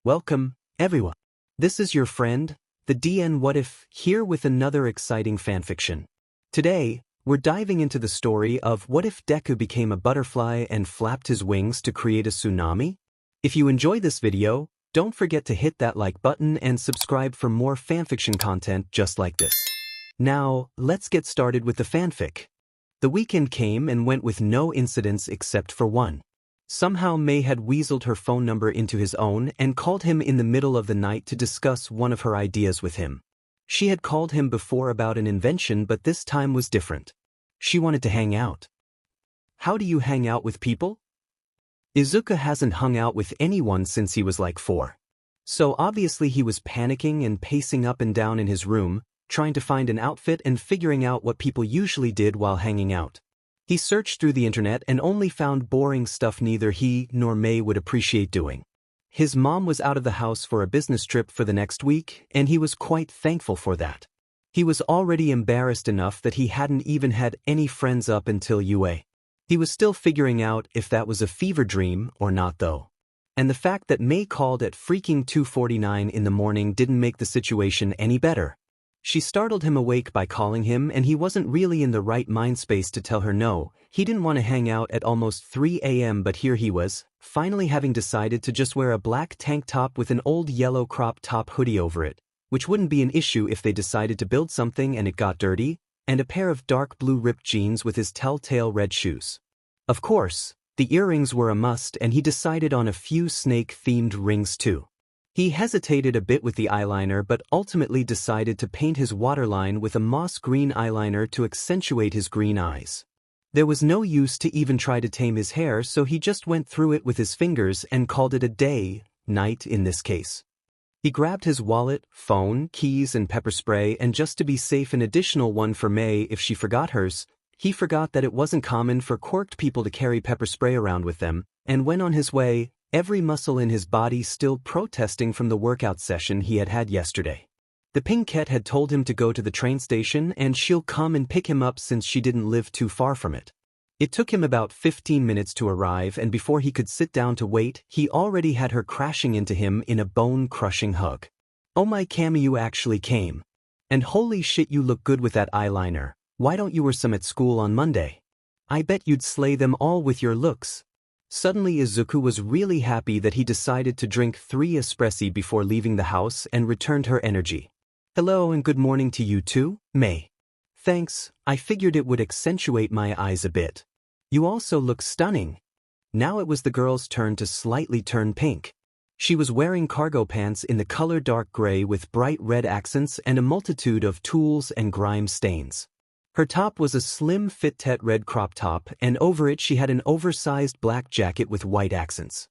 Welcome, everyone. This is your friend, the DN What If, here with another exciting fanfiction. Today, we're diving into the story of what if Deku became a butterfly and flapped his wings to create a tsunami? If you enjoy this video, don't forget to hit that like button and subscribe for more fanfiction content just like this. Now, let's get started with the fanfic. The weekend came and went with no incidents except for one. Somehow May had weaseled her phone number into his own and called him in the middle of the night to discuss one of her ideas with him. She had called him before about an invention, but this time was different. She wanted to hang out. How do you hang out with people? Izuku hasn't hung out with anyone since he was like 4. So obviously he was panicking and pacing up and down in his room, trying to find an outfit and figuring out what people usually did while hanging out. He searched through the internet and only found boring stuff neither he nor May would appreciate doing. His mom was out of the house for a business trip for the next week, and he was quite thankful for that. He was already embarrassed enough that he hadn't even had any friends up until UA. He was still figuring out if that was a fever dream or not though. And the fact that May called at freaking 2:49 in the morning didn't make the situation any better. She startled him awake by calling him, and he wasn't really in the right mind space to tell her no. He didn't want to hang out at almost 3 a.m. but here he was, finally having decided to just wear a black tank top with an old yellow crop top hoodie over it, which wouldn't be an issue if they decided to build something and it got dirty, and a pair of dark blue ripped jeans with his telltale red shoes. Of course, the earrings were a must, and he decided on a few snake-themed rings too. He hesitated a bit with the eyeliner but ultimately decided to paint his waterline with a moss green eyeliner to accentuate his green eyes. There was no use to even try to tame his hair, so he just went through it with his fingers and called it a day, night in this case. He grabbed his wallet, phone, keys and pepper spray, and just to be safe an additional one for May if she forgot hers. He forgot that it wasn't common for quirked people to carry pepper spray around with them, and went on his way, every muscle in his body still protesting from the workout session he had had yesterday. The Pinkette had told him to go to the train station and she'll come and pick him up since she didn't live too far from it. It took him about 15 minutes to arrive, and before he could sit down to wait, he already had her crashing into him in a bone-crushing hug. "Oh my Cammy, you actually came. And holy shit, you look good with that eyeliner. Why don't you wear some at school on Monday? I bet you'd slay them all with your looks." Suddenly Izuku was really happy that he decided to drink 3 espressi before leaving the house and returned her energy. "Hello and good morning to you too, May." "Thanks, I figured it would accentuate my eyes a bit. You also look stunning." Now it was the girl's turn to slightly turn pink. She was wearing cargo pants in the color dark gray with bright red accents and a multitude of tools and grime stains. Her top was a slim fit-tet red crop top, and over it she had an oversized black jacket with white accents.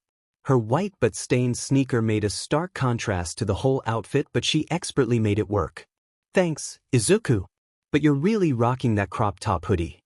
Her white but stained sneaker made a stark contrast to the whole outfit, but she expertly made it work. "Thanks, Izuku. But you're really rocking that crop top hoodie.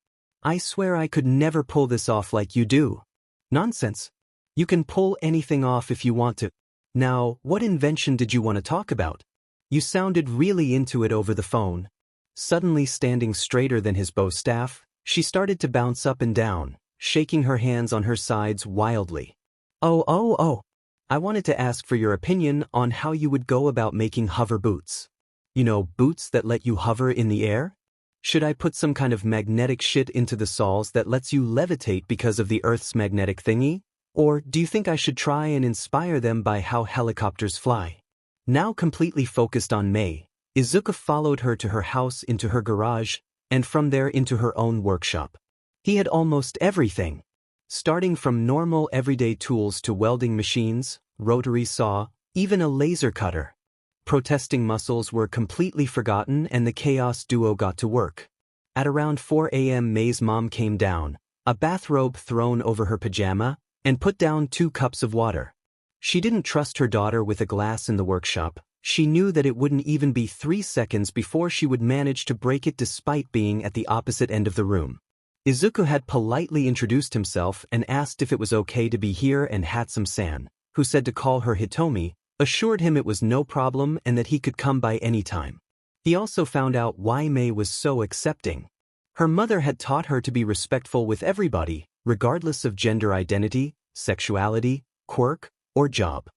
I swear I could never pull this off like you do." "Nonsense. You can pull anything off if you want to. Now, what invention did you want to talk about? You sounded really into it over the phone." Suddenly standing straighter than his bow staff, she started to bounce up and down, shaking her hands on her sides wildly. Oh. I wanted to ask for your opinion on how you would go about making hover boots. You know, boots that let you hover in the air? Should I put some kind of magnetic shit into the soles that lets you levitate because of the Earth's magnetic thingy? Or do you think I should try and inspire them by how helicopters fly?" Now completely focused on May, Izuku followed her to her house, into her garage, and from there into her own workshop. He had almost everything. Starting from normal everyday tools to welding machines, rotary saw, even a laser cutter. Protesting muscles were completely forgotten and the chaos duo got to work. At around 4 a.m. May's mom came down, a bathrobe thrown over her pajama, and put down 2 cups of water. She didn't trust her daughter with a glass in the workshop. She knew that it wouldn't even be 3 seconds before she would manage to break it despite being at the opposite end of the room. Izuku had politely introduced himself and asked if it was okay to be here, and Hatsum-san, who said to call her Hitomi, assured him it was no problem and that he could come by any time. He also found out why May was so accepting. Her mother had taught her to be respectful with everybody, regardless of gender identity, sexuality, quirk, or job.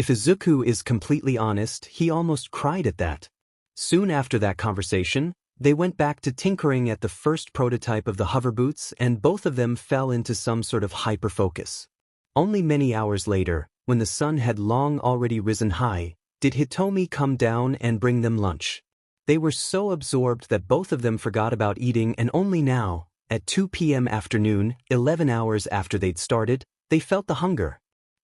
If Izuku is completely honest, he almost cried at that. Soon after that conversation, they went back to tinkering at the first prototype of the hover boots, and both of them fell into some sort of hyperfocus. Only many hours later, when the sun had long already risen high, did Hitomi come down and bring them lunch. They were so absorbed that both of them forgot about eating, and only now, at 2 p.m. afternoon, 11 hours after they'd started, they felt the hunger.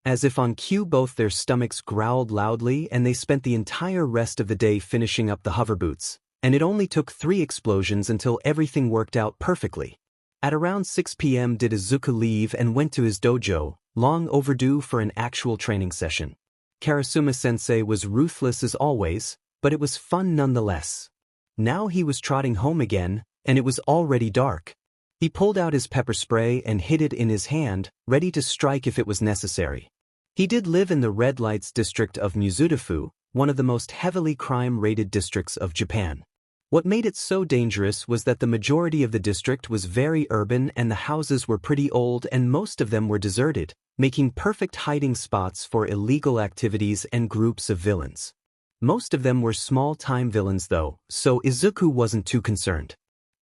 As if on cue, both their stomachs growled loudly, and they spent the entire rest of the day finishing up the hover boots, and it only took 3 explosions until everything worked out perfectly. At around 6 p.m. did Izuku leave and went to his dojo, long overdue for an actual training session. Karasuma-sensei was ruthless as always, but it was fun nonetheless. Now he was trotting home again, and it was already dark. He pulled out his pepper spray and hid it in his hand, ready to strike if it was necessary. He did live in the red lights district of Mizudafu, one of the most heavily crime-rated districts of Japan. What made it so dangerous was that the majority of the district was very urban, and the houses were pretty old, and most of them were deserted, making perfect hiding spots for illegal activities and groups of villains. Most of them were small-time villains though, so Izuku wasn't too concerned.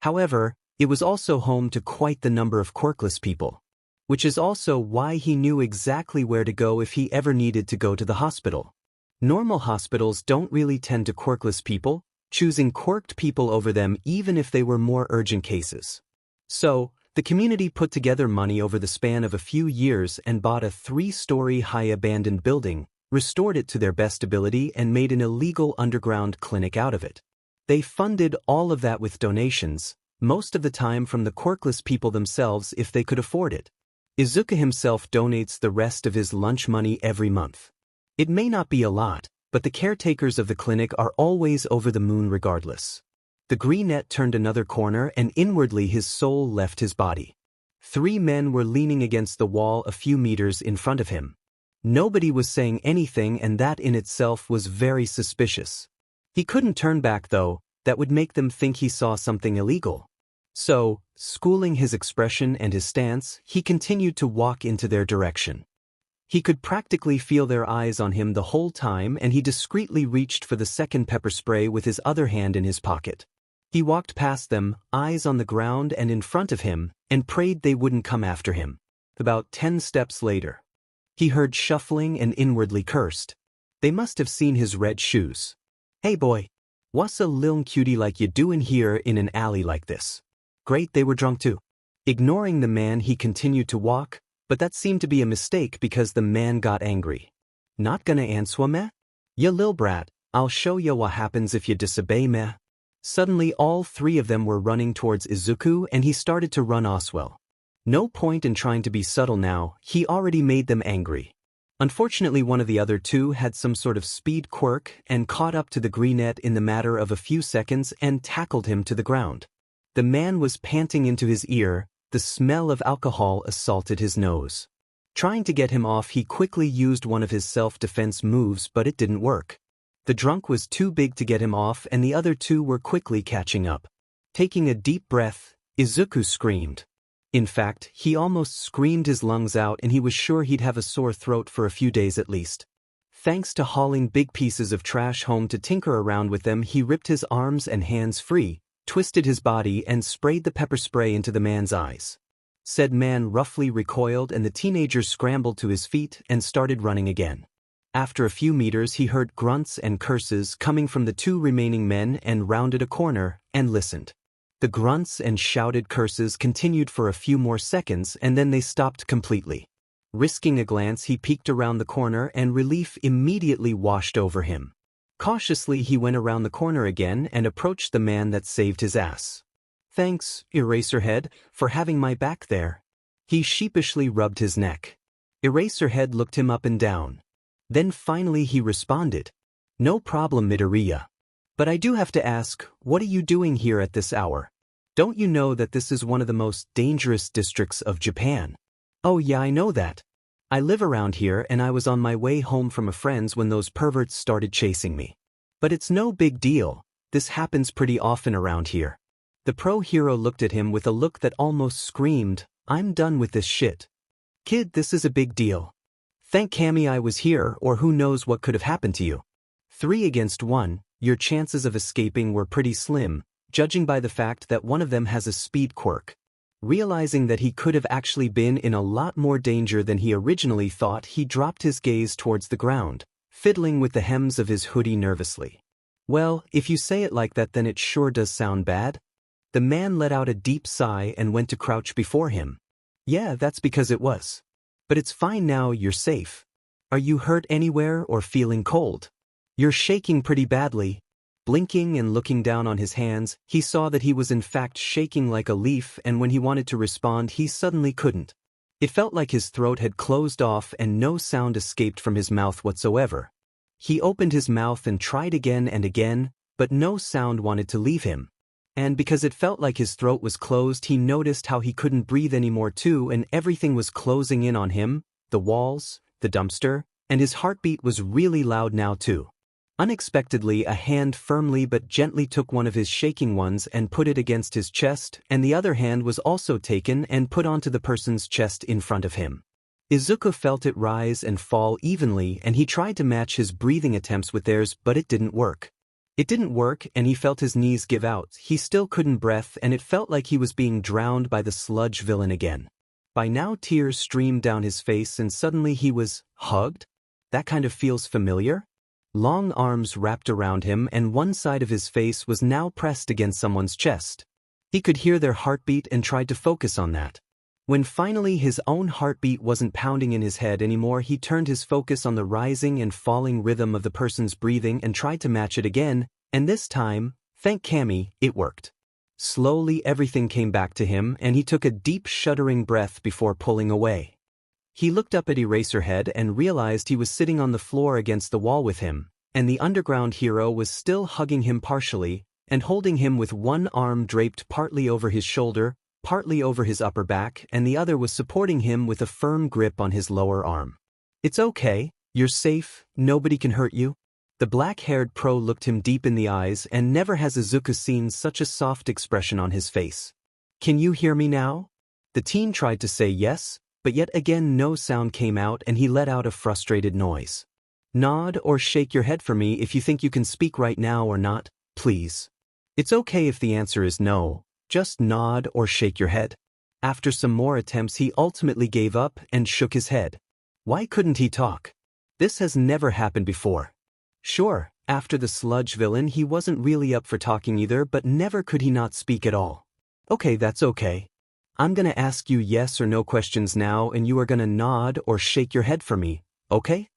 However, it was also home to quite the number of quirkless people. Which is also why he knew exactly where to go if he ever needed to go to the hospital. Normal hospitals don't really tend to quirkless people, choosing quirked people over them even if they were more urgent cases. So, the community put together money over the span of a few years and bought a 3-story high abandoned building, restored it to their best ability, and made an illegal underground clinic out of it. They funded all of that with donations, most of the time from the quirkless people themselves if they could afford it. Izuku himself donates the rest of his lunch money every month. It may not be a lot, but the caretakers of the clinic are always over the moon regardless. The greenette turned another corner, and inwardly his soul left his body. 3 men were leaning against the wall a few meters in front of him. Nobody was saying anything, and that in itself was very suspicious. He couldn't turn back though, that would make them think he saw something illegal. So, schooling his expression and his stance, he continued to walk into their direction. He could practically feel their eyes on him the whole time, and he discreetly reached for the second pepper spray with his other hand in his pocket. He walked past them, eyes on the ground and in front of him, and prayed they wouldn't come after him. About 10 steps later, he heard shuffling and inwardly cursed. They must have seen his red shoes. "Hey boy, what's a lil cutie like you doing here in an alley like this?" Great, they were drunk too. Ignoring the man, he continued to walk, but that seemed to be a mistake because the man got angry. "Not gonna answer me? Ya lil brat, I'll show ya what happens if you disobey me." Suddenly all 3 of them were running towards Izuku, and he started to run Oswell. No point in trying to be subtle now, he already made them angry. Unfortunately, one of the other 2 had some sort of speed quirk and caught up to the greenette in the matter of a few seconds and tackled him to the ground. The man was panting into his ear, the smell of alcohol assaulted his nose. Trying to get him off, he quickly used one of his self-defense moves, but it didn't work. The drunk was too big to get him off, and the other 2 were quickly catching up. Taking a deep breath, Izuku screamed. In fact, he almost screamed his lungs out, and he was sure he'd have a sore throat for a few days at least. Thanks to hauling big pieces of trash home to tinker around with them, he ripped his arms and hands free, twisted his body, and sprayed the pepper spray into the man's eyes. Said man roughly recoiled, and the teenager scrambled to his feet and started running again. After a few meters, he heard grunts and curses coming from the 2 remaining men and rounded a corner and listened. The grunts and shouted curses continued for a few more seconds, and then they stopped completely. Risking a glance, he peeked around the corner, and relief immediately washed over him. Cautiously, he went around the corner again and approached the man that saved his ass. "Thanks, Eraserhead, for having my back there." He sheepishly rubbed his neck. Eraserhead looked him up and down. Then finally he responded. "No problem, Midoriya. But I do have to ask, what are you doing here at this hour? Don't you know that this is one of the most dangerous districts of Japan?" "Oh yeah, I know that. I live around here, and I was on my way home from a friend's when those perverts started chasing me. But it's no big deal, this happens pretty often around here." The pro hero looked at him with a look that almost screamed, "I'm done with this shit. Kid, this is a big deal. Thank Cammy I was here, or who knows what could have happened to you. 3 against 1, your chances of escaping were pretty slim, judging by the fact that one of them has a speed quirk. Realizing that he could have actually been in a lot more danger than he originally thought, he dropped his gaze towards the ground, fiddling with the hems of his hoodie nervously. Well, if you say it like that, then it sure does sound bad. The man let out a deep sigh and went to crouch before him. Yeah, that's because it was. But it's fine now, you're safe. Are you hurt anywhere or feeling cold? You're shaking pretty badly. Blinking and looking down on his hands, he saw that he was in fact shaking like a leaf, and when he wanted to respond he suddenly couldn't. It felt like his throat had closed off and no sound escaped from his mouth whatsoever. He opened his mouth and tried again and again, but no sound wanted to leave him. And because it felt like his throat was closed, he noticed how he couldn't breathe anymore too, and everything was closing in on him, the walls, the dumpster, and his heartbeat was really loud now too. Unexpectedly, a hand firmly but gently took one of his shaking ones and put it against his chest, and the other hand was also taken and put onto the person's chest in front of him. Izuku felt it rise and fall evenly, and he tried to match his breathing attempts with theirs, but it didn't work. It didn't work, and he felt his knees give out. He still couldn't breathe, and it felt like he was being drowned by the sludge villain again. By now tears streamed down his face, and suddenly he was hugged? That kind of feels familiar? Long arms wrapped around him, and one side of his face was now pressed against someone's chest. He could hear their heartbeat and tried to focus on that. When finally his own heartbeat wasn't pounding in his head anymore, he turned his focus on the rising and falling rhythm of the person's breathing and tried to match it again, and this time, thank Cammy, it worked. Slowly everything came back to him, and he took a deep shuddering breath before pulling away. He looked up at Eraserhead and realized he was sitting on the floor against the wall with him, and the underground hero was still hugging him partially, and holding him with one arm draped partly over his shoulder, partly over his upper back, and the other was supporting him with a firm grip on his lower arm. It's okay, you're safe, nobody can hurt you. The black-haired pro looked him deep in the eyes, and never has Izuku seen such a soft expression on his face. Can you hear me now? The teen tried to say yes, but yet again no sound came out, and he let out a frustrated noise. Nod or shake your head for me if you think you can speak right now or not, please. It's okay if the answer is no, just nod or shake your head. After some more attempts he ultimately gave up and shook his head. Why couldn't he talk? This has never happened before. Sure, after the sludge villain he wasn't really up for talking either, but never could he not speak at all. Okay, that's okay. I'm gonna ask you yes or no questions now, and you are gonna nod or shake your head for me, okay?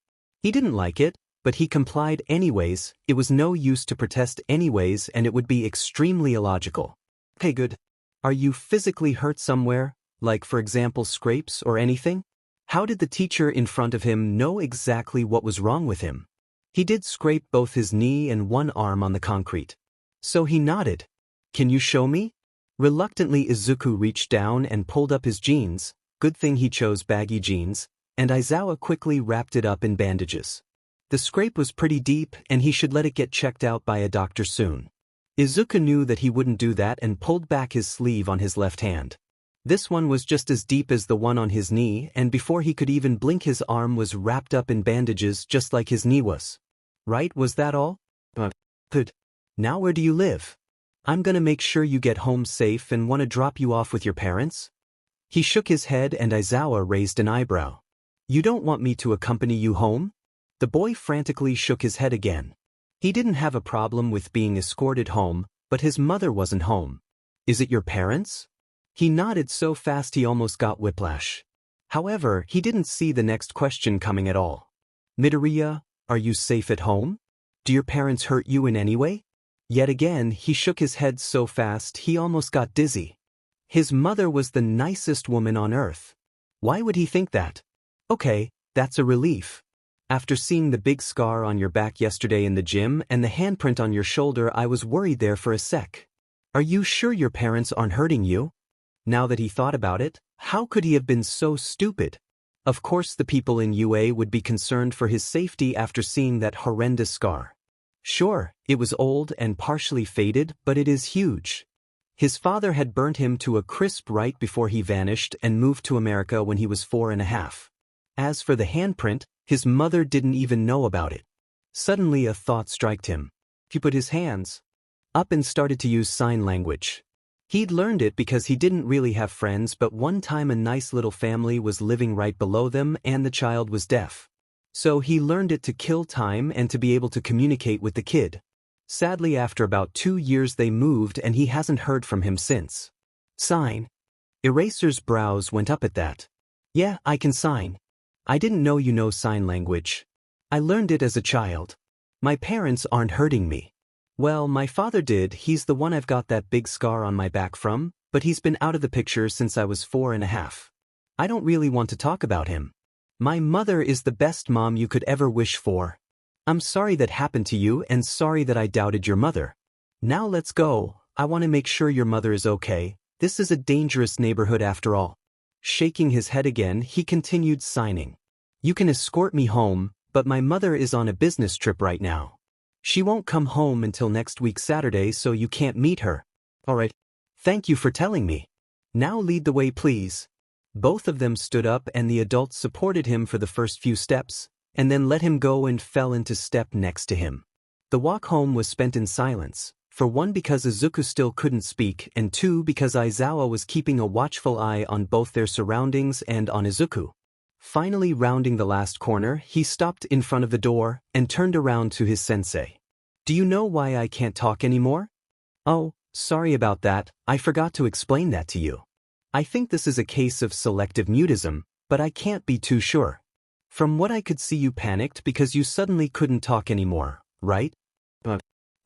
He didn't like it, but he complied anyways. It was no use to protest anyways, and it would be extremely illogical. Okay, good. Are you physically hurt somewhere, like for example scrapes or anything? How did the teacher in front of him know exactly what was wrong with him? He did scrape both his knee and one arm on the concrete. So he nodded. Can you show me? Reluctantly Izuku reached down and pulled up his jeans, good thing he chose baggy jeans, and Aizawa quickly wrapped it up in bandages. The scrape was pretty deep, and he should let it get checked out by a doctor soon. Izuku knew that he wouldn't do that and pulled back his sleeve on his left hand. This one was just as deep as the one on his knee, and before he could even blink his arm was wrapped up in bandages just like his knee was. Right, was that all? Good. Now where do you live? I'm gonna make sure you get home safe and wanna drop you off with your parents? He shook his head and Aizawa raised an eyebrow. You don't want me to accompany you home? The boy frantically shook his head again. He didn't have a problem with being escorted home, but his mother wasn't home. Is it your parents? He nodded so fast he almost got whiplash. However, he didn't see the next question coming at all. Midoriya, are you safe at home? Do your parents hurt you in any way? Yet again, he shook his head so fast he almost got dizzy. His mother was the nicest woman on earth. Why would he think that? Okay, that's a relief. After seeing the big scar on your back yesterday in the gym and the handprint on your shoulder, I was worried there for a sec. Are you sure your parents aren't hurting you? Now that he thought about it, how could he have been so stupid? Of course the people in UA would be concerned for his safety after seeing that horrendous scar. Sure, it was old and partially faded, but it is huge. His father had burnt him to a crisp right before he vanished and moved to America when he was 4.5. As for the handprint, his mother didn't even know about it. Suddenly a thought struck him. He put his hands up and started to use sign language. He'd learned it because he didn't really have friends, but one time a nice little family was living right below them and the child was deaf. So he learned it to kill time and to be able to communicate with the kid. Sadly, after about 2 years they moved and he hasn't heard from him since. Sign. Eraser's brows went up at that. Yeah, I can sign. I didn't know you know sign language. I learned it as a child. My parents aren't hurting me. Well, my father did, he's the one I've got that big scar on my back from, but he's been out of the picture since I was 4.5. I don't really want to talk about him. My mother is the best mom you could ever wish for. I'm sorry that happened to you and sorry that I doubted your mother. Now let's go, I want to make sure your mother is okay, this is a dangerous neighborhood after all. Shaking his head again, he continued signing. You can escort me home, but my mother is on a business trip right now. She won't come home until next week Saturday, so you can't meet her. Alright. Thank you for telling me. Now lead the way, please. Both of them stood up and the adults supported him for the first few steps, and then let him go and fell into step next to him. The walk home was spent in silence, for one because Izuku still couldn't speak, and two because Aizawa was keeping a watchful eye on both their surroundings and on Izuku. Finally rounding the last corner, he stopped in front of the door and turned around to his sensei. Do you know why I can't talk anymore? Oh, sorry about that, I forgot to explain that to you. I think this is a case of selective mutism, but I can't be too sure. From what I could see, you panicked because you suddenly couldn't talk anymore, right?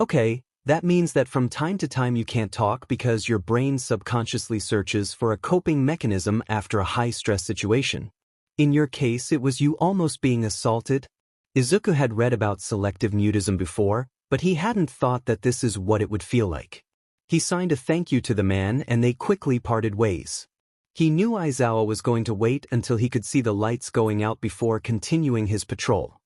Okay, that means that from time to time you can't talk because your brain subconsciously searches for a coping mechanism after a high-stress situation. In your case, it was you almost being assaulted. Izuku had read about selective mutism before, but he hadn't thought that this is what it would feel like. He signed a thank you to the man and they quickly parted ways. He knew Aizawa was going to wait until he could see the lights going out before continuing his patrol.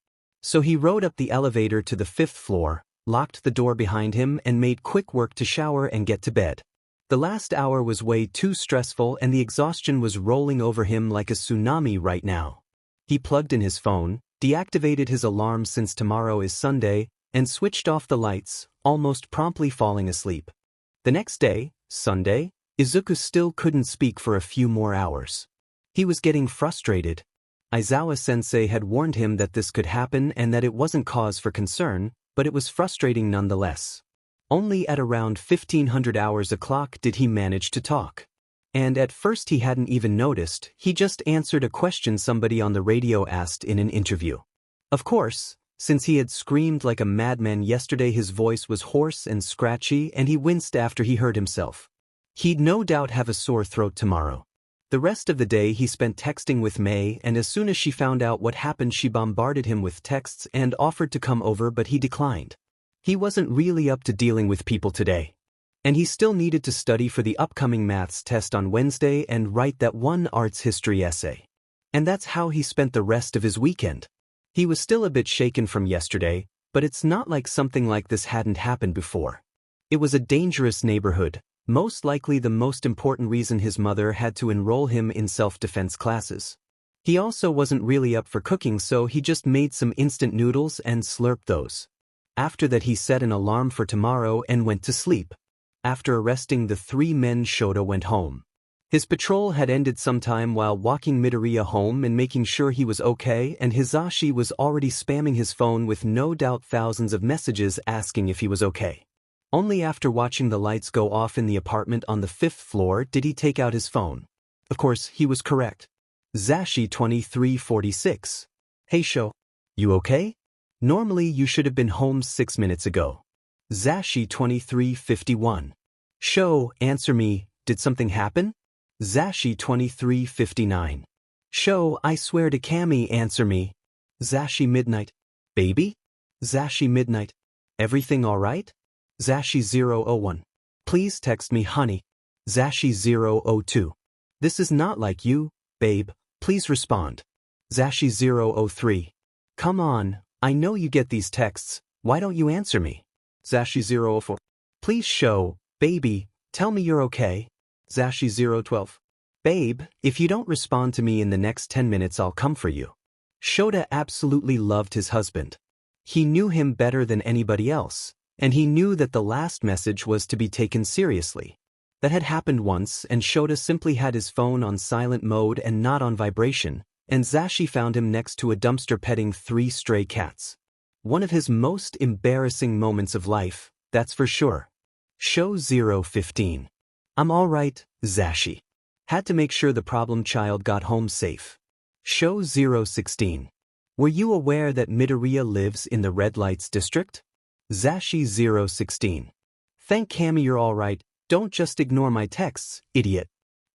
So he rode up the elevator to the 5th floor, locked the door behind him and made quick work to shower and get to bed. The last hour was way too stressful and the exhaustion was rolling over him like a tsunami right now. He plugged in his phone, deactivated his alarm since tomorrow is Sunday, and switched off the lights, almost promptly falling asleep. The next day, Sunday, Izuku still couldn't speak for a few more hours. He was getting frustrated. Aizawa-sensei had warned him that this could happen and that it wasn't cause for concern, but it was frustrating nonetheless. Only at around 1500 hours o'clock did he manage to talk. And at first he hadn't even noticed, he just answered a question somebody on the radio asked in an interview. Of course, since he had screamed like a madman yesterday, his voice was hoarse and scratchy and he winced after he heard himself. He'd no doubt have a sore throat tomorrow. The rest of the day he spent texting with May, and as soon as she found out what happened she bombarded him with texts and offered to come over, but he declined. He wasn't really up to dealing with people today. And he still needed to study for the upcoming maths test on Wednesday and write that one arts history essay. And that's how he spent the rest of his weekend. He was still a bit shaken from yesterday, but it's not like something like this hadn't happened before. It was a dangerous neighborhood, most likely the most important reason his mother had to enroll him in self-defense classes. He also wasn't really up for cooking, so he just made some instant noodles and slurped those. After that he set an alarm for tomorrow and went to sleep. After arresting the 3 men, Shoto went home. His patrol had ended sometime while walking Midoriya home and making sure he was okay, and Hisashi was already spamming his phone with no doubt thousands of messages asking if he was okay. Only after watching the lights go off in the apartment on the 5th floor did he take out his phone. Of course, he was correct. Zashi 2346. Hey Sho. You okay? Normally you should have been home 6 minutes ago. Zashi 2351. Sho, answer me, did something happen? Zashi 2359. Sho, I swear to Kami, answer me. Zashi Midnight. Baby? Zashi Midnight. Everything alright? Zashi 001. Please text me honey. Zashi 002. This is not like you, babe, please respond. Zashi 003. Come on, I know you get these texts, why don't you answer me? Zashi 004. Please show, baby, tell me you're okay. Zashi 012. Babe, if you don't respond to me in the next 10 minutes I'll come for you. Shota absolutely loved his husband. He knew him better than anybody else, and he knew that the last message was to be taken seriously. That had happened once, and Shota simply had his phone on silent mode and not on vibration, and Zashi found him next to a dumpster petting 3 stray cats. One of his most embarrassing moments of life, that's for sure. Show 015. I'm alright, Zashi. Had to make sure the problem child got home safe. Show 016. Were you aware that Midoriya lives in the red lights district? Zashi 016. Thank Cammy you're alright, don't just ignore my texts, idiot.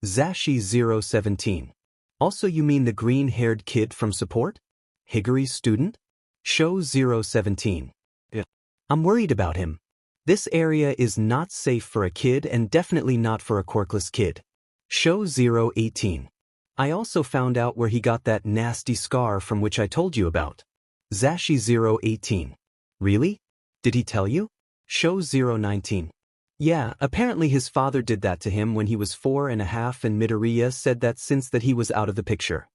Zashi 017. Also you mean the green-haired kid from support? Higuori's student? Show 017. Yeah. I'm worried about him. This area is not safe for a kid and definitely not for a quirkless kid. Show 018. I also found out where he got that nasty scar from which I told you about. Zashi 018. Really? Did he tell you? Show 019. Yeah, apparently his father did that to him when he was 4.5 and Midoriya said that since that he was out of the picture.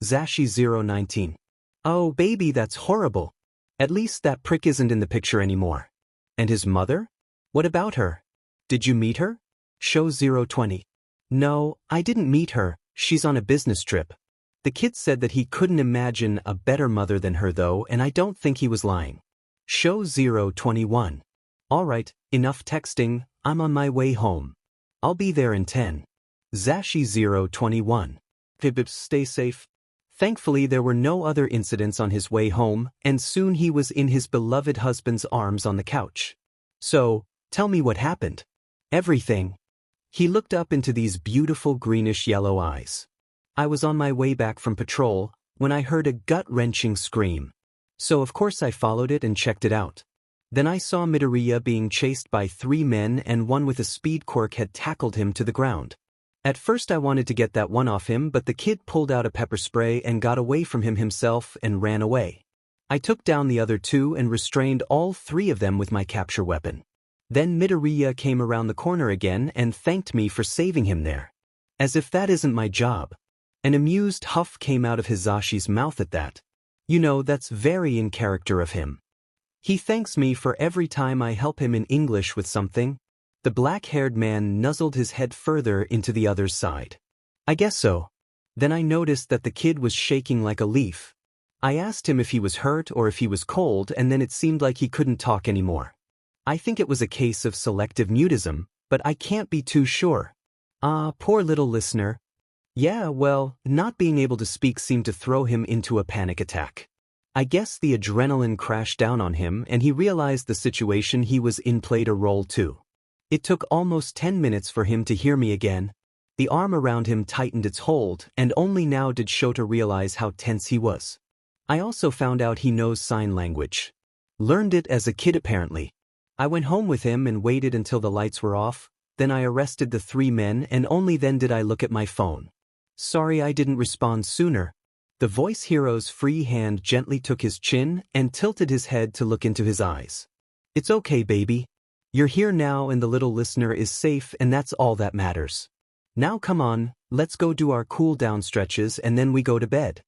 Zashi 019. Oh baby, that's horrible. At least that prick isn't in the picture anymore. And his mother? What about her? Did you meet her? Show 020. No, I didn't meet her, she's on a business trip. The kid said that he couldn't imagine a better mother than her though, and I don't think he was lying. Show 021. Alright, enough texting, I'm on my way home. I'll be there in 10. Zashi 021. Pibips, stay safe. Thankfully there were no other incidents on his way home, and soon he was in his beloved husband's arms on the couch. So, tell me what happened. Everything. He looked up into these beautiful greenish-yellow eyes. I was on my way back from patrol when I heard a gut-wrenching scream. So of course I followed it and checked it out. Then I saw Midoriya being chased by 3 men and one with a speed quirk had tackled him to the ground. At first I wanted to get that one off him, but the kid pulled out a pepper spray and got away from him himself and ran away. I took down the other 2 and restrained all 3 of them with my capture weapon. Then Midoriya came around the corner again and thanked me for saving him there. As if that isn't my job. An amused huff came out of Hizashi's mouth at that. You know, that's very in character of him. He thanks me for every time I help him in English with something. The black-haired man nuzzled his head further into the other's side. I guess so. Then I noticed that the kid was shaking like a leaf. I asked him if he was hurt or if he was cold, and then it seemed like he couldn't talk anymore. I think it was a case of selective mutism, but I can't be too sure. Ah, poor little listener. Yeah, well, not being able to speak seemed to throw him into a panic attack. I guess the adrenaline crashed down on him and he realized the situation he was in played a role too. It took almost 10 minutes for him to hear me again. The arm around him tightened its hold, and only now did Shota realize how tense he was. I also found out he knows sign language. Learned it as a kid apparently. I went home with him and waited until the lights were off, then I arrested the 3 men and only then did I look at my phone. Sorry I didn't respond sooner. The voice hero's free hand gently took his chin and tilted his head to look into his eyes. It's okay, baby. You're here now and the little listener is safe and that's all that matters. Now come on, let's go do our cool down stretches and then we go to bed.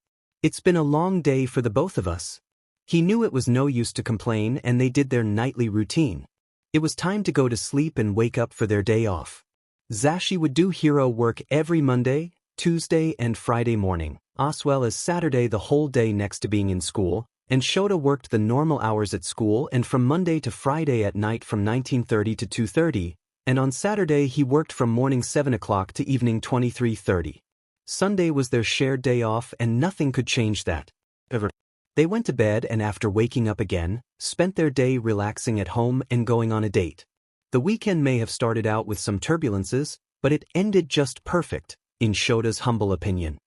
It's been a long day for the both of us. He knew it was no use to complain and they did their nightly routine. It was time to go to sleep and wake up for their day off. Zashi would do hero work every Monday, Tuesday and Friday morning, as well as Saturday the whole day next to being in school, and Shota worked the normal hours at school and from Monday to Friday at night from 19:30 to 2:30, and on Saturday he worked from morning 7 o'clock to evening 23:30. Sunday was their shared day off and nothing could change that. Ever. They went to bed and after waking up again, spent their day relaxing at home and going on a date. The weekend may have started out with some turbulences, but it ended just perfect, in Shota's humble opinion.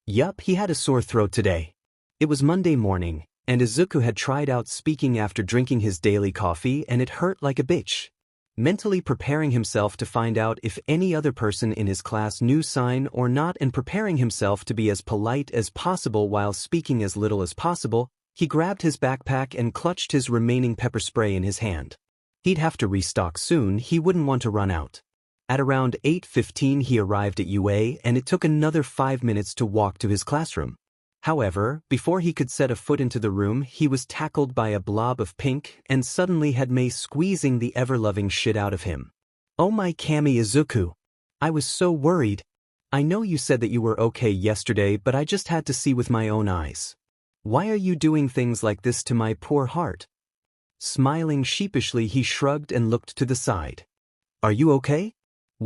Yup, he had a sore throat today. It was Monday morning, and Izuku had tried out speaking after drinking his daily coffee and it hurt like a bitch. Mentally preparing himself to find out if any other person in his class knew sign or not and preparing himself to be as polite as possible while speaking as little as possible, he grabbed his backpack and clutched his remaining pepper spray in his hand. He'd have to restock soon, he wouldn't want to run out. At around 8:15 he arrived at UA and it took another 5 minutes to walk to his classroom. However, before he could set a foot into the room, he was tackled by a blob of pink and suddenly had Mei squeezing the ever-loving shit out of him. "Oh my Kami Izuku. I was so worried. I know you said that you were okay yesterday, but I just had to see with my own eyes. Why are you doing things like this to my poor heart?" Smiling sheepishly, he shrugged and looked to the side. "Are you okay?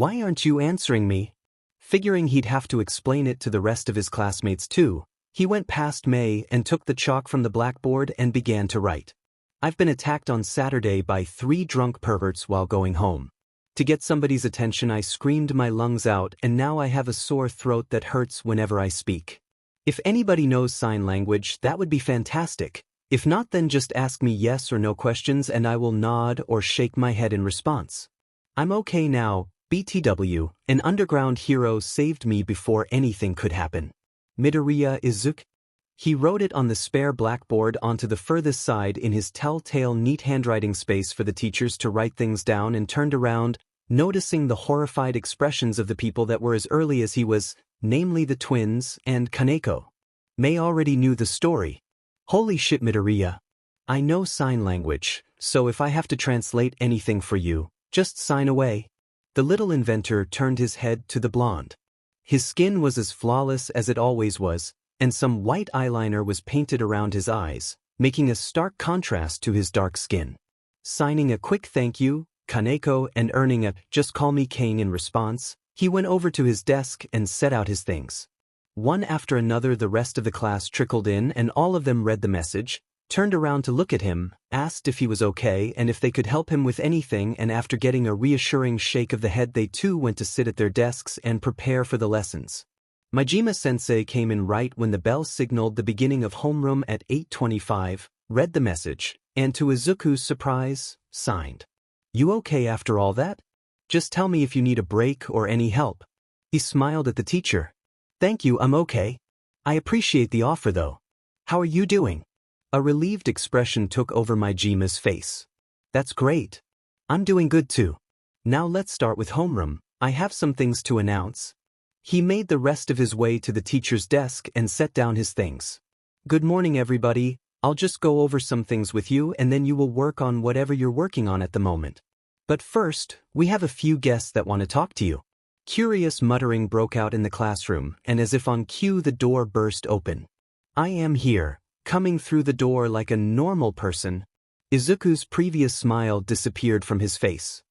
Why aren't you answering me?" Figuring he'd have to explain it to the rest of his classmates too, he went past Mei and took the chalk from the blackboard and began to write. "I've been attacked on Saturday by 3 drunk perverts while going home. To get somebody's attention I screamed my lungs out and now I have a sore throat that hurts whenever I speak. If anybody knows sign language, that would be fantastic. If not, then just ask me yes or no questions and I will nod or shake my head in response. I'm okay now, BTW, an underground hero saved me before anything could happen. Midoriya Izuku." He wrote it on the spare blackboard onto the furthest side in his telltale neat handwriting space for the teachers to write things down, and turned around, noticing the horrified expressions of the people that were as early as he was, namely the twins and Kaneko. Mei already knew the story. "Holy shit, Midoriya. I know sign language, so if I have to translate anything for you, just sign away." The little inventor turned his head to the blonde. His skin was as flawless as it always was, and some white eyeliner was painted around his eyes, making a stark contrast to his dark skin. Signing a quick thank you, Kaneko, and earning a "just call me Kane" in response, he went over to his desk and set out his things. One after another the rest of the class trickled in and all of them read the message, turned around to look at him, asked if he was okay and if they could help him with anything, and after getting a reassuring shake of the head they too went to sit at their desks and prepare for the lessons. Majima-sensei came in right when the bell signaled the beginning of homeroom at 8:25, read the message, and to Izuku's surprise, signed. "You okay after all that? Just tell me if you need a break or any help." He smiled at the teacher. "Thank you, I'm okay. I appreciate the offer though. How are you doing?" A relieved expression took over Majima's face. "That's great. I'm doing good too. Now let's start with homeroom. I have some things to announce." He made the rest of his way to the teacher's desk and set down his things. "Good morning everybody. I'll just go over some things with you and then you will work on whatever you're working on at the moment. But first, we have a few guests that want to talk to you." Curious muttering broke out in the classroom, and as if on cue the door burst open. "I am here, coming through the door like a normal person." Izuku's previous smile disappeared from his face.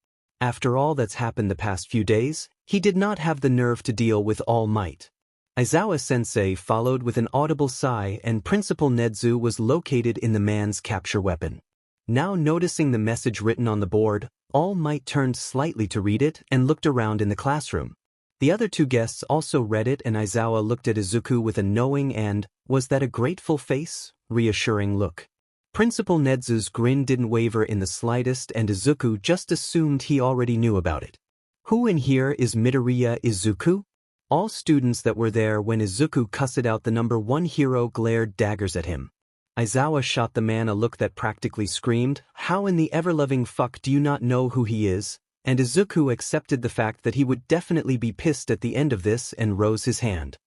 After all that's happened the past few days, he did not have the nerve to deal with All Might. Aizawa-sensei followed with an audible sigh, and Principal Nedzu was located in the man's capture weapon. Now noticing the message written on the board, All Might turned slightly to read it and looked around in the classroom. The other 2 guests also read it, and Aizawa looked at Izuku with a knowing and, was that a grateful face, reassuring look. Principal Nedzu's grin didn't waver in the slightest, and Izuku just assumed he already knew about it. "Who in here is Midoriya Izuku?" All students that were there when Izuku cussed out the number 1 hero glared daggers at him. Aizawa shot the man a look that practically screamed, "How in the ever-loving fuck do you not know who he is?" And Izuku accepted the fact that he would definitely be pissed at the end of this and rose his hand.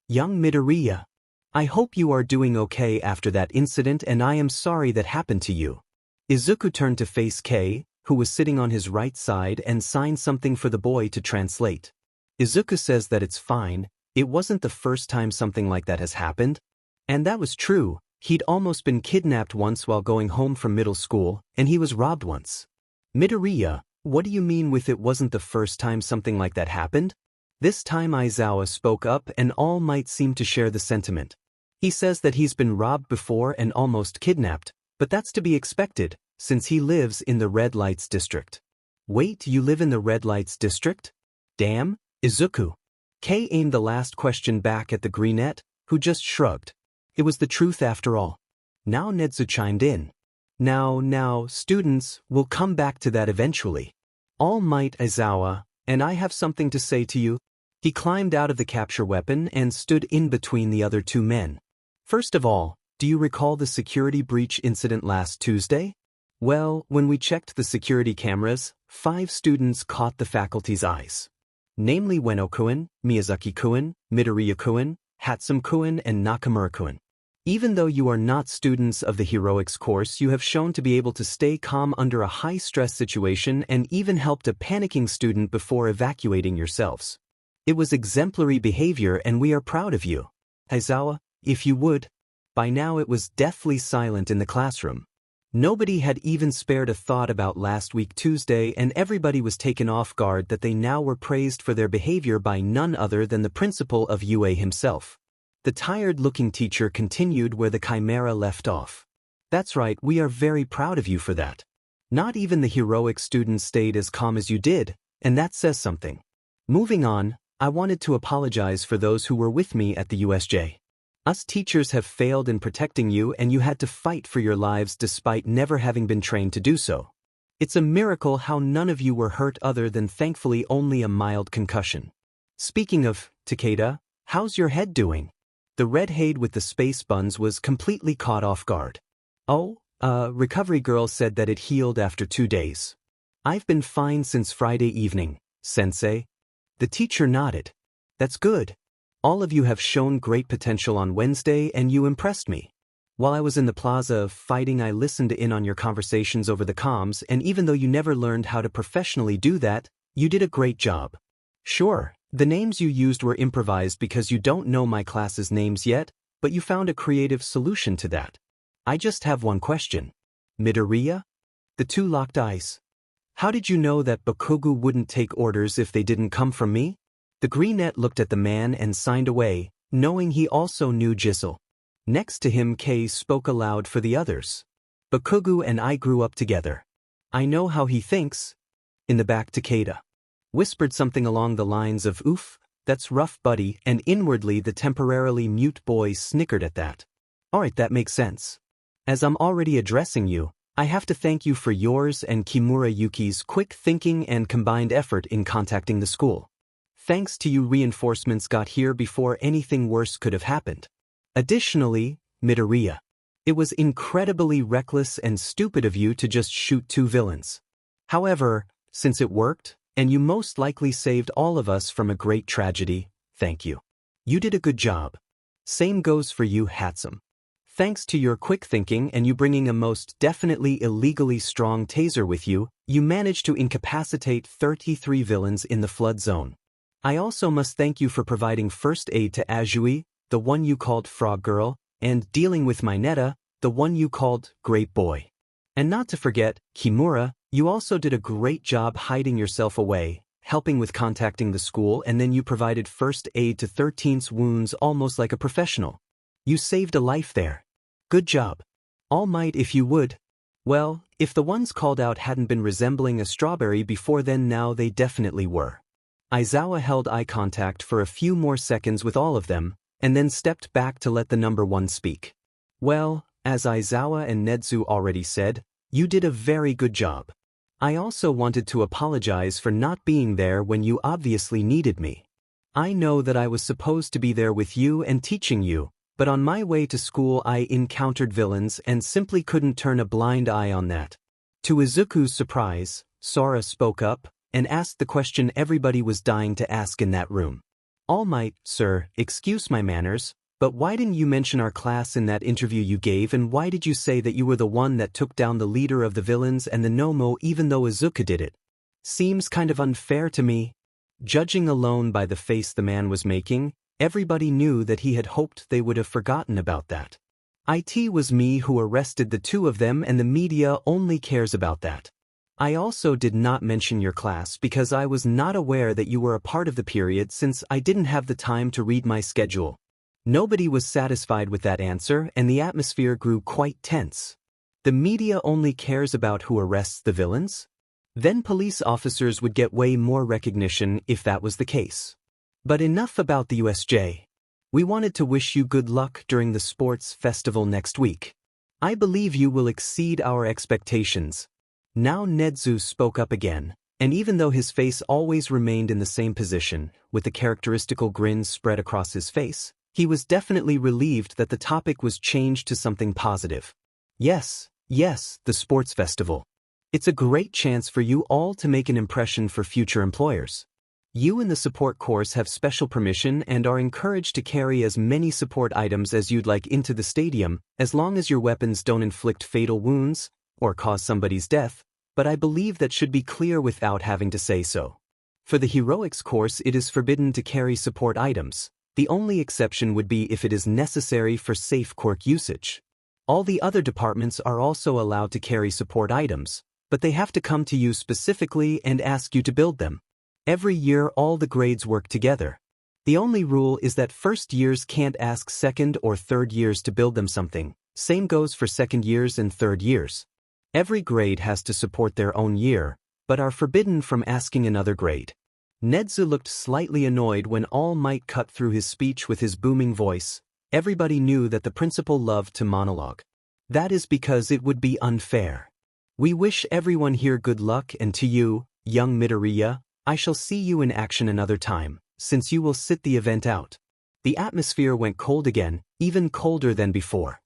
"Young Midoriya, I hope you are doing okay after that incident, and I am sorry that happened to you." Izuku turned to face Kei, who was sitting on his right side, and signed something for the boy to translate. Izuku says that it's fine, it wasn't the first time something like that has happened. And that was true, he'd almost been kidnapped once while going home from middle school, and he was robbed once. "Midoriya, what do you mean with it wasn't the first time something like that happened?" This time Aizawa spoke up, and All Might seem to share the sentiment. He says that he's been robbed before and almost kidnapped, but that's to be expected, since he lives in the Red Lights District. "Wait, you live in the Red Lights District? Damn, Izuku." Kei aimed the last question back at the brunette, who just shrugged. It was the truth after all. Now Nedzu chimed in. Now, students, we'll come back to that eventually. All Might Aizawa, and I have something to say to you." He climbed out of the capture weapon and stood in between the other 2 men. "First of all, do you recall the security breach incident last Tuesday? Well, when we checked the security cameras, 5 students caught the faculty's eyes. Namely Ueno-kun, Miyazaki-kun, Midoriya-kun, Hatsum-kun, and Nakamura-kun. Even though you are not students of the heroics course, you have shown to be able to stay calm under a high-stress situation and even helped a panicking student before evacuating yourselves. It was exemplary behavior and we are proud of you. Aizawa, if you would. By now it was deathly silent in the classroom. Nobody had even spared a thought about last week Tuesday, and everybody was taken off guard that they now were praised for their behavior by none other than the principal of UA himself. The tired-looking teacher continued where the chimera left off. That's right, we are very proud of you for that. Not even the heroic students stayed as calm as you did, and that says something. Moving on, I wanted to apologize for those who were with me at the USJ. Us teachers have failed in protecting you and you had to fight for your lives despite never having been trained to do so. It's a miracle how none of you were hurt other than thankfully only a mild concussion. Speaking of, Takeda, how's your head doing? The redhead with the space buns was completely caught off guard. Oh, recovery girl said that it healed after 2 days. I've been fine since Friday evening, sensei. The teacher nodded. That's good. All of you have shown great potential on Wednesday and you impressed me. While I was in the plaza fighting, I listened in on your conversations over the comms, and even though you never learned how to professionally do that, you did a great job. Sure, the names you used were improvised because you don't know my class's names yet, but you found a creative solution to that. I just have one question. Midoriya? The two locked eyes. How did you know that Bakugo wouldn't take orders if they didn't come from me? The greenette looked at the man and signed away, knowing he also knew Jizzle. Next to him, Kay spoke aloud for the others. Bakugo and I grew up together. I know how he thinks. In the back, Takeda whispered something along the lines of "Oof, that's rough, buddy," and inwardly the temporarily mute boy snickered at that. Alright, that makes sense. As I'm already addressing you, I have to thank you for yours and Kimura Yuki's quick thinking and combined effort in contacting the school. Thanks to you, reinforcements got here before anything worse could have happened. Additionally, Midoriya, it was incredibly reckless and stupid of you to just shoot 2 villains. However, since it worked, and you most likely saved all of us from a great tragedy, thank you. You did a good job. Same goes for you, Hatsum. Thanks to your quick thinking and you bringing a most definitely illegally strong taser with you, you managed to incapacitate 33 villains in the flood zone. I also must thank you for providing first aid to Azui, the one you called Frog Girl, and dealing with Mineta, the one you called Great Boy. And not to forget, Kimura, you also did a great job hiding yourself away, helping with contacting the school, and then you provided first aid to 13's wounds almost like a professional. You saved a life there. Good job. All Might if you would. Well, if the ones called out hadn't been resembling a strawberry before then, now they definitely were. Aizawa held eye contact for a few more seconds with all of them, and then stepped back to let the number 1 speak. Well, as Aizawa and Nedzu already said, you did a very good job. I also wanted to apologize for not being there when you obviously needed me. I know that I was supposed to be there with you and teaching you, but on my way to school I encountered villains and simply couldn't turn a blind eye on that. To Izuku's surprise, Sora spoke up and asked the question everybody was dying to ask in that room. All Might, sir, excuse my manners, but why didn't you mention our class in that interview you gave, and why did you say that you were the one that took down the leader of the villains and the Nomo even though Izuku did it? Seems kind of unfair to me. Judging alone by the face the man was making, everybody knew that he had hoped they would have forgotten about that. It was me who arrested the 2 of them and the media only cares about that. I also did not mention your class because I was not aware that you were a part of the period since I didn't have the time to read my schedule. Nobody was satisfied with that answer and the atmosphere grew quite tense. The media only cares about who arrests the villains? Then police officers would get way more recognition if that was the case. But enough about the USJ. We wanted to wish you good luck during the sports festival next week. I believe you will exceed our expectations. Now Nedzu spoke up again, and even though his face always remained in the same position, with the characteristical grin spread across his face, he was definitely relieved that the topic was changed to something positive. Yes, Yes, the sports festival. It's a great chance for you all to make an impression for future employers. You and the support course have special permission and are encouraged to carry as many support items as you'd like into the stadium, as long as your weapons don't inflict fatal wounds or cause somebody's death, but I believe that should be clear without having to say so. For the heroics course, it is forbidden to carry support items. The only exception would be if it is necessary for safe quirk usage. All the other departments are also allowed to carry support items, but they have to come to you specifically and ask you to build them. Every year all the grades work together. The only rule is that first years can't ask second or third years to build them something. Same goes for second years and third years. Every grade has to support their own year, but are forbidden from asking another grade. Nedzu looked slightly annoyed when All Might cut through his speech with his booming voice. Everybody knew that the principal loved to monologue. That is because it would be unfair. We wish everyone here good luck, and to you, young Midoriya, I shall see you in action another time, since you will sit the event out. The atmosphere went cold again, even colder than before.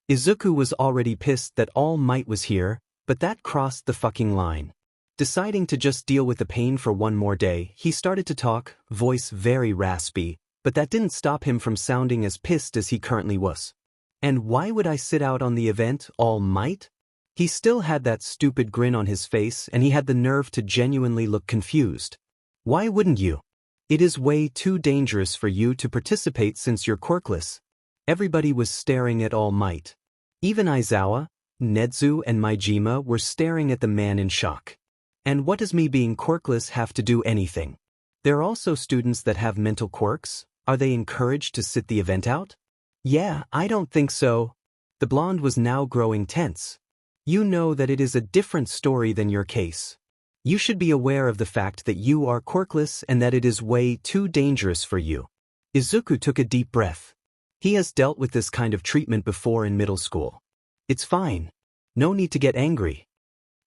Izuku was already pissed that All Might was here, but that crossed the fucking line. Deciding to just deal with the pain for one more day, he started to talk, voice very raspy, but that didn't stop him from sounding as pissed as he currently was. And why would I sit out on the event, All Might? He still had that stupid grin on his face, and he had the nerve to genuinely look confused. Why wouldn't you? It is way too dangerous for you to participate since you're quirkless. Everybody was staring at All Might. Even Aizawa, Nedzu, and Maijima were staring at the man in shock. And what does me being quirkless have to do anything? There are also students that have mental quirks. Are they encouraged to sit the event out? Yeah, I don't think so. The blonde was now growing tense. You know that it is a different story than your case. You should be aware of the fact that you are quirkless and that it is way too dangerous for you. Izuku took a deep breath. He has dealt with this kind of treatment before in middle school. It's fine. No need to get angry.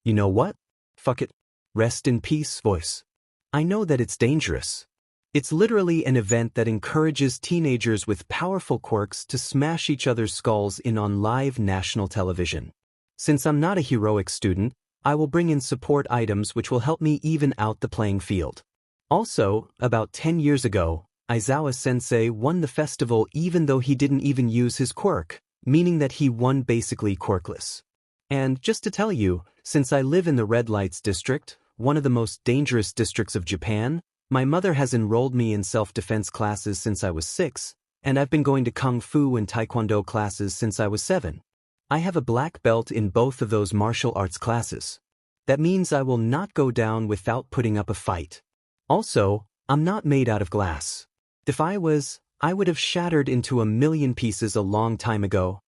You know what? Fuck it. Rest in peace, voice. I know that it's dangerous. It's literally an event that encourages teenagers with powerful quirks to smash each other's skulls in on live national television. Since I'm not a heroic student, I will bring in support items which will help me even out the playing field. Also, about 10 years ago, Aizawa-sensei won the festival even though he didn't even use his quirk, meaning that he won basically quirkless. And just to tell you, since I live in the Red Lights district, one of the most dangerous districts of Japan, my mother has enrolled me in self-defense classes since I was 6, and I've been going to Kung Fu and Taekwondo classes since I was 7. I have a black belt in both of those martial arts classes. That means I will not go down without putting up a fight. Also, I'm not made out of glass. If I was, I would have shattered into a million pieces a long time ago.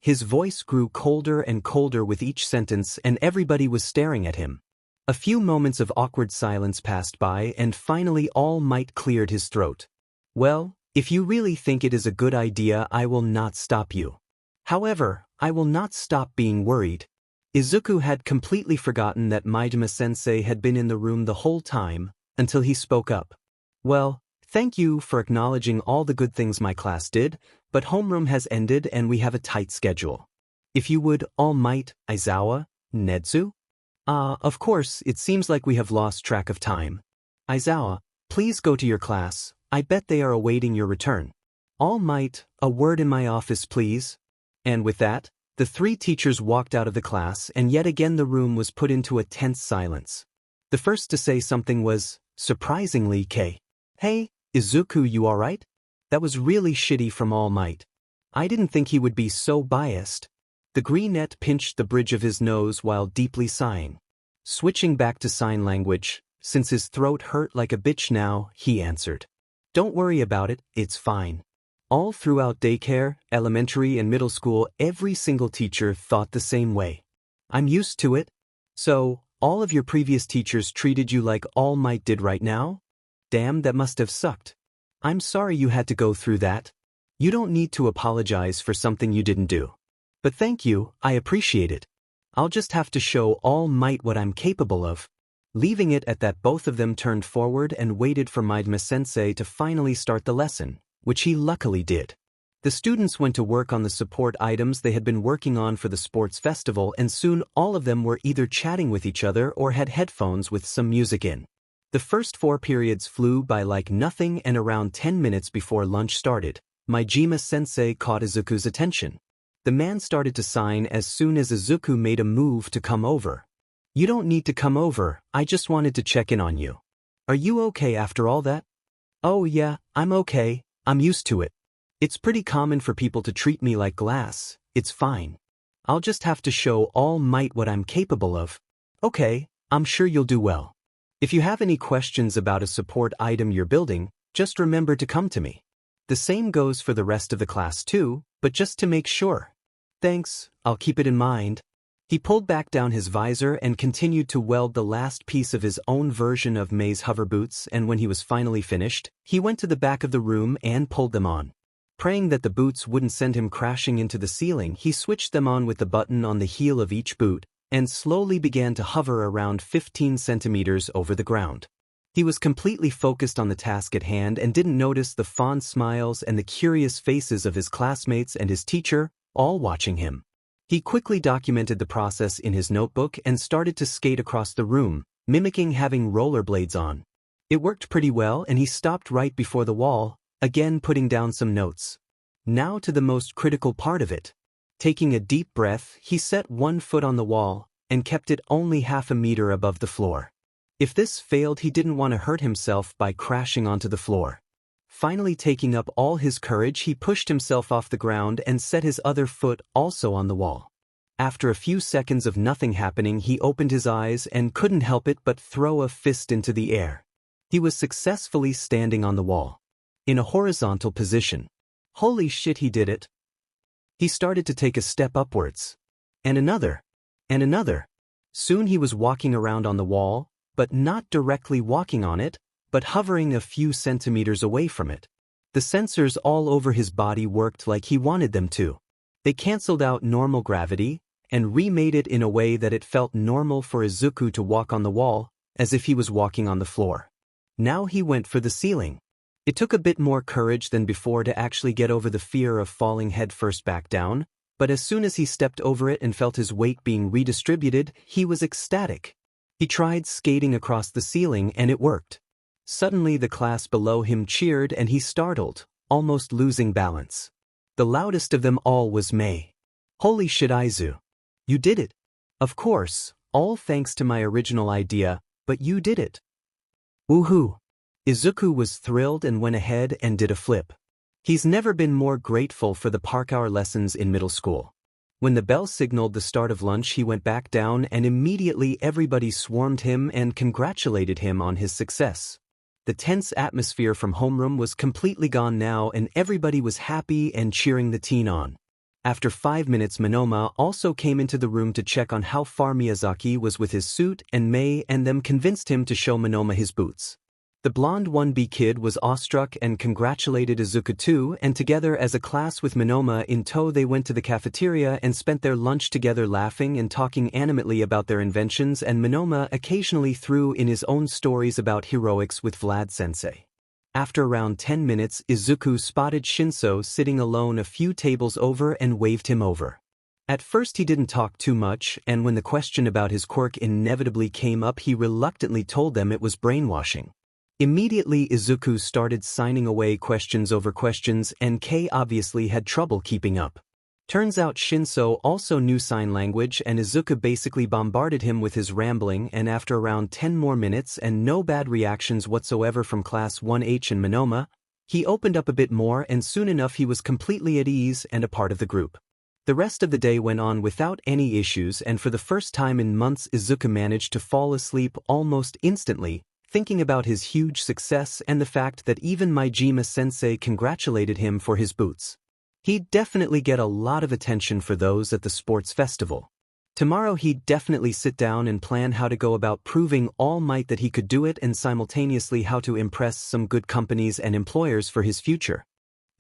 His voice grew colder and colder with each sentence, and everybody was staring at him. A few moments of awkward silence passed by, and finally All Might cleared his throat. Well, if you really think it is a good idea, I will not stop you. However, I will not stop being worried. Izuku had completely forgotten that Maijima-sensei had been in the room the whole time, until he spoke up. Well, thank you for acknowledging all the good things my class did, but homeroom has ended and we have a tight schedule. If you would, All Might, Aizawa, Nedzu? Of course, it seems like we have lost track of time. Aizawa, please go to your class. I bet they are awaiting your return. All Might, a word in my office, please. And with that, the three teachers walked out of the class, and yet again the room was put into a tense silence. The first to say something was, surprisingly, Kei. Hey, Izuku, you alright? That was really shitty from All Might. I didn't think he would be so biased. The greenette pinched the bridge of his nose while deeply sighing. Switching back to sign language, since his throat hurt like a bitch now, he answered. Don't worry about it, it's fine. All throughout daycare, elementary and middle school, every single teacher thought the same way. I'm used to it. So, all of your previous teachers treated you like All Might did right now? Damn, that must have sucked. I'm sorry you had to go through that. You don't need to apologize for something you didn't do. But thank you, I appreciate it. I'll just have to show All Might what I'm capable of. Leaving it at that, both of them turned forward and waited for Maijima-sensei to finally start the lesson, which he luckily did. The students went to work on the support items they had been working on for the sports festival, and soon all of them were either chatting with each other or had headphones with some music in. The first 4 periods flew by like nothing, and around 10 minutes before lunch started, Majima-sensei caught Izuku's attention. The man started to sign as soon as Izuku made a move to come over. "You don't need to come over, I just wanted to check in on you. Are you okay after all that?" "Oh yeah, I'm okay, I'm used to it. It's pretty common for people to treat me like glass, it's fine. I'll just have to show All Might what I'm capable of." "Okay, I'm sure you'll do well. If you have any questions about a support item you're building, just remember to come to me. The same goes for the rest of the class too, but just to make sure." "Thanks, I'll keep it in mind." He pulled back down his visor and continued to weld the last piece of his own version of Mei's hover boots, and when he was finally finished, he went to the back of the room and pulled them on. Praying that the boots wouldn't send him crashing into the ceiling, he switched them on with the button on the heel of each boot, and slowly began to hover around 15 centimeters over the ground. He was completely focused on the task at hand and didn't notice the fond smiles and the curious faces of his classmates and his teacher, all watching him. He quickly documented the process in his notebook and started to skate across the room, mimicking having rollerblades on. It worked pretty well, and he stopped right before the wall, again putting down some notes. Now to the most critical part of it. Taking a deep breath, he set one foot on the wall and kept it only half a meter above the floor. If this failed, he didn't want to hurt himself by crashing onto the floor. Finally, taking up all his courage, he pushed himself off the ground and set his other foot also on the wall. After a few seconds of nothing happening, he opened his eyes and couldn't help it but throw a fist into the air. He was successfully standing on the wall, in a horizontal position. Holy shit, he did it! He started to take a step upwards. And another. And another. Soon he was walking around on the wall, but not directly walking on it, but hovering a few centimeters away from it. The sensors all over his body worked like he wanted them to. They canceled out normal gravity and remade it in a way that it felt normal for Izuku to walk on the wall, as if he was walking on the floor. Now he went for the ceiling. It took a bit more courage than before to actually get over the fear of falling headfirst back down, but as soon as he stepped over it and felt his weight being redistributed, he was ecstatic. He tried skating across the ceiling, and it worked. Suddenly the class below him cheered, and he startled, almost losing balance. The loudest of them all was Mei. "Holy shit, Izu. You did it. Of course, all thanks to my original idea, but you did it. Woohoo." Izuku was thrilled and went ahead and did a flip. He's never been more grateful for the parkour lessons in middle school. When the bell signaled the start of lunch, he went back down, and immediately everybody swarmed him and congratulated him on his success. The tense atmosphere from homeroom was completely gone now, and everybody was happy and cheering the teen on. After 5 minutes, Monoma also came into the room to check on how far Miyazaki was with his suit, and Mei and them convinced him to show Monoma his boots. The blonde 1B kid was awestruck and congratulated Izuku too, and together as a class with Monoma in tow they went to the cafeteria and spent their lunch together, laughing and talking animatedly about their inventions, and Monoma occasionally threw in his own stories about heroics with Vlad-sensei. After around 10 minutes, Izuku spotted Shinso sitting alone a few tables over and waved him over. At first he didn't talk too much, and when the question about his quirk inevitably came up, he reluctantly told them it was brainwashing. Immediately Izuku started signing away questions over questions, and Kei obviously had trouble keeping up. Turns out Shinso also knew sign language, and Izuku basically bombarded him with his rambling, and after around 10 more minutes and no bad reactions whatsoever from Class 1H and Monoma, he opened up a bit more, and soon enough he was completely at ease and a part of the group. The rest of the day went on without any issues, and for the first time in months Izuku managed to fall asleep almost instantly, thinking about his huge success and the fact that even Majima-sensei congratulated him for his boots. He'd definitely get a lot of attention for those at the sports festival. Tomorrow he'd definitely sit down and plan how to go about proving All Might that he could do it, and simultaneously how to impress some good companies and employers for his future.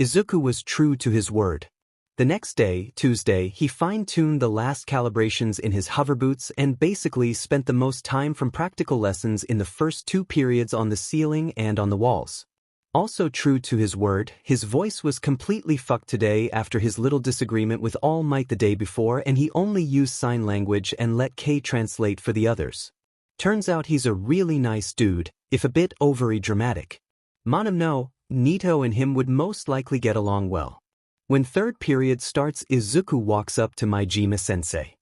Izuku was true to his word. The next day, Tuesday, he fine-tuned the last calibrations in his hover boots and basically spent the most time from practical lessons in the first 2 periods on the ceiling and on the walls. Also true to his word, his voice was completely fucked today after his little disagreement with All Might the day before, and he only used sign language and let K translate for the others. Turns out he's a really nice dude, if a bit overly dramatic. Manam no, Nito and him would most likely get along well. When third period starts, Izuku walks up to Majima-sensei.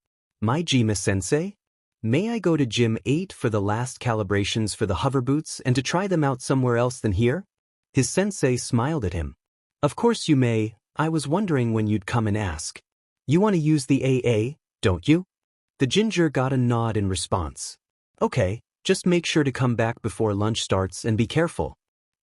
Majima-sensei? May I go to Gym 8 for the last calibrations for the hover boots and to try them out somewhere else than here? His sensei smiled at him. Of course you may, I was wondering when you'd come and ask. You want to use the AA, don't you? The ginger got a nod in response. Okay, just make sure to come back before lunch starts and be careful.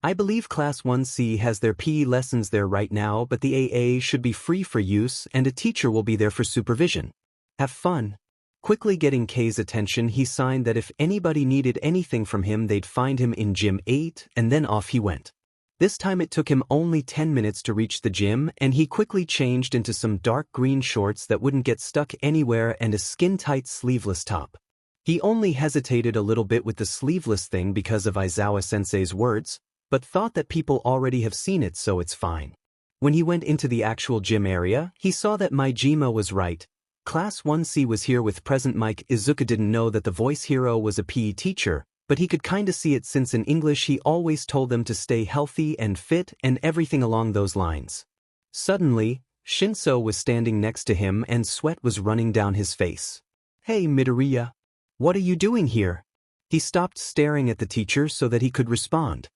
I believe Class 1C has their PE lessons there right now, but the AA should be free for use and a teacher will be there for supervision. Have fun. Quickly getting K's attention, he signed that if anybody needed anything from him they'd find him in Gym 8, and then off he went. This time it took him only 10 minutes to reach the gym, and he quickly changed into some dark green shorts that wouldn't get stuck anywhere and a skin-tight sleeveless top. He only hesitated a little bit with the sleeveless thing because of Aizawa-sensei's words, but thought that people already have seen it so it's fine. When he went into the actual gym area, he saw that Majima was right. Class 1C was here with present Mike. Izuku didn't know that the voice hero was a PE teacher, but he could kinda see it since in English he always told them to stay healthy and fit and everything along those lines. Suddenly, Shinso was standing next to him and sweat was running down his face. Hey Midoriya. What are you doing here? He stopped staring at the teacher so that he could respond.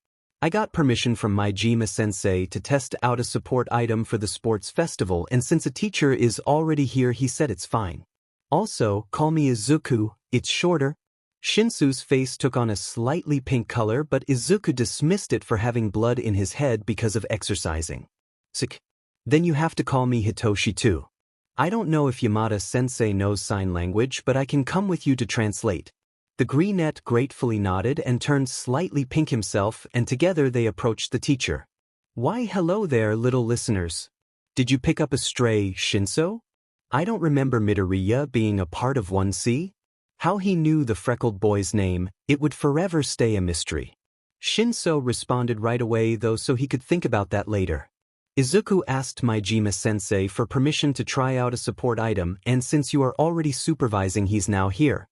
I got permission from Majima-sensei to test out a support item for the sports festival, and since a teacher is already here he said it's fine. Also, call me Izuku, it's shorter. Shinsu's face took on a slightly pink color, but Izuku dismissed it for having blood in his head because of exercising. Sick. Then you have to call me Hitoshi too. I don't know if Yamada-sensei knows sign language, but I can come with you to translate. The greenette gratefully nodded and turned slightly pink himself, and together they approached the teacher. Why hello there, little listeners. Did you pick up a stray, Shinso? I don't remember Midoriya being a part of 1C. How he knew the freckled boy's name, it would forever stay a mystery. Shinso responded right away though, so he could think about that later. Izuku asked Majima-sensei for permission to try out a support item, and since you are already supervising he's now here.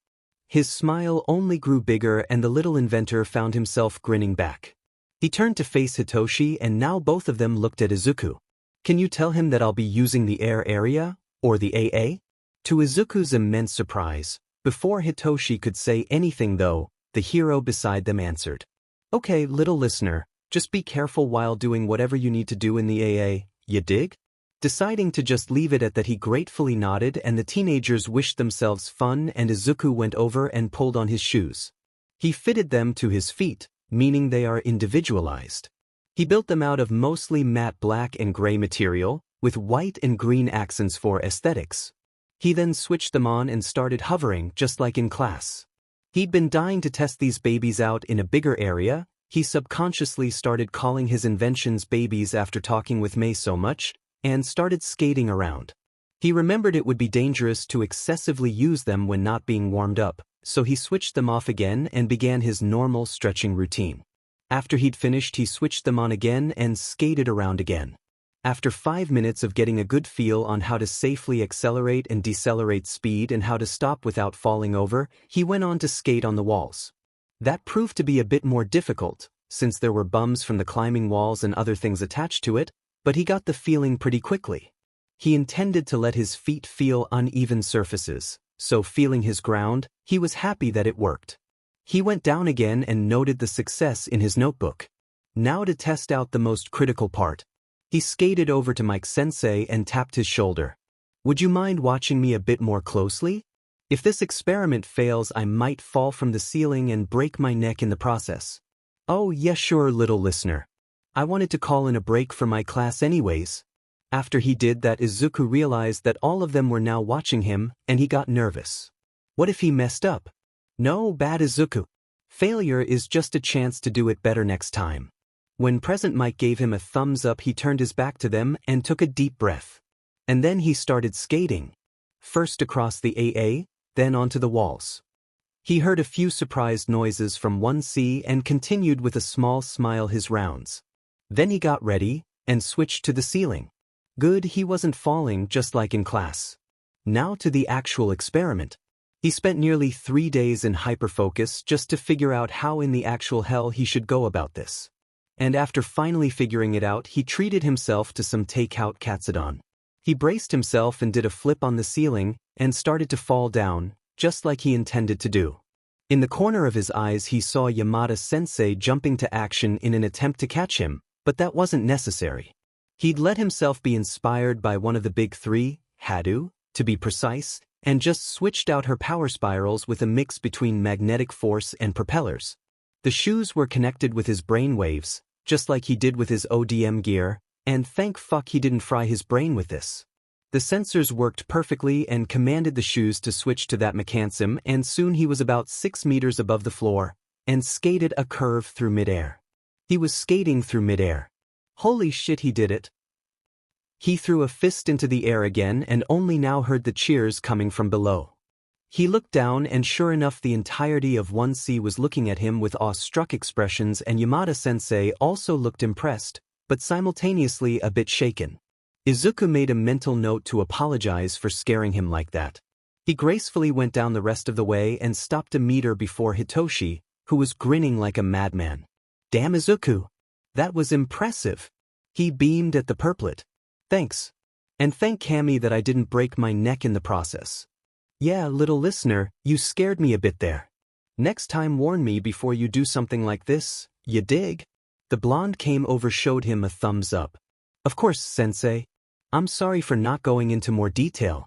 His smile only grew bigger and the little inventor found himself grinning back. He turned to face Hitoshi and now both of them looked at Izuku. Can you tell him that I'll be using the air area, or the AA? To Izuku's immense surprise, before Hitoshi could say anything though, the hero beside them answered. Okay, little listener, just be careful while doing whatever you need to do in the AA, you dig? Deciding to just leave it at that, he gratefully nodded and the teenagers wished themselves fun, and Izuku went over and pulled on his shoes. He fitted them to his feet, meaning they are individualized. He built them out of mostly matte black and gray material, with white and green accents for aesthetics. He then switched them on and started hovering just like in class. He'd been dying to test these babies out in a bigger area. He subconsciously started calling his inventions babies after talking with Mei so much, and started skating around. He remembered it would be dangerous to excessively use them when not being warmed up, so he switched them off again and began his normal stretching routine. After he'd finished he switched them on again and skated around again. After 5 minutes of getting a good feel on how to safely accelerate and decelerate speed and how to stop without falling over, he went on to skate on the walls. That proved to be a bit more difficult, since there were bumps from the climbing walls and other things attached to it, but he got the feeling pretty quickly. He intended to let his feet feel uneven surfaces, so feeling his ground, he was happy that it worked. He went down again and noted the success in his notebook. Now to test out the most critical part. He skated over to Mike-sensei and tapped his shoulder. Would you mind watching me a bit more closely? If this experiment fails, I might fall from the ceiling and break my neck in the process. Oh yeah, sure, little listener. I wanted to call in a break for my class anyways. After he did that, Izuku realized that all of them were now watching him, and he got nervous. What if he messed up? No, bad Izuku. Failure is just a chance to do it better next time. When present Mike gave him a thumbs up, he turned his back to them and took a deep breath. And then he started skating. First across the AA, then onto the walls. He heard a few surprised noises from 1C and continued with a small smile his rounds. Then he got ready and switched to the ceiling. Good, he wasn't falling just like in class. Now to the actual experiment. He spent nearly 3 days in hyperfocus just to figure out how in the actual hell he should go about this. And after finally figuring it out, he treated himself to some takeout katsudon. He braced himself and did a flip on the ceiling and started to fall down, just like he intended to do. In the corner of his eyes he saw Yamada-sensei jumping to action in an attempt to catch him, but that wasn't necessary. He'd let himself be inspired by one of the big three, Hadu, to be precise, and just switched out her power spirals with a mix between magnetic force and propellers. The shoes were connected with his brain waves, just like he did with his ODM gear, and thank fuck he didn't fry his brain with this. The sensors worked perfectly and commanded the shoes to switch to that mechanism, and soon he was about 6 meters above the floor, and skated a curve through midair. He was skating through midair. Holy shit, he did it. He threw a fist into the air again and only now heard the cheers coming from below. He looked down and sure enough the entirety of 1C was looking at him with awe-struck expressions, and Yamada-sensei also looked impressed, but simultaneously a bit shaken. Izuku made a mental note to apologize for scaring him like that. He gracefully went down the rest of the way and stopped a meter before Hitoshi, who was grinning like a madman. Damn Izuku! That was impressive. He beamed at the purplet. Thanks. And thank Kami that I didn't break my neck in the process. Yeah, little listener, you scared me a bit there. Next time warn me before you do something like this, you dig? The blonde came over, showed him a thumbs up. Of course, sensei. I'm sorry for not going into more detail.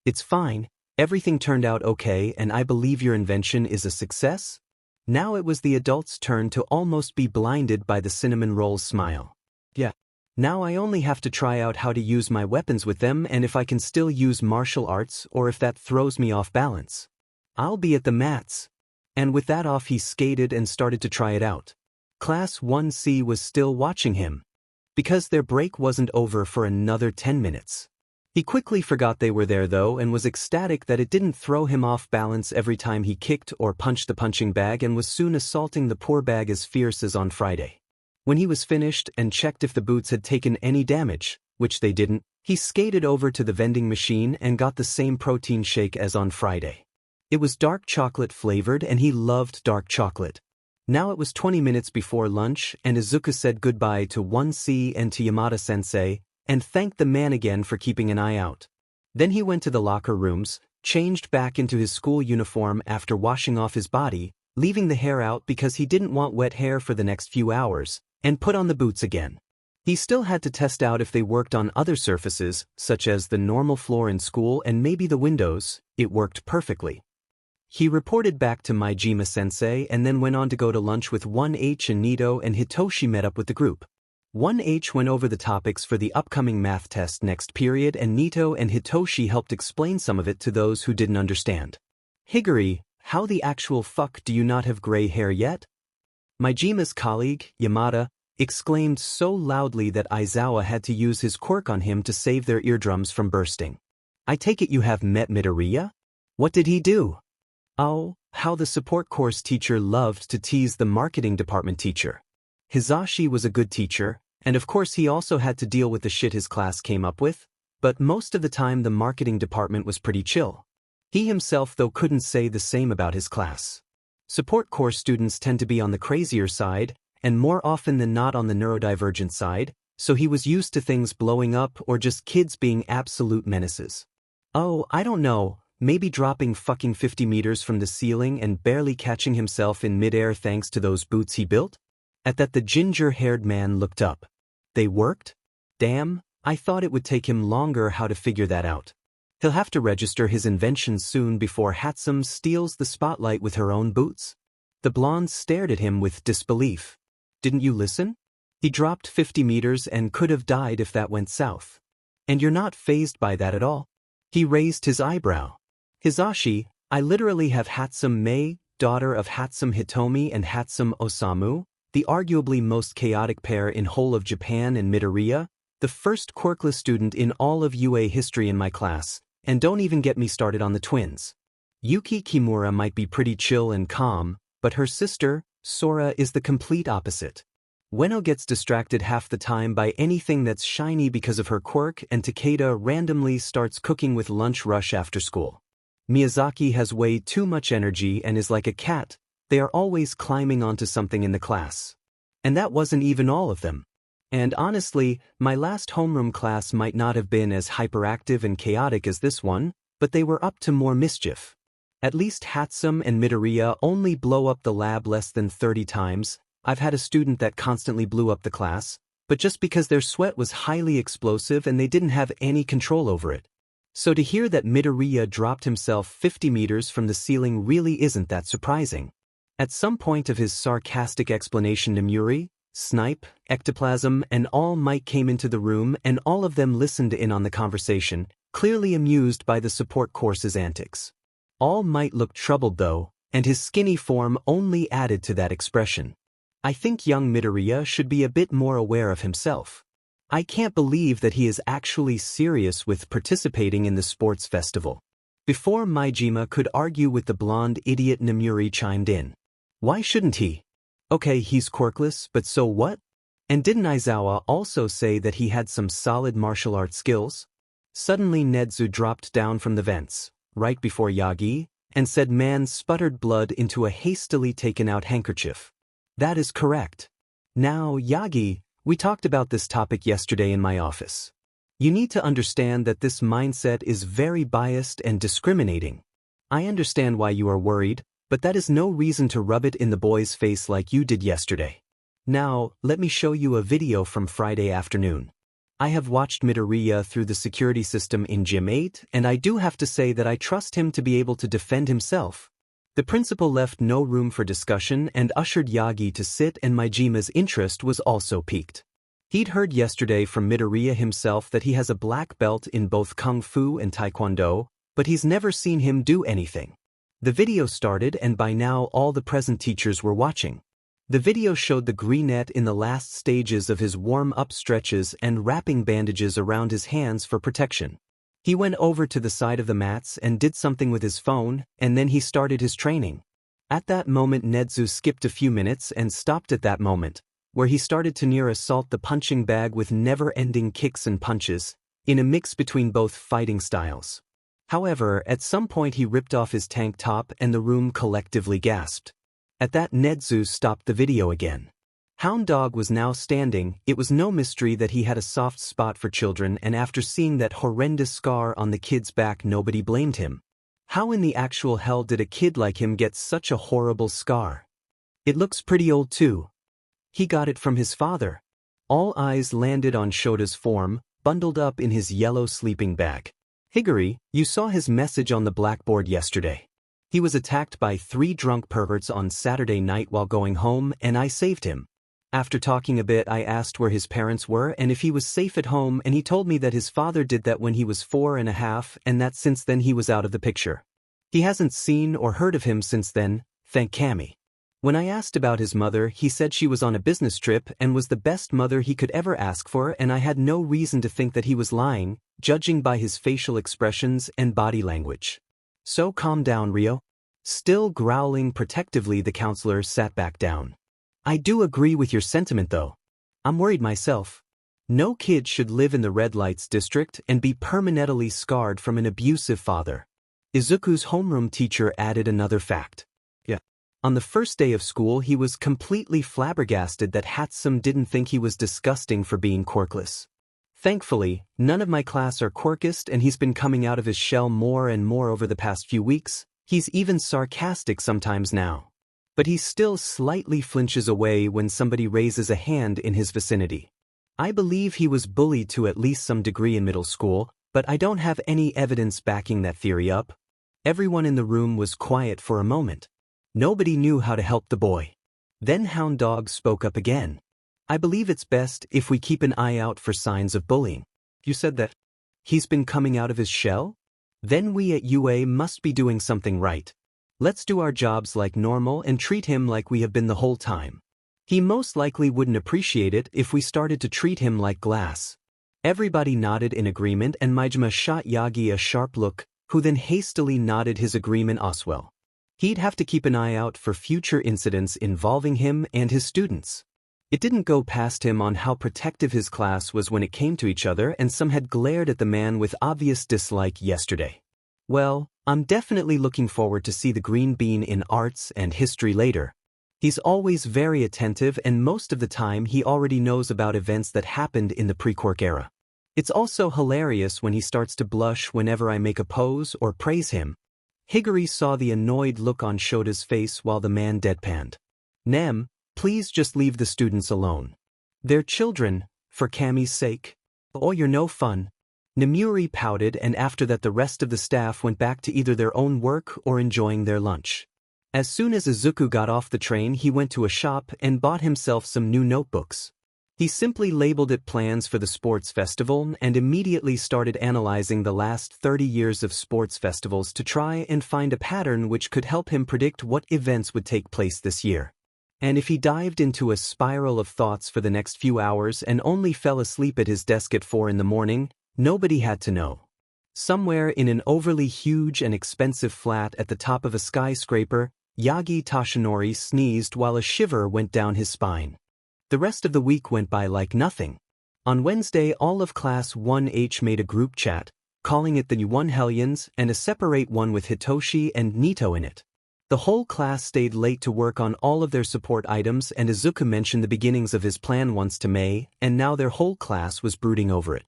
It's fine, everything turned out okay and I believe your invention is a success? Now it was the adult's turn to almost be blinded by the cinnamon roll's smile. Yeah. Now I only have to try out how to use my weapons with them and if I can still use martial arts or if that throws me off balance. I'll be at the mats. And with that off he skated and started to try it out. Class 1C was still watching him. Because their break wasn't over for another 10 minutes. He quickly forgot they were there though and was ecstatic that it didn't throw him off balance every time he kicked or punched the punching bag, and was soon assaulting the poor bag as fierce as on Friday. When he was finished and checked if the boots had taken any damage, which they didn't, he skated over to the vending machine and got the same protein shake as on Friday. It was dark chocolate flavored and he loved dark chocolate. Now it was 20 minutes before lunch and Izuku said goodbye to 1C and to Yamada-sensei, and thanked the man again for keeping an eye out. Then he went to the locker rooms, changed back into his school uniform after washing off his body, leaving the hair out because he didn't want wet hair for the next few hours, and put on the boots again. He still had to test out if they worked on other surfaces, such as the normal floor in school and maybe the windows. It worked perfectly. He reported back to Maijima-sensei and then went on to go to lunch with 1H, and Nito and Hitoshi met up with the group. 1H went over the topics for the upcoming math test next period, and Nito and Hitoshi helped explain some of it to those who didn't understand. Higuri, how the actual fuck do you not have gray hair yet? Maijima's colleague, Yamada, exclaimed so loudly that Aizawa had to use his quirk on him to save their eardrums from bursting. I take it you have met Midoriya? What did he do? Oh, how the support course teacher loved to tease the marketing department teacher. Hizashi was a good teacher, and of course he also had to deal with the shit his class came up with, but most of the time the marketing department was pretty chill. He himself though couldn't say the same about his class. Support course students tend to be on the crazier side, and more often than not on the neurodivergent side, so he was used to things blowing up or just kids being absolute menaces. Oh, I don't know, maybe dropping fucking 50 meters from the ceiling and barely catching himself in midair thanks to those boots he built? At that the ginger-haired man looked up. They worked? Damn, I thought it would take him longer how to figure that out. He'll have to register his invention soon before Hatsum steals the spotlight with her own boots. The blonde stared at him with disbelief. Didn't you listen? He dropped 50 meters and could have died if that went south. And you're not fazed by that at all? He raised his eyebrow. Hizashi, I literally have Hatsum Mei, daughter of Hatsum Hitomi and Hatsum Osamu, the arguably most chaotic pair in whole of Japan, and Midoriya, the first quirkless student in all of UA history in my class, and don't even get me started on the twins. Yuki Kimura might be pretty chill and calm, but her sister, Sora, is the complete opposite. Ueno gets distracted half the time by anything that's shiny because of her quirk, and Takeda randomly starts cooking with lunch rush after school. Miyazaki has way too much energy and is like a cat, they are always climbing onto something in the class. And that wasn't even all of them. And honestly, my last homeroom class might not have been as hyperactive and chaotic as this one, but they were up to more mischief. At least Hatsum and Midoriya only blow up the lab less than 30 times. I've had a student that constantly blew up the class, but just because their sweat was highly explosive and they didn't have any control over it. So to hear that Midoriya dropped himself 50 meters from the ceiling really isn't that surprising. At some point of his sarcastic explanation, Nemuri, Snipe, Ectoplasm, and All Might came into the room, and all of them listened in on the conversation, clearly amused by the support course's antics. All Might looked troubled though, and his skinny form only added to that expression. I think young Midoriya should be a bit more aware of himself. I can't believe that he is actually serious with participating in the sports festival. Before Maijima could argue with the blonde idiot, Nemuri chimed in. Why shouldn't he? Okay, he's quirkless, but so what? And didn't Aizawa also say that he had some solid martial arts skills? Suddenly Nedzu dropped down from the vents, right before Yagi, and said man sputtered blood into a hastily taken out handkerchief. That is correct. Now, Yagi, we talked about this topic yesterday in my office. You need to understand that this mindset is very biased and discriminating. I understand why you are worried, but that is no reason to rub it in the boy's face like you did yesterday. Now, let me show you a video from Friday afternoon. I have watched Midoriya through the security system in Gym 8, and I do have to say that I trust him to be able to defend himself. The principal left no room for discussion and ushered Yagi to sit, and Maijima's interest was also piqued. He'd heard yesterday from Midoriya himself that he has a black belt in both Kung Fu and Taekwondo, but he's never seen him do anything. The video started, and by now all the present teachers were watching. The video showed the greenette in the last stages of his warm-up stretches and wrapping bandages around his hands for protection. He went over to the side of the mats and did something with his phone, and then he started his training. At that moment Nedzu skipped a few minutes and stopped at that moment, where he started to near assault the punching bag with never-ending kicks and punches, in a mix between both fighting styles. However, at some point he ripped off his tank top and the room collectively gasped. At that Nedzu stopped the video again. Hound Dog was now standing. It was no mystery that he had a soft spot for children, and after seeing that horrendous scar on the kid's back nobody blamed him. How in the actual hell did a kid like him get such a horrible scar? It looks pretty old too. He got it from his father. All eyes landed on Shota's form, bundled up in his yellow sleeping bag. Higuri, you saw his message on the blackboard yesterday. He was attacked by 3 drunk perverts on Saturday night while going home, and I saved him. After talking a bit, I asked where his parents were and if he was safe at home, and he told me that his father did that when he was 4.5, and that since then he was out of the picture. He hasn't seen or heard of him since then, thank Kami. When I asked about his mother, he said she was on a business trip and was the best mother he could ever ask for, and I had no reason to think that he was lying, judging by his facial expressions and body language. So calm down, Ryo. Still growling protectively, the counselor sat back down. I do agree with your sentiment though. I'm worried myself. No kid should live in the red lights district and be permanently scarred from an abusive father. Izuku's homeroom teacher added another fact. On the first day of school he was completely flabbergasted that Hatsum didn't think he was disgusting for being quirkless. Thankfully, none of my class are quirkist, and he's been coming out of his shell more and more over the past few weeks. He's even sarcastic sometimes now. But he still slightly flinches away when somebody raises a hand in his vicinity. I believe he was bullied to at least some degree in middle school, but I don't have any evidence backing that theory up. Everyone in the room was quiet for a moment. Nobody knew how to help the boy. Then Hound Dog spoke up again. I believe it's best if we keep an eye out for signs of bullying. You said that he's been coming out of his shell? Then we at UA must be doing something right. Let's do our jobs like normal and treat him like we have been the whole time. He most likely wouldn't appreciate it if we started to treat him like glass. Everybody nodded in agreement, and Maijima shot Yagi a sharp look, who then hastily nodded his agreement as well. He'd have to keep an eye out for future incidents involving him and his students. It didn't go past him on how protective his class was when it came to each other, and some had glared at the man with obvious dislike yesterday. Well, I'm definitely looking forward to see the green bean in arts and history later. He's always very attentive, and most of the time he already knows about events that happened in the pre-quirk era. It's also hilarious when he starts to blush whenever I make a pose or praise him. Higuri saw the annoyed look on Shota's face while the man deadpanned. Nem, please just leave the students alone. They're children, for Kami's sake. Oh, you're no fun. Nemuri pouted, and after that the rest of the staff went back to either their own work or enjoying their lunch. As soon as Izuku got off the train, he went to a shop and bought himself some new notebooks. He simply labeled it Plans for the Sports Festival and immediately started analyzing the last 30 years of sports festivals to try and find a pattern which could help him predict what events would take place this year. And if he dived into a spiral of thoughts for the next few hours and only fell asleep at his desk at 4 in the morning, nobody had to know. Somewhere in an overly huge and expensive flat at the top of a skyscraper, Yagi Toshinori sneezed while a shiver went down his spine. The rest of the week went by like nothing. On Wednesday, all of Class 1H made a group chat, calling it the One Hellions, and a separate one with Hitoshi and Nito in it. The whole class stayed late to work on all of their support items, and Izuku mentioned the beginnings of his plan once to Mei, and now their whole class was brooding over it.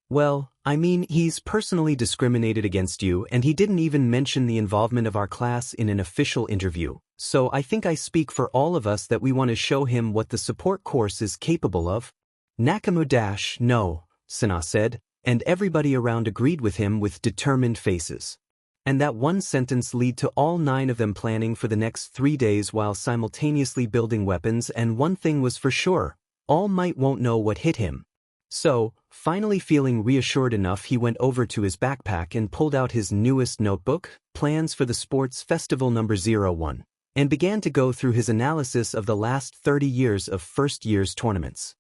Well, I mean, he's personally discriminated against you, and he didn't even mention the involvement of our class in an official interview, so I think I speak for all of us that we want to show him what the support course is capable of. No, Sana said, and everybody around agreed with him with determined faces. And that one sentence led to all 9 of them planning for the next 3 days while simultaneously building weapons, and one thing was for sure, All Might won't know what hit him. So, finally feeling reassured enough, he went over to his backpack and pulled out his newest notebook, Plans for the Sports Festival number 01, and began to go through his analysis of the last 30 years of first year's tournaments.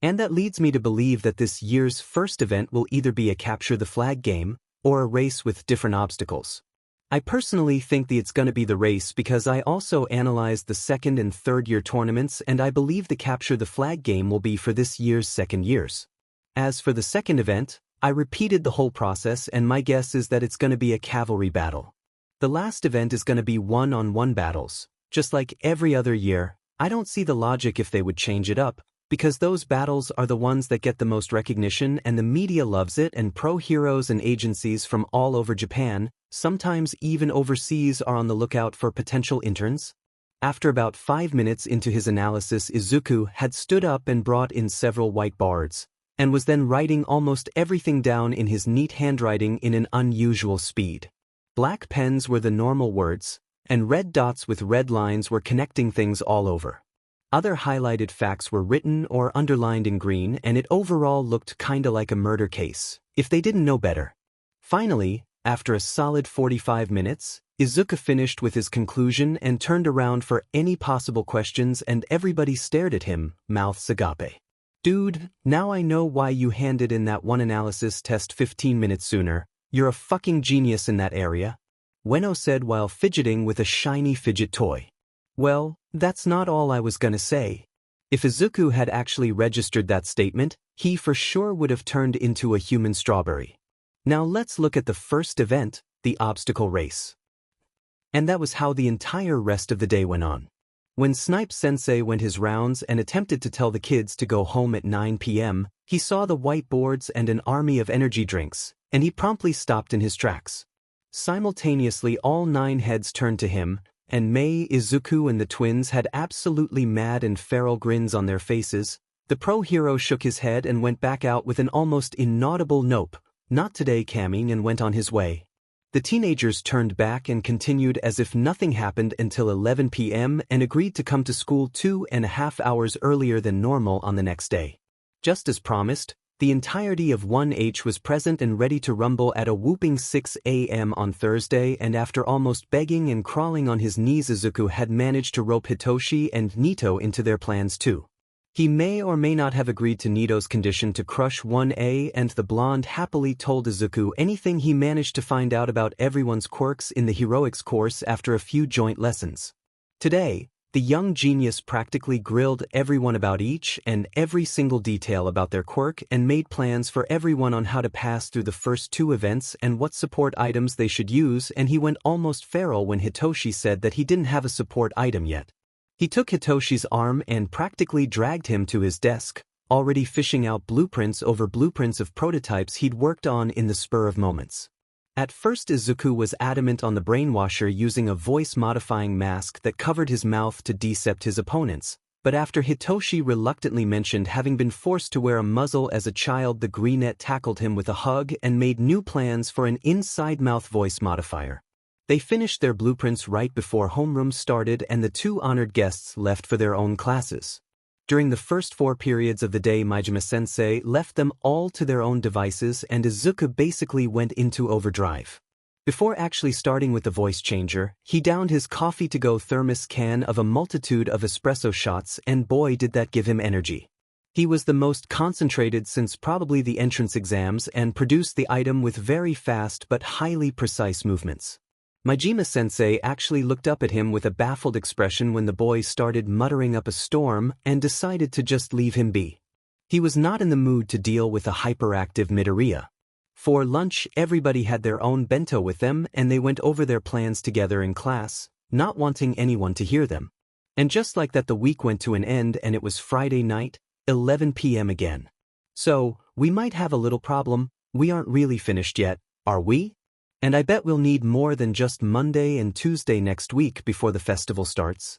And that leads me to believe that this year's first event will either be a capture the flag game, or a race with different obstacles. I personally think that it's going to be the race because I also analyzed the second and third year tournaments, and I believe the capture the flag game will be for this year's second years. As for the second event, I repeated the whole process, and my guess is that it's going to be a cavalry battle. The last event is going to be one-on-one battles. Just like every other year, I don't see the logic if they would change it up, because those battles are the ones that get the most recognition and the media loves it, and pro heroes and agencies from all over Japan, sometimes even overseas, are on the lookout for potential interns. After about 5 minutes into his analysis, Izuku had stood up and brought in several whiteboards, and was then writing almost everything down in his neat handwriting in an unusual speed. Black pens were the normal words, and red dots with red lines were connecting things all over. Other highlighted facts were written or underlined in green, and it overall looked kinda like a murder case, if they didn't know better. Finally, after a solid 45 minutes, Izuku finished with his conclusion and turned around for any possible questions, and everybody stared at him, mouths agape. Dude, now I know why you handed in that one analysis test 15 minutes sooner. You're a fucking genius in that area, Ueno said while fidgeting with a shiny fidget toy. Well, that's not all I was gonna say. If Izuku had actually registered that statement, he for sure would have turned into a human strawberry. Now let's look at the first event, the obstacle race. And that was how the entire rest of the day went on. When Snipe Sensei went his rounds and attempted to tell the kids to go home at 9 p.m., he saw the whiteboards and an army of energy drinks, and he promptly stopped in his tracks. Simultaneously, all 9 heads turned to him, and Mei, Izuku, and the twins had absolutely mad and feral grins on their faces. The pro hero shook his head and went back out with an almost inaudible nope, not today, Kami, and went on his way. The teenagers turned back and continued as if nothing happened until 11 p.m. and agreed to come to school 2.5 hours earlier than normal on the next day. Just as promised, the entirety of 1H was present and ready to rumble at a whooping 6 a.m. on Thursday, and after almost begging and crawling on his knees, Izuku had managed to rope Hitoshi and Nito into their plans too. He may or may not have agreed to Nito's condition to crush 1A, and the blonde happily told Izuku anything he managed to find out about everyone's quirks in the heroics course after a few joint lessons. Today, The young genius practically grilled everyone about each and every single detail about their quirk and made plans for everyone on how to pass through the first 2 events and what support items they should use, and he went almost feral when Hitoshi said that he didn't have a support item yet. He took Hitoshi's arm and practically dragged him to his desk, already fishing out blueprints over blueprints of prototypes he'd worked on in the spur of moments. At first Izuku was adamant on the brainwasher using a voice-modifying mask that covered his mouth to decept his opponents, but after Hitoshi reluctantly mentioned having been forced to wear a muzzle as a child, the Greenette tackled him with a hug and made new plans for an inside-mouth voice modifier. They finished their blueprints right before homeroom started and the 2 honored guests left for their own classes. During the first 4 periods of the day, Majima-sensei left them all to their own devices and Izuku basically went into overdrive. Before actually starting with the voice changer, he downed his coffee-to-go thermos can of a multitude of espresso shots, and boy did that give him energy. He was the most concentrated since probably the entrance exams and produced the item with very fast but highly precise movements. Majima-sensei actually looked up at him with a baffled expression when the boy started muttering up a storm and decided to just leave him be. He was not in the mood to deal with a hyperactive Midoriya. For lunch, everybody had their own bento with them and they went over their plans together in class, not wanting anyone to hear them. And just like that, the week went to an end and it was Friday night, 11 p.m. again. So, we might have a little problem. We aren't really finished yet, are we? And I bet we'll need more than just Monday and Tuesday next week before the festival starts.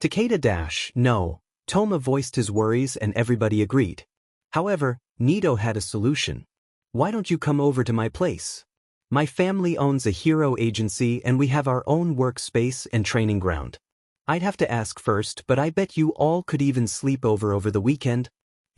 Takeda no. Toma voiced his worries and everybody agreed. However, Nito had a solution. Why don't you come over to my place? My family owns a hero agency and we have our own workspace and training ground. I'd have to ask first, but I bet you all could even sleep over the weekend.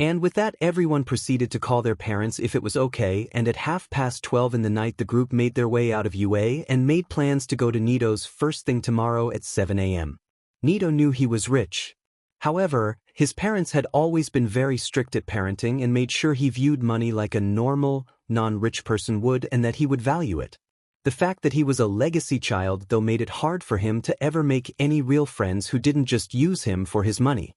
And with that, everyone proceeded to call their parents if it was okay, and at 12:30 in the night the group made their way out of UA and made plans to go to Nito's first thing tomorrow at 7 a.m. Nito knew he was rich. However, his parents had always been very strict at parenting and made sure he viewed money like a normal, non-rich person would and that he would value it. The fact that he was a legacy child though made it hard for him to ever make any real friends who didn't just use him for his money.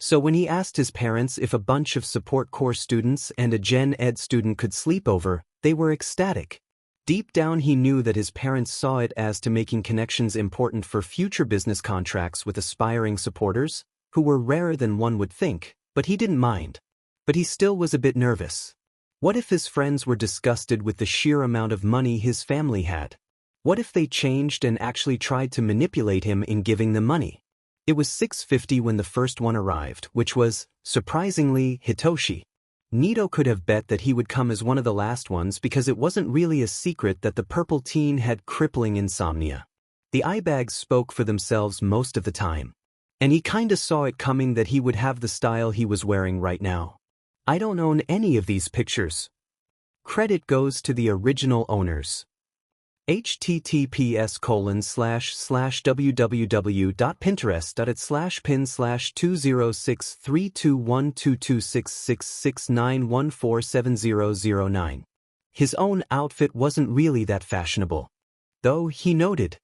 So when he asked his parents if a bunch of support core students and a Gen Ed student could sleep over, they were ecstatic. Deep down he knew that his parents saw it as to making connections important for future business contracts with aspiring supporters, who were rarer than one would think, but he didn't mind. But he still was a bit nervous. What if his friends were disgusted with the sheer amount of money his family had? What if they changed and actually tried to manipulate him in giving them money? It was 6:50 when the first one arrived, which was, surprisingly, Hitoshi. Nito could have bet that he would come as one of the last ones because it wasn't really a secret that the purple teen had crippling insomnia. The eye bags spoke for themselves most of the time. And he kinda saw it coming that he would have the style he was wearing right now. I don't own any of these pictures. Credit goes to the original owners. https://www.pinterest.pin/2063212266669147009. His own outfit wasn't really that fashionable. Though, he noted.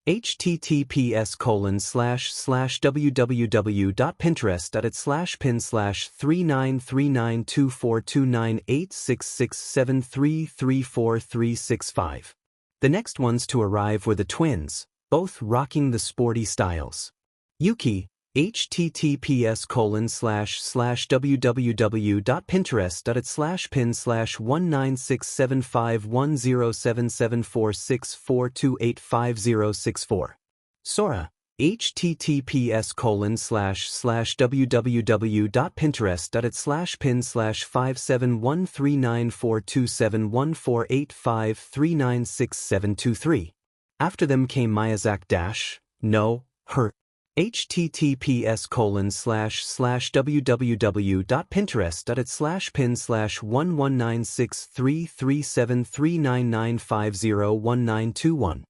https://www.pinterest.pin/393924298667334335. The next ones to arrive were the twins, both rocking the sporty styles. Yuki, https://www.pinterest.pin/1967510774642855064. Sora, https://www.pinterest.pin/5713942714853967723. After them came Miyazaki no, her. https://www.pinterest.pin/1196337399501921.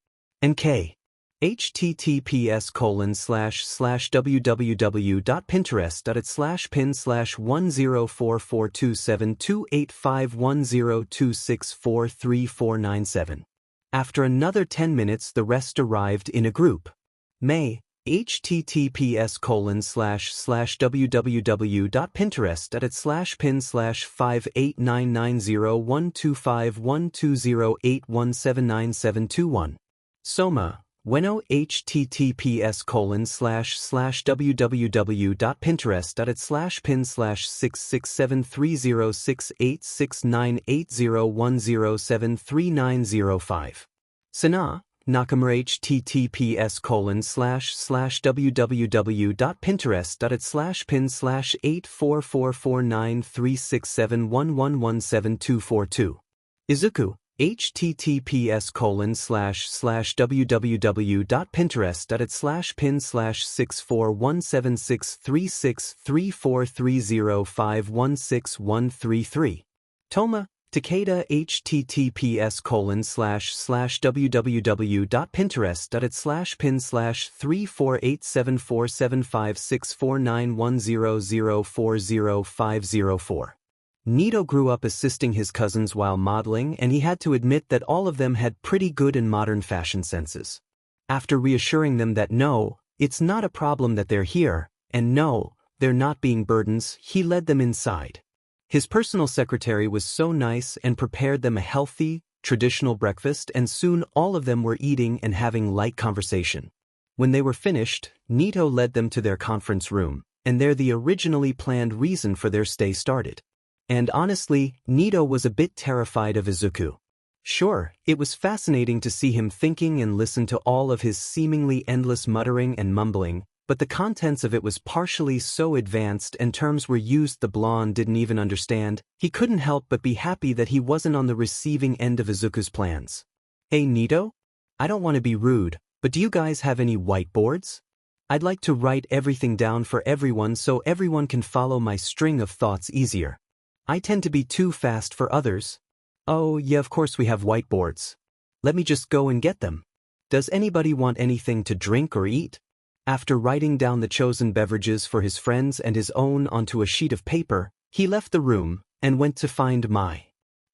And K. https://www.pinterest.pin/10447285102643497. After another 10 minutes the rest arrived in a group. May, https://www.pinterest@/pin/5899012512081799721. Soma, bueno https://pin/6673068698010739005. Sana, Nakamura https://www.pinterest./pin/84449367111172242. Izuku, https://www.pinterest./pin/64176363430516133. Toma, Takeda https://www.pinterest./pin/3487475649100400504. Nito grew up assisting his cousins while modeling, and he had to admit that all of them had pretty good and modern fashion senses. After reassuring them that no, it's not a problem that they're here, and no, they're not being burdens, he led them inside. His personal secretary was so nice and prepared them a healthy, traditional breakfast, and soon all of them were eating and having light conversation. When they were finished, Nito led them to their conference room, and there the originally planned reason for their stay started. And honestly, Nito was a bit terrified of Izuku. Sure, it was fascinating to see him thinking and listen to all of his seemingly endless muttering and mumbling, but the contents of it was partially so advanced and terms were used the blonde didn't even understand. He couldn't help but be happy that he wasn't on the receiving end of Izuku's plans. Hey Nito? I don't want to be rude, but do you guys have any whiteboards? I'd like to write everything down for everyone so everyone can follow my string of thoughts easier. I tend to be too fast for others. Oh, yeah, of course we have whiteboards. Let me just go and get them. Does anybody want anything to drink or eat? After writing down the chosen beverages for his friends and his own onto a sheet of paper, he left the room and went to find Mai.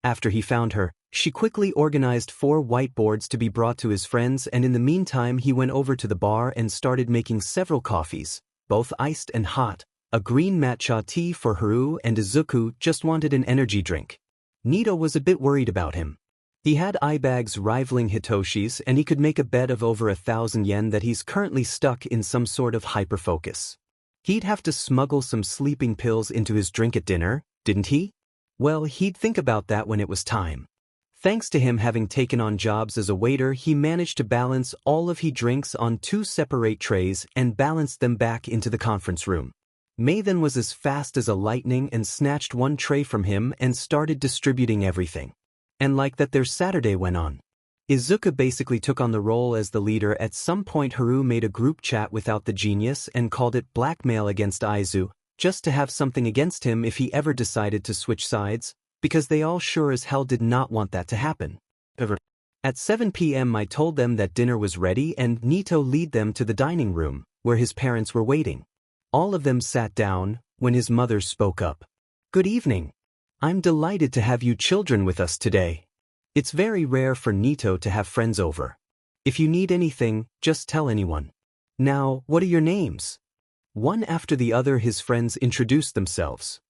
After he found her, she quickly organized 4 whiteboards to be brought to his friends, and in the meantime he went over to the bar and started making several coffees, both iced and hot. A green matcha tea for Haru, and Izuku just wanted an energy drink. Nito was a bit worried about him. He had eye bags rivaling Hitoshi's, and he could make a bet of over 1,000 yen that he's currently stuck in some sort of hyperfocus. He'd have to smuggle some sleeping pills into his drink at dinner, didn't he? Well, he'd think about that when it was time. Thanks to him having taken on jobs as a waiter, he managed to balance all of his drinks on 2 separate trays and balanced them back into the conference room. Mai then was as fast as a lightning and snatched 1 tray from him and started distributing everything. And like that their Saturday went on. Izuku basically took on the role as the leader. At some point Haru made a group chat without the genius and called it blackmail against Aizu, just to have something against him if he ever decided to switch sides, because they all sure as hell did not want that to happen. At 7 p.m. I told them that dinner was ready and Nito led them to the dining room, where his parents were waiting. All of them sat down, when his mother spoke up. Good evening. I'm delighted to have you children with us today. It's very rare for Nito to have friends over. If you need anything, just tell anyone. Now, what are your names? One after the other his friends introduced themselves.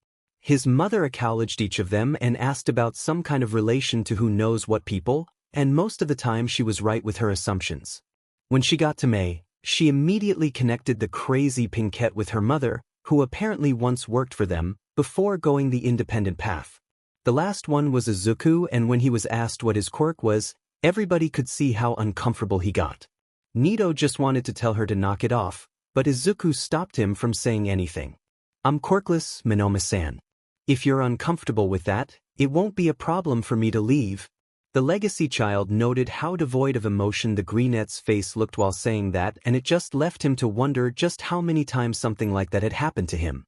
His mother acknowledged each of them and asked about some kind of relation to who knows what people, and most of the time she was right with her assumptions. When she got to Mai, she immediately connected the crazy Pinkette with her mother, who apparently once worked for them, before going the independent path. The last one was Izuku, and when he was asked what his quirk was, everybody could see how uncomfortable he got. Nito just wanted to tell her to knock it off, but Izuku stopped him from saying anything. I'm quirkless, Minoma-san. If you're uncomfortable with that, it won't be a problem for me to leave. The legacy child noted how devoid of emotion the Greenette's face looked while saying that, and it just left him to wonder just how many times something like that had happened to him.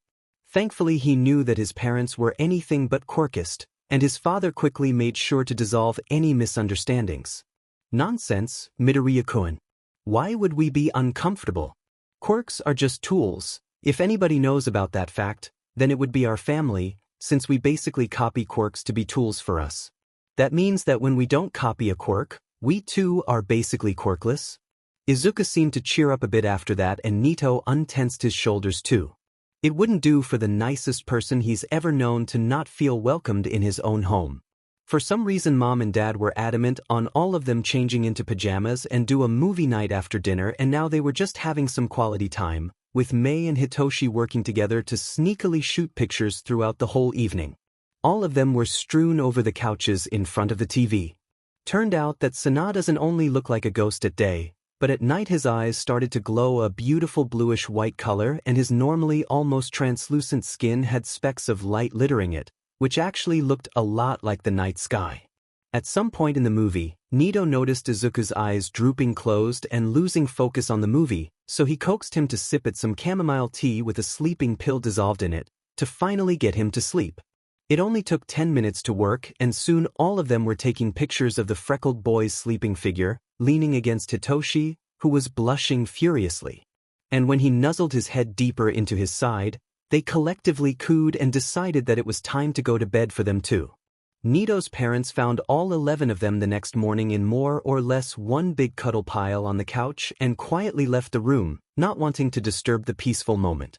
Thankfully he knew that his parents were anything but quirkist, and his father quickly made sure to dissolve any misunderstandings. Nonsense, Midoriya-kun. Why would we be uncomfortable? Quirks are just tools. If anybody knows about that fact, then it would be our family, since we basically copy quirks to be tools for us. That means that when we don't copy a quirk, we too are basically quirkless. Izuku seemed to cheer up a bit after that, and Nito untensed his shoulders too. It wouldn't do for the nicest person he's ever known to not feel welcomed in his own home. For some reason Mom and Dad were adamant on all of them changing into pajamas and do a movie night after dinner, and now they were just having some quality time, with Mei and Hitoshi working together to sneakily shoot pictures throughout the whole evening. All of them were strewn over the couches in front of the TV. Turned out that Sana doesn't only look like a ghost at day, but at night his eyes started to glow a beautiful bluish-white color, and his normally almost translucent skin had specks of light littering it, which actually looked a lot like the night sky. At some point in the movie, Nito noticed Izuku's eyes drooping closed and losing focus on the movie, so he coaxed him to sip at some chamomile tea with a sleeping pill dissolved in it, to finally get him to sleep. It only took 10 minutes to work, and soon all of them were taking pictures of the freckled boy's sleeping figure, leaning against Hitoshi, who was blushing furiously. And when he nuzzled his head deeper into his side, they collectively cooed and decided that it was time to go to bed for them too. Nito's parents found all 11 of them the next morning in more or less one big cuddle pile on the couch and quietly left the room, not wanting to disturb the peaceful moment.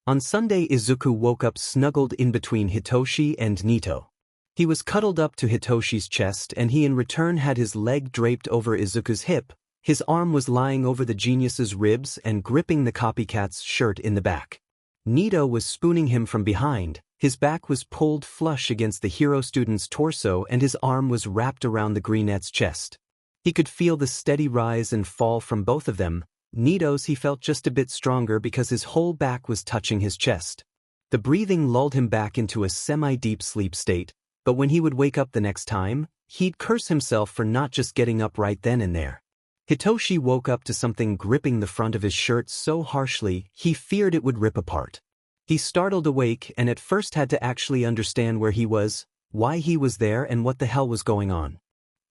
On Sunday, Izuku woke up snuggled in between Hitoshi and Nito. He was cuddled up to Hitoshi's chest, and he in return had his leg draped over Izuku's hip. His arm was lying over the genius's ribs and gripping the copycat's shirt in the back. Nito was spooning him from behind. His back was pulled flush against the hero student's torso, and his arm was wrapped around the greenette's chest. He could feel the steady rise and fall from both of them. Nito's he felt just a bit stronger because his whole back was touching his chest. The breathing lulled him back into a semi-deep sleep state, but when he would wake up the next time, he'd curse himself for not just getting up right then and there. Hitoshi woke up to something gripping the front of his shirt so harshly he feared it would rip apart. He startled awake and at first had to actually understand where he was, why he was there, and what the hell was going on.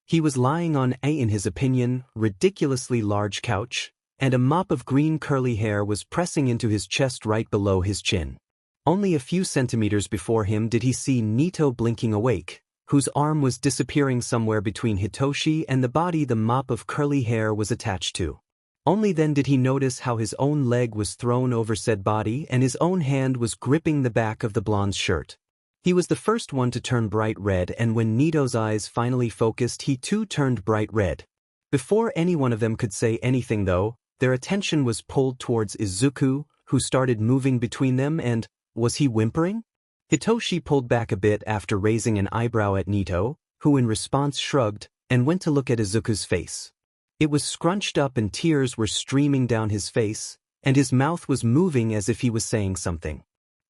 He was lying on a, in his opinion, ridiculously large couch, and a mop of green curly hair was pressing into his chest right below his chin. Only a few centimeters before him did he see Nito blinking awake, whose arm was disappearing somewhere between Hitoshi and the body the mop of curly hair was attached to. Only then did he notice how his own leg was thrown over said body and his own hand was gripping the back of the blonde's shirt. He was the first one to turn bright red, and when Nito's eyes finally focused, he too turned bright red. Before any one of them could say anything though, their attention was pulled towards Izuku, who started moving between them, and was he whimpering? Hitoshi pulled back a bit after raising an eyebrow at Nito, who in response shrugged and went to look at Izuku's face. It was scrunched up and tears were streaming down his face, and his mouth was moving as if he was saying something.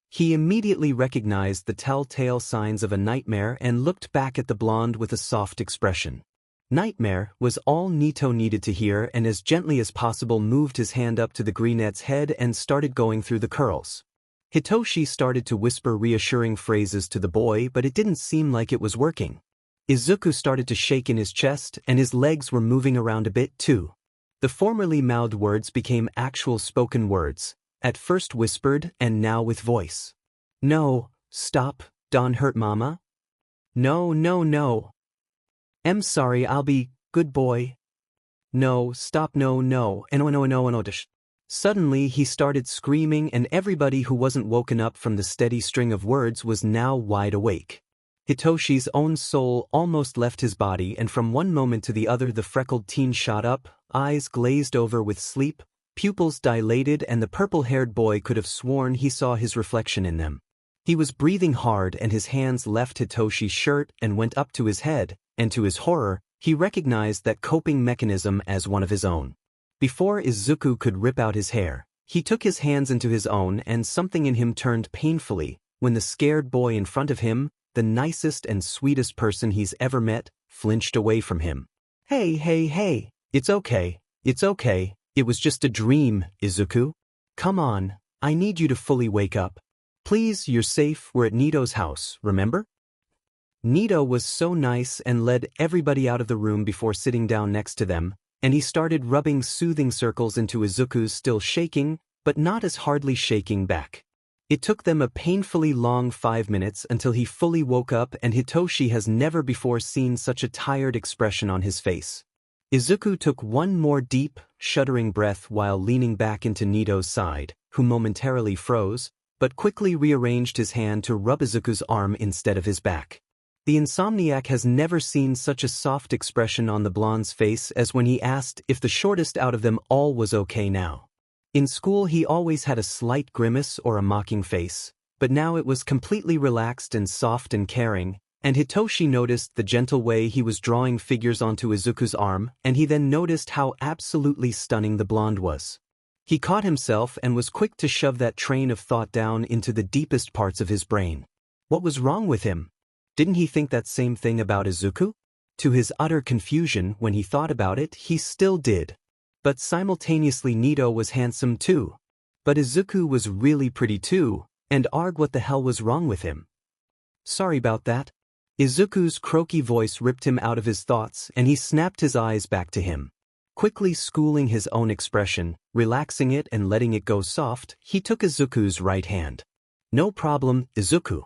He immediately recognized the telltale signs of a nightmare and looked back at the blonde with a soft expression. Nightmare was all Nito needed to hear, and as gently as possible moved his hand up to the greenette's head and started going through the curls. Hitoshi started to whisper reassuring phrases to the boy, but it didn't seem like it was working. Izuku started to shake in his chest, and his legs were moving around a bit too. The formerly mouthed words became actual spoken words, at first whispered and now with voice. "No, stop, don't hurt mama. No, no, no. I'm sorry, I'll be good boy. No, stop, no, no, no. Suddenly he started screaming, and everybody who wasn't woken up from the steady string of words was now wide awake. Hitoshi's own soul almost left his body, and from one moment to the other the freckled teen shot up, eyes glazed over with sleep, pupils dilated, and the purple-haired boy could have sworn he saw his reflection in them. He was breathing hard, and his hands left Hitoshi's shirt and went up to his head, and to his horror, he recognized that coping mechanism as one of his own. Before Izuku could rip out his hair, he took his hands into his own, and something in him turned painfully when the scared boy in front of him, the nicest and sweetest person he's ever met, flinched away from him. Hey, it's okay, it was just a dream, Izuku. Come on, I need you to fully wake up. Please, you're safe, we're at Nito's house, remember? Nito was so nice and led everybody out of the room before sitting down next to them, and he started rubbing soothing circles into Izuku's still shaking, but not as hardly shaking back. It took them a painfully long 5 minutes until he fully woke up, and Hitoshi has never before seen such a tired expression on his face. Izuku took one more deep, shuddering breath while leaning back into Nito's side, who momentarily froze, but quickly rearranged his hand to rub Izuku's arm instead of his back. The insomniac has never seen such a soft expression on the blonde's face as when he asked if the shortest out of them all was okay now. In school he always had a slight grimace or a mocking face, but now it was completely relaxed and soft and caring, and Hitoshi noticed the gentle way he was drawing figures onto Izuku's arm, and he then noticed how absolutely stunning the blonde was. He caught himself and was quick to shove that train of thought down into the deepest parts of his brain. What was wrong with him? Didn't he think that same thing about Izuku? To his utter confusion, when he thought about it, he still did. But simultaneously Nito was handsome too. But Izuku was really pretty too, and what the hell was wrong with him? Sorry about that. Izuku's croaky voice ripped him out of his thoughts and he snapped his eyes back to him. Quickly schooling his own expression, relaxing it and letting it go soft, he took Izuku's right hand. No problem, Izuku.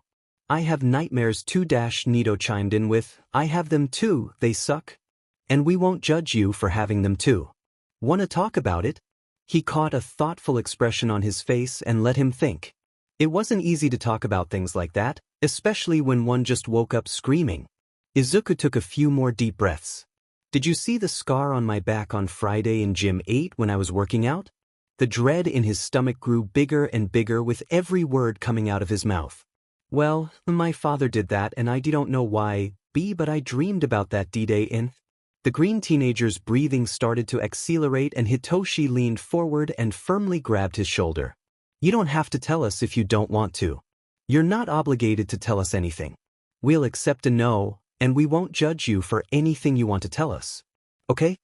I have nightmares too. Nito chimed in with, I have them too, they suck. And we won't judge you for having them too. Wanna talk about it? He caught a thoughtful expression on his face and let him think. It wasn't easy to talk about things like that, especially when one just woke up screaming. Izuku took a few more deep breaths. Did you see the scar on my back on Friday in Gym 8 when I was working out? The dread in his stomach grew bigger and bigger with every word coming out of his mouth. Well, my father did that and I don't know why, but I dreamed about that D-Day in. The green teenager's breathing started to accelerate and Hitoshi leaned forward and firmly grabbed his shoulder. You don't have to tell us if you don't want to. You're not obligated to tell us anything. We'll accept a no, and we won't judge you for anything you want to tell us. Okay?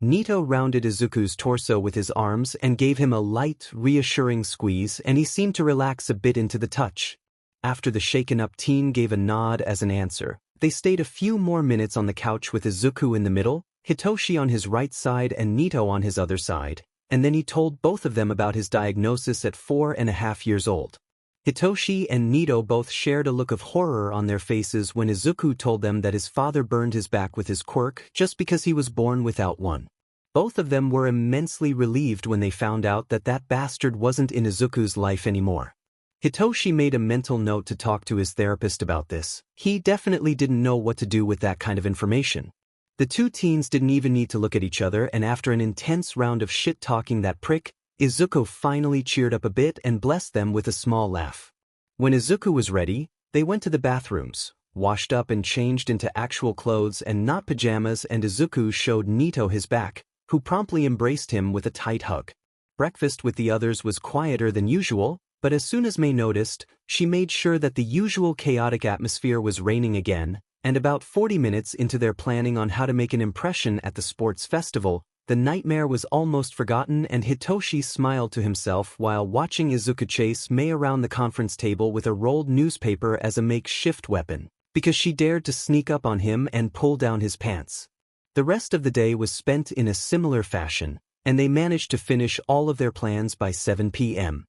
Nito rounded Izuku's torso with his arms and gave him a light, reassuring squeeze, and he seemed to relax a bit into the touch. After the shaken-up teen gave a nod as an answer, they stayed a few more minutes on the couch with Izuku in the middle, Hitoshi on his right side and Nito on his other side, and then he told both of them about his diagnosis at 4.5 years old. Hitoshi and Nito both shared a look of horror on their faces when Izuku told them that his father burned his back with his quirk just because he was born without one. Both of them were immensely relieved when they found out that that bastard wasn't in Izuku's life anymore. Hitoshi made a mental note to talk to his therapist about this. He definitely didn't know what to do with that kind of information. The two teens didn't even need to look at each other, and after an intense round of shit-talking that prick, Izuku finally cheered up a bit and blessed them with a small laugh. When Izuku was ready, they went to the bathrooms, washed up and changed into actual clothes and not pajamas, and Izuku showed Nito his back, who promptly embraced him with a tight hug. Breakfast with the others was quieter than usual, but as soon as May noticed, she made sure that the usual chaotic atmosphere was reigning again, and about 40 minutes into their planning on how to make an impression at the sports festival, the nightmare was almost forgotten and Hitoshi smiled to himself while watching Izuku chase May around the conference table with a rolled newspaper as a makeshift weapon, because she dared to sneak up on him and pull down his pants. The rest of the day was spent in a similar fashion, and they managed to finish all of their plans by 7 p.m.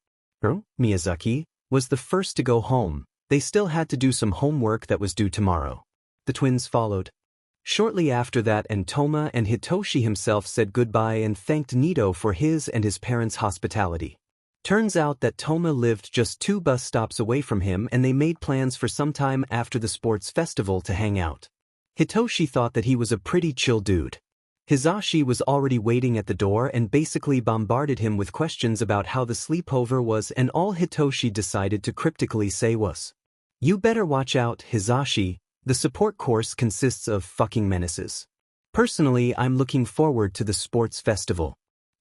Miyazaki was the first to go home. They still had to do some homework that was due tomorrow. The twins followed. Shortly after that, Toma and Hitoshi himself said goodbye and thanked Nito for his and his parents' hospitality. Turns out that Toma lived just 2 bus stops away from him and they made plans for some time after the sports festival to hang out. Hitoshi thought that he was a pretty chill dude. Hizashi was already waiting at the door and basically bombarded him with questions about how the sleepover was, and all Hitoshi decided to cryptically say was, "You better watch out, Hizashi. The support course consists of fucking menaces. Personally, I'm looking forward to the sports festival."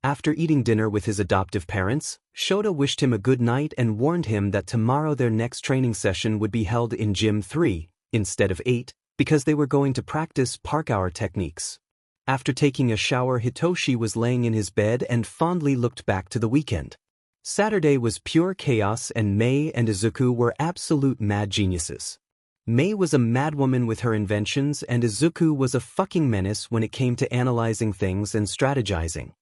After eating dinner with his adoptive parents, Shota wished him a good night and warned him that tomorrow their next training session would be held in Gym 3, instead of 8, because they were going to practice park hour techniques. After taking a shower, Hitoshi was laying in his bed and fondly looked back to the weekend. Saturday was pure chaos and May and Izuku were absolute mad geniuses. May was a madwoman with her inventions and Izuku was a fucking menace when it came to analyzing things and strategizing.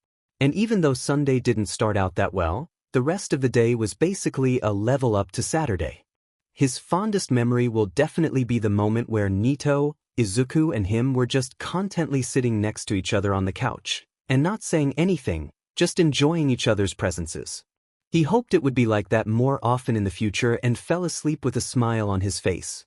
And even though Sunday didn't start out that well, the rest of the day was basically a level up to Saturday. His fondest memory will definitely be the moment where Nito, Izuku and him were just contently sitting next to each other on the couch, and not saying anything, just enjoying each other's presences. He hoped it would be like that more often in the future and fell asleep with a smile on his face.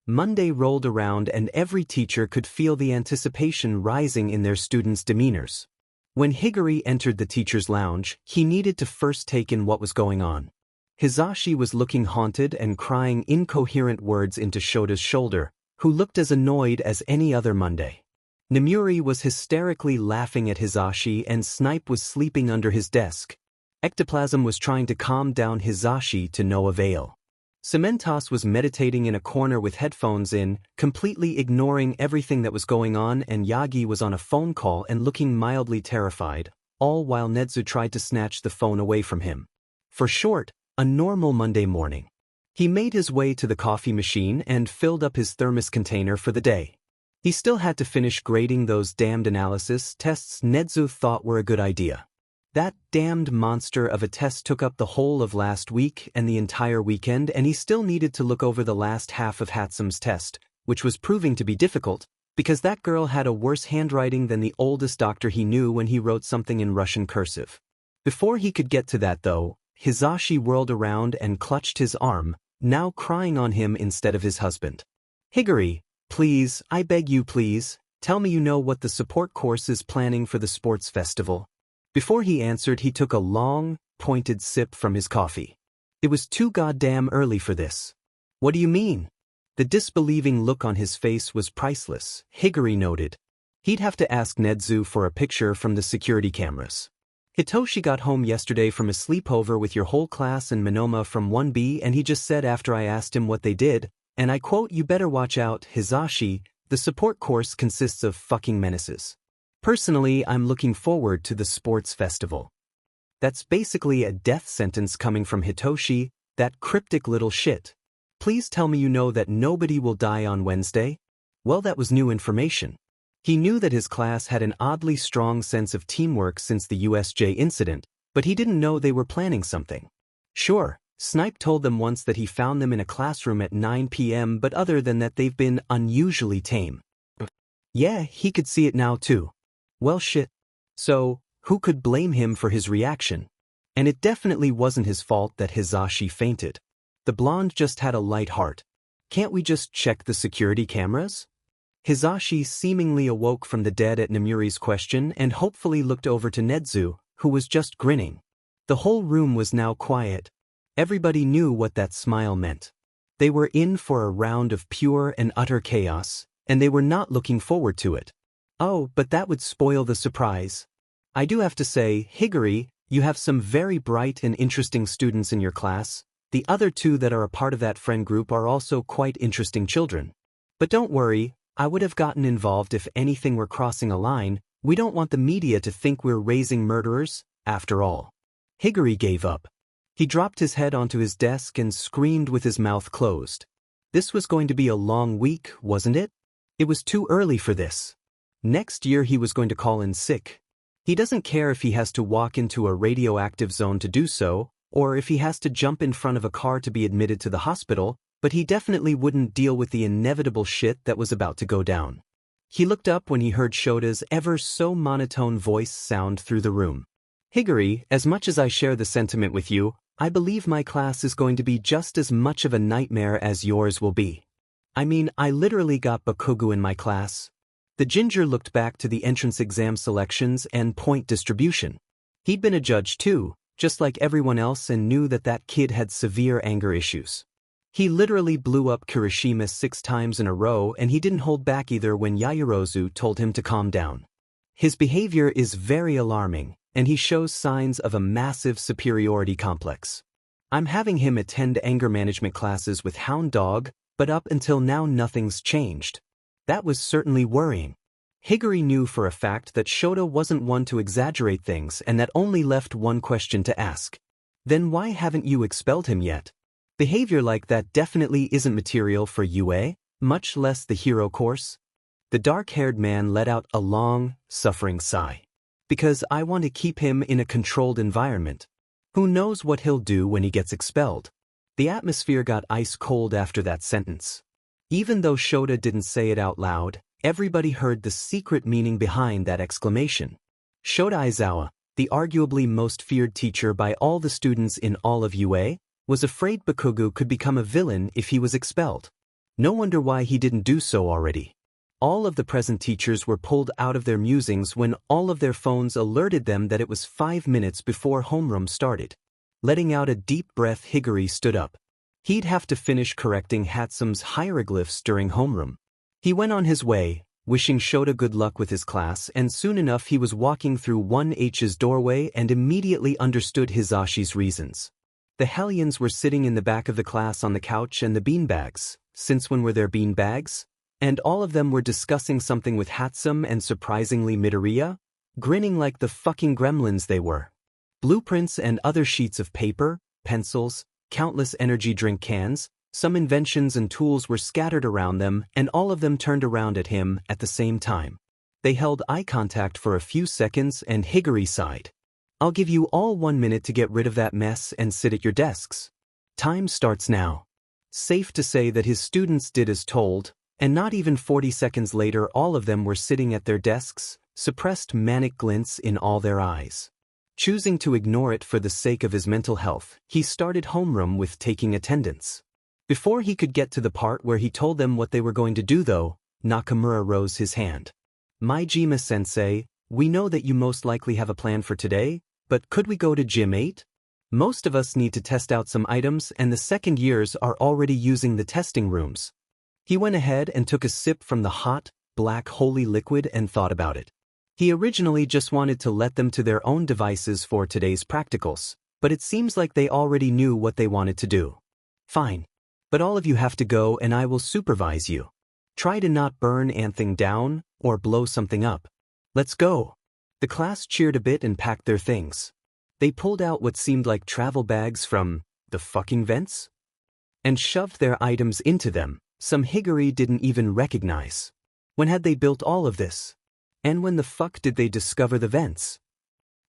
Monday rolled around and every teacher could feel the anticipation rising in their students' demeanors. When Higuri entered the teacher's lounge, he needed to first take in what was going on. Hizashi was looking haunted and crying incoherent words into Shota's shoulder, who looked as annoyed as any other Monday. Nemuri was hysterically laughing at Hizashi and Snipe was sleeping under his desk. Ectoplasm was trying to calm down Hizashi to no avail. Cementos was meditating in a corner with headphones in, completely ignoring everything that was going on, and Yagi was on a phone call and looking mildly terrified, all while Netsu tried to snatch the phone away from him. For short, a normal Monday morning. He made his way to the coffee machine and filled up his thermos container for the day. He still had to finish grading those damned analysis tests Netsu thought were a good idea. That damned monster of a test took up the whole of last week and the entire weekend, and he still needed to look over the last half of Hatsum's test, which was proving to be difficult, because that girl had a worse handwriting than the oldest doctor he knew when he wrote something in Russian cursive. Before he could get to that though, Hizashi whirled around and clutched his arm, now crying on him instead of his husband. Higuri, please, I beg you please, tell me you know what the support course is planning for the sports festival. Before he answered, he took a long, pointed sip from his coffee. It was too goddamn early for this. What do you mean? The disbelieving look on his face was priceless, Higuri noted. He'd have to ask Netsu for a picture from the security cameras. Hitoshi got home yesterday from a sleepover with your whole class and Minoma from 1B, and he just said after I asked him what they did, and I quote, "You better watch out, Hizashi, the support course consists of fucking menaces. Personally, I'm looking forward to the sports festival." That's basically a death sentence coming from Hitoshi, that cryptic little shit. Please tell me you know that nobody will die on Wednesday? Well, that was new information. He knew that his class had an oddly strong sense of teamwork since the USJ incident, but he didn't know they were planning something. Sure, Snipe told them once that he found them in a classroom at 9 p.m., but other than that they've been unusually tame. Yeah, he could see it now too. Well shit. So, who could blame him for his reaction? And it definitely wasn't his fault that Hizashi fainted. The blonde just had a light heart. Can't we just check the security cameras? Hizashi seemingly awoke from the dead at Nemuri's question and hopefully looked over to Netsu, who was just grinning. The whole room was now quiet. Everybody knew what that smile meant. They were in for a round of pure and utter chaos, and they were not looking forward to it. Oh, but that would spoil the surprise. I do have to say, Higuri, you have some very bright and interesting students in your class. The other two that are a part of that friend group are also quite interesting children. But don't worry, I would have gotten involved if anything were crossing a line. We don't want the media to think we're raising murderers, after all. Higuri gave up. He dropped his head onto his desk and screamed with his mouth closed. This was going to be a long week, wasn't it? It was too early for this. Next year he was going to call in sick. He doesn't care if he has to walk into a radioactive zone to do so, or if he has to jump in front of a car to be admitted to the hospital, but he definitely wouldn't deal with the inevitable shit that was about to go down. He looked up when he heard Shota's ever-so-monotone voice sound through the room. Higuri, as much as I share the sentiment with you, I believe my class is going to be just as much of a nightmare as yours will be. I mean, I literally got Bakugu in my class. The ginger looked back to the entrance exam selections and point distribution. He'd been a judge too, just like everyone else, and knew that that kid had severe anger issues. He literally blew up Kirishima 6 times in a row, and he didn't hold back either when Yaoyorozu told him to calm down. His behavior is very alarming, and he shows signs of a massive superiority complex. I'm having him attend anger management classes with Hound Dog, but up until now nothing's changed. That was certainly worrying. Higuri knew for a fact that Shota wasn't one to exaggerate things, and that only left one question to ask. Then why haven't you expelled him yet? Behavior like that definitely isn't material for UA, much less the hero course. The dark-haired man let out a long, suffering sigh. Because I want to keep him in a controlled environment. Who knows what he'll do when he gets expelled? The atmosphere got ice cold after that sentence. Even though Shota didn't say it out loud, everybody heard the secret meaning behind that exclamation. Shota Aizawa, the arguably most feared teacher by all the students in all of UA, was afraid Bakugo could become a villain if he was expelled. No wonder why he didn't do so already. All of the present teachers were pulled out of their musings when all of their phones alerted them that it was 5 minutes before homeroom started. Letting out a deep breath, Higuri stood up. He'd have to finish correcting Hatsume's hieroglyphs during homeroom. He went on his way, wishing Shota good luck with his class, and soon enough he was walking through 1H's doorway and immediately understood Hisashi's reasons. The Hellions were sitting in the back of the class on the couch and the beanbags. Since when were there beanbags? And all of them were discussing something with Hatsume and surprisingly Midoriya, grinning like the fucking gremlins they were. Blueprints and other sheets of paper, pencils, countless energy drink cans, some inventions and tools were scattered around them, and all of them turned around at him at the same time. They held eye contact for a few seconds and Higuri sighed. "I'll give you all 1 minute to get rid of that mess and sit at your desks. Time starts now." Safe to say that his students did as told, and not even 40 seconds later all of them were sitting at their desks, suppressed manic glints in all their eyes. Choosing to ignore it for the sake of his mental health, he started homeroom with taking attendance. Before he could get to the part where he told them what they were going to do though, Nakamura rose his hand. "Maijima-sensei, we know that you most likely have a plan for today, but could we go to Gym 8? Most of us need to test out some items and the second years are already using the testing rooms." He went ahead and took a sip from the hot, black holy liquid and thought about it. He originally just wanted to let them to their own devices for today's practicals, but it seems like they already knew what they wanted to do. "Fine. But all of you have to go and I will supervise you. Try to not burn anything down or blow something up. Let's go." The class cheered a bit and packed their things. They pulled out what seemed like travel bags from the fucking vents and shoved their items into them. Some Higuri didn't even recognize. When had they built all of this? And when the fuck did they discover the vents?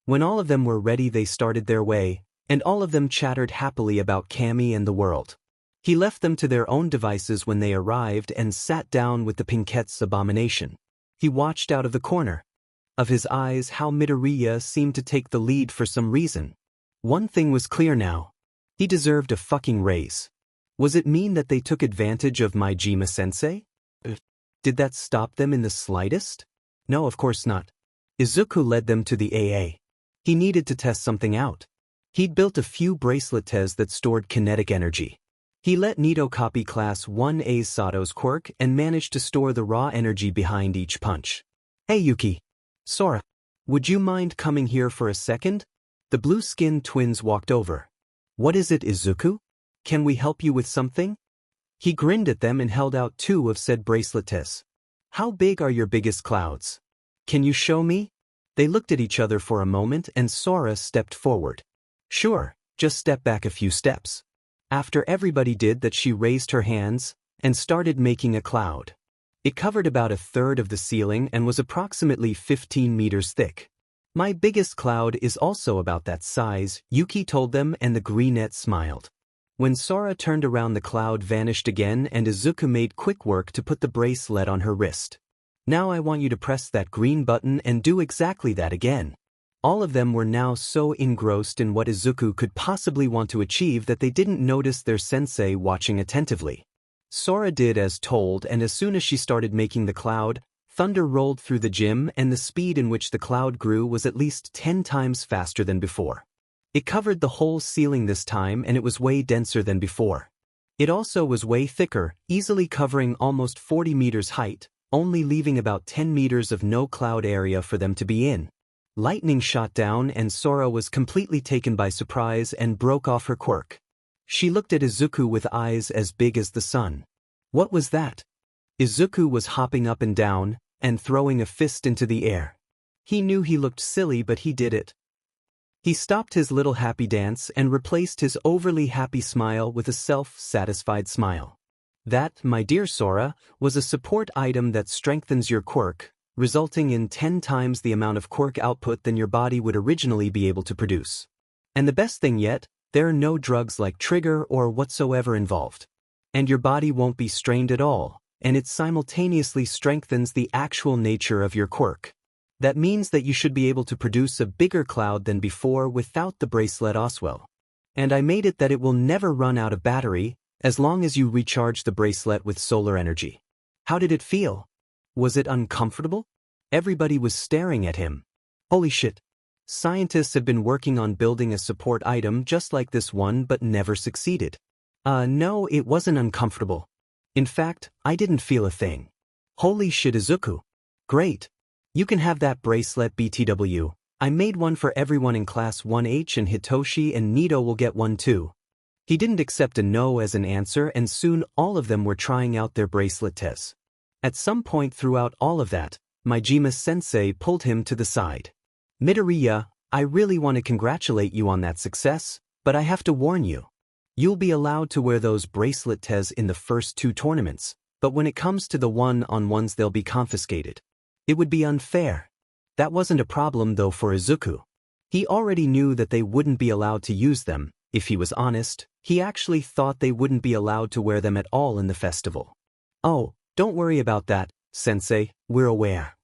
When all of them were ready they started their way, and all of them chattered happily about Kami and the world. He left them to their own devices when they arrived and sat down with the Pinkette's abomination. He watched out of the corner of his eyes how Midoriya seemed to take the lead for some reason. One thing was clear now. He deserved a fucking raise. Was it mean that they took advantage of Maijima-sensei? Did that stop them in the slightest? No, of course not. Izuku led them to the AA. He needed to test something out. He'd built a few braceletes that stored kinetic energy. He let Nito copy Class 1A's Sato's quirk and managed to store the raw energy behind each punch. "Hey Yuki. Sora. Would you mind coming here for a second?" The blue-skinned twins walked over. "What is it, Izuku? Can we help you with something?" He grinned at them and held out 2 of said braceletes. "How big are your biggest clouds? Can you show me?" They looked at each other for a moment and Sora stepped forward. "Sure, just step back a few steps." After everybody did that she raised her hands and started making a cloud. It covered about a third of the ceiling and was approximately 15 meters thick. "My biggest cloud is also about that size," Yuki told them, and the greenette smiled. When Sora turned around, the cloud vanished again and Izuku made quick work to put the bracelet on her wrist. "Now I want you to press that green button and do exactly that again." All of them were now so engrossed in what Izuku could possibly want to achieve that they didn't notice their sensei watching attentively. Sora did as told, and as soon as she started making the cloud, thunder rolled through the gym and the speed in which the cloud grew was at least 10 times faster than before. It covered the whole ceiling this time and it was way denser than before. It also was way thicker, easily covering almost 40 meters height, only leaving about 10 meters of no cloud area for them to be in. Lightning shot down and Sora was completely taken by surprise and broke off her quirk. She looked at Izuku with eyes as big as the sun. What was that? Izuku was hopping up and down and throwing a fist into the air. He knew he looked silly, but he did it. He stopped his little happy dance and replaced his overly happy smile with a self-satisfied smile. That, my dear Sora, was a support item that strengthens your quirk, resulting in 10 times the amount of quirk output than your body would originally be able to produce. And the best thing yet, there are no drugs like trigger or whatsoever involved. And your body won't be strained at all, and it simultaneously strengthens the actual nature of your quirk. That means that you should be able to produce a bigger cloud than before without the bracelet Oswell. And I made it that it will never run out of battery, as long as you recharge the bracelet with solar energy. How did it feel? Was it uncomfortable? Everybody was staring at him. Holy shit. Scientists have been working on building a support item just like this one but never succeeded. No, it wasn't uncomfortable. In fact, I didn't feel a thing. Holy shit, Izuku. Great. You can have that bracelet BTW. I made one for everyone in class 1H and Hitoshi and Nito will get one too. He didn't accept a no as an answer and soon all of them were trying out their bracelet tests. At some point throughout all of that, Majima-sensei pulled him to the side. Midoriya, I really want to congratulate you on that success, but I have to warn you. You'll be allowed to wear those bracelet tests in the first 2 tournaments, but when it comes to the one-on-ones they'll be confiscated. It would be unfair. That wasn't a problem though for Izuku. He already knew that they wouldn't be allowed to use them. If he was honest, he actually thought they wouldn't be allowed to wear them at all in the festival. Oh, don't worry about that, sensei, we're aware.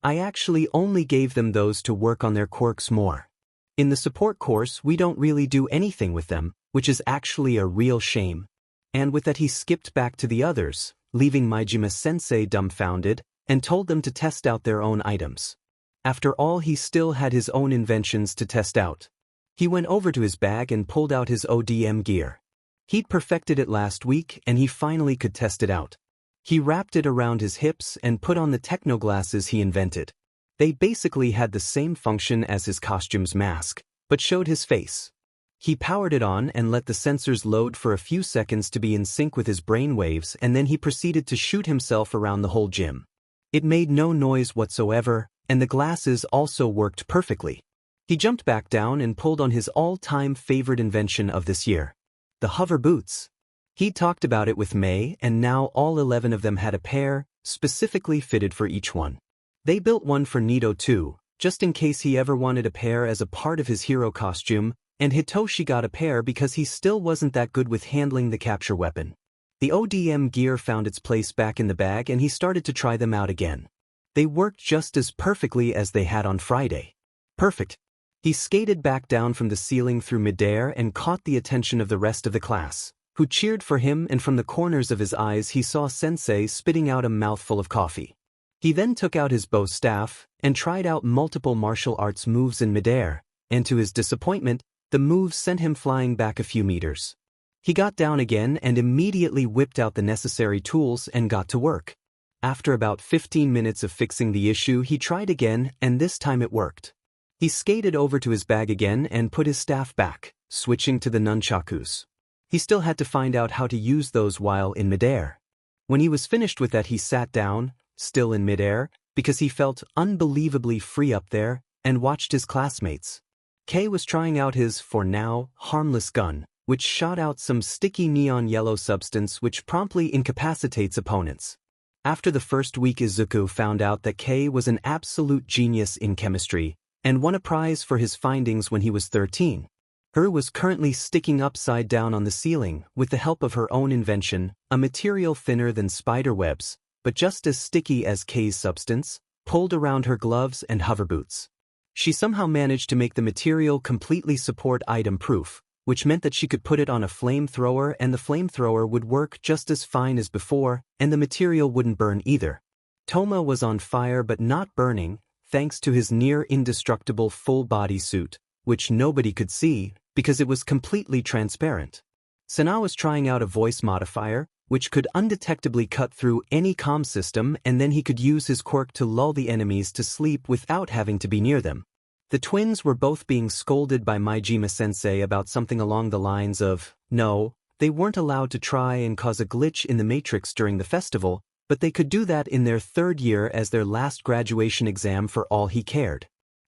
I actually only gave them those to work on their quirks more. In the support course we don't really do anything with them, which is actually a real shame. And with that he skipped back to the others, leaving Majima-sensei dumbfounded, and told them to test out their own items. After all, he still had his own inventions to test out. He went over to his bag and pulled out his ODM gear. He'd perfected it last week and he finally could test it out. He wrapped it around his hips and put on the techno glasses he invented. They basically had the same function as his costume's mask, but showed his face. He powered it on and let the sensors load for a few seconds to be in sync with his brainwaves, and then he proceeded to shoot himself around the whole gym. It made no noise whatsoever, and the glasses also worked perfectly. He jumped back down and pulled on his all-time favorite invention of this year. The hover boots. He'd talked about it with May, and now all 11 of them had a pair, specifically fitted for each one. They built one for Nito too, just in case he ever wanted a pair as a part of his hero costume, and Hitoshi got a pair because he still wasn't that good with handling the capture weapon. The ODM gear found its place back in the bag and he started to try them out again. They worked just as perfectly as they had on Friday. Perfect. He skated back down from the ceiling through midair and caught the attention of the rest of the class, who cheered for him, and from the corners of his eyes he saw Sensei spitting out a mouthful of coffee. He then took out his bow staff and tried out multiple martial arts moves in midair, and to his disappointment, the moves sent him flying back a few meters. He got down again and immediately whipped out the necessary tools and got to work. After about 15 minutes of fixing the issue, he tried again, and this time it worked. He skated over to his bag again and put his staff back, switching to the nunchakus. He still had to find out how to use those while in midair. When he was finished with that, he sat down, still in midair, because he felt unbelievably free up there, and watched his classmates. Kei was trying out his, for now, harmless gun, which shot out some sticky neon yellow substance which promptly incapacitates opponents. After the first week, Izuku found out that Kei was an absolute genius in chemistry, and won a prize for his findings when he was 13. Her was currently sticking upside down on the ceiling with the help of her own invention, a material thinner than spider webs, but just as sticky as Kei's substance, pulled around her gloves and hover boots. She somehow managed to make the material completely support item proof, which meant that she could put it on a flamethrower and the flamethrower would work just as fine as before, and the material wouldn't burn either. Toma was on fire but not burning, thanks to his near-indestructible full-body suit, which nobody could see because it was completely transparent. Sana was trying out a voice modifier, which could undetectably cut through any comm system, and then he could use his quirk to lull the enemies to sleep without having to be near them. The twins were both being scolded by Majima-sensei about something along the lines of, no, they weren't allowed to try and cause a glitch in the Matrix during the festival, but they could do that in their 3rd year as their last graduation exam for all he cared.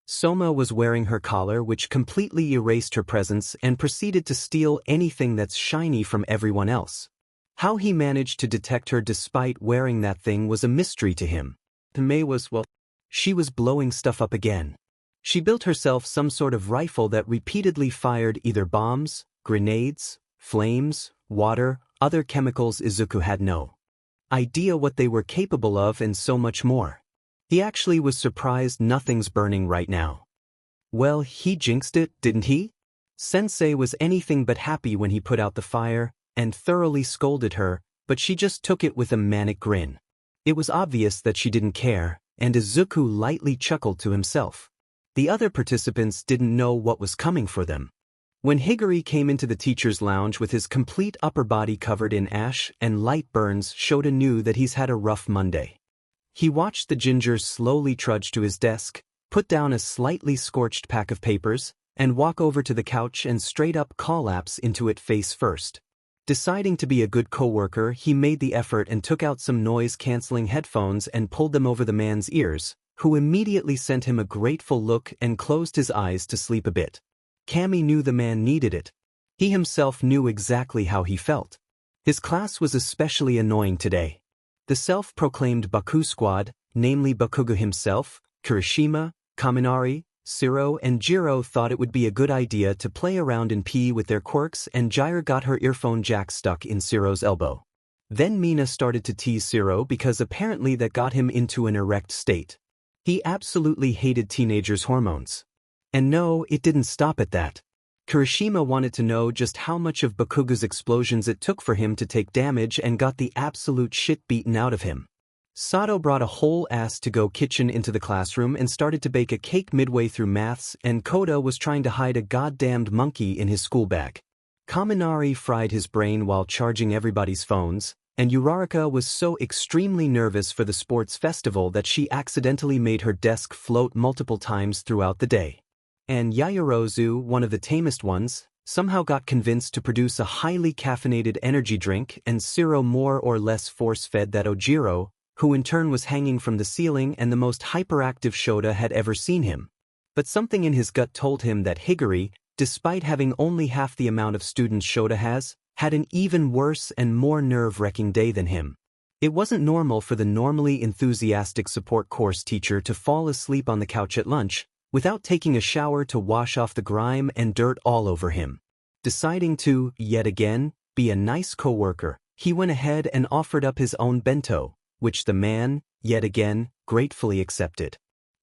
Soma was wearing her collar, which completely erased her presence and proceeded to steal anything that's shiny from everyone else. How he managed to detect her despite wearing that thing was a mystery to him. May was, well, she was blowing stuff up again. She built herself some sort of rifle that repeatedly fired either bombs, grenades, flames, water, other chemicals Izuku had no idea what they were capable of, and so much more. He actually was surprised nothing's burning right now. Well, he jinxed it, didn't he? Sensei was anything but happy when he put out the fire and thoroughly scolded her, but she just took it with a manic grin. It was obvious that she didn't care, and Izuku lightly chuckled to himself. The other participants didn't know what was coming for them. When Higuri came into the teacher's lounge with his complete upper body covered in ash and light burns, Shota knew that he's had a rough Monday. He watched the ginger slowly trudge to his desk, put down a slightly scorched pack of papers, and walk over to the couch and straight up collapse into it face first. Deciding to be a good coworker, he made the effort and took out some noise-canceling headphones and pulled them over the man's ears, who immediately sent him a grateful look and closed his eyes to sleep a bit. Kami knew the man needed it. He himself knew exactly how he felt. His class was especially annoying today. The self-proclaimed Baku squad, namely Bakugo himself, Kirishima, Kaminari, Shiro and Jiro, thought it would be a good idea to play around in PE with their quirks, and Jiro got her earphone jack stuck in Shiro's elbow. Then Mina started to tease Shiro because apparently that got him into an erect state. He absolutely hated teenagers' hormones. And no, it didn't stop at that. Kirishima wanted to know just how much of Bakugo's explosions it took for him to take damage and got the absolute shit beaten out of him. Sato brought a whole ass-to-go kitchen into the classroom and started to bake a cake midway through maths, and Koda was trying to hide a goddamned monkey in his school bag. Kaminari fried his brain while charging everybody's phones, and Uraraka was so extremely nervous for the sports festival that she accidentally made her desk float multiple times throughout the day. And Yayorozu, one of the tamest ones, somehow got convinced to produce a highly caffeinated energy drink, and Shiro more or less force-fed that Ojiro, who in turn was hanging from the ceiling and the most hyperactive Shota had ever seen him. But something in his gut told him that Higuri, despite having only half the amount of students Shota has, had an even worse and more nerve-wracking day than him. It wasn't normal for the normally enthusiastic support course teacher to fall asleep on the couch at lunch, without taking a shower to wash off the grime and dirt all over him. Deciding to, yet again, be a nice coworker, he went ahead and offered up his own bento, which the man, yet again, gratefully accepted.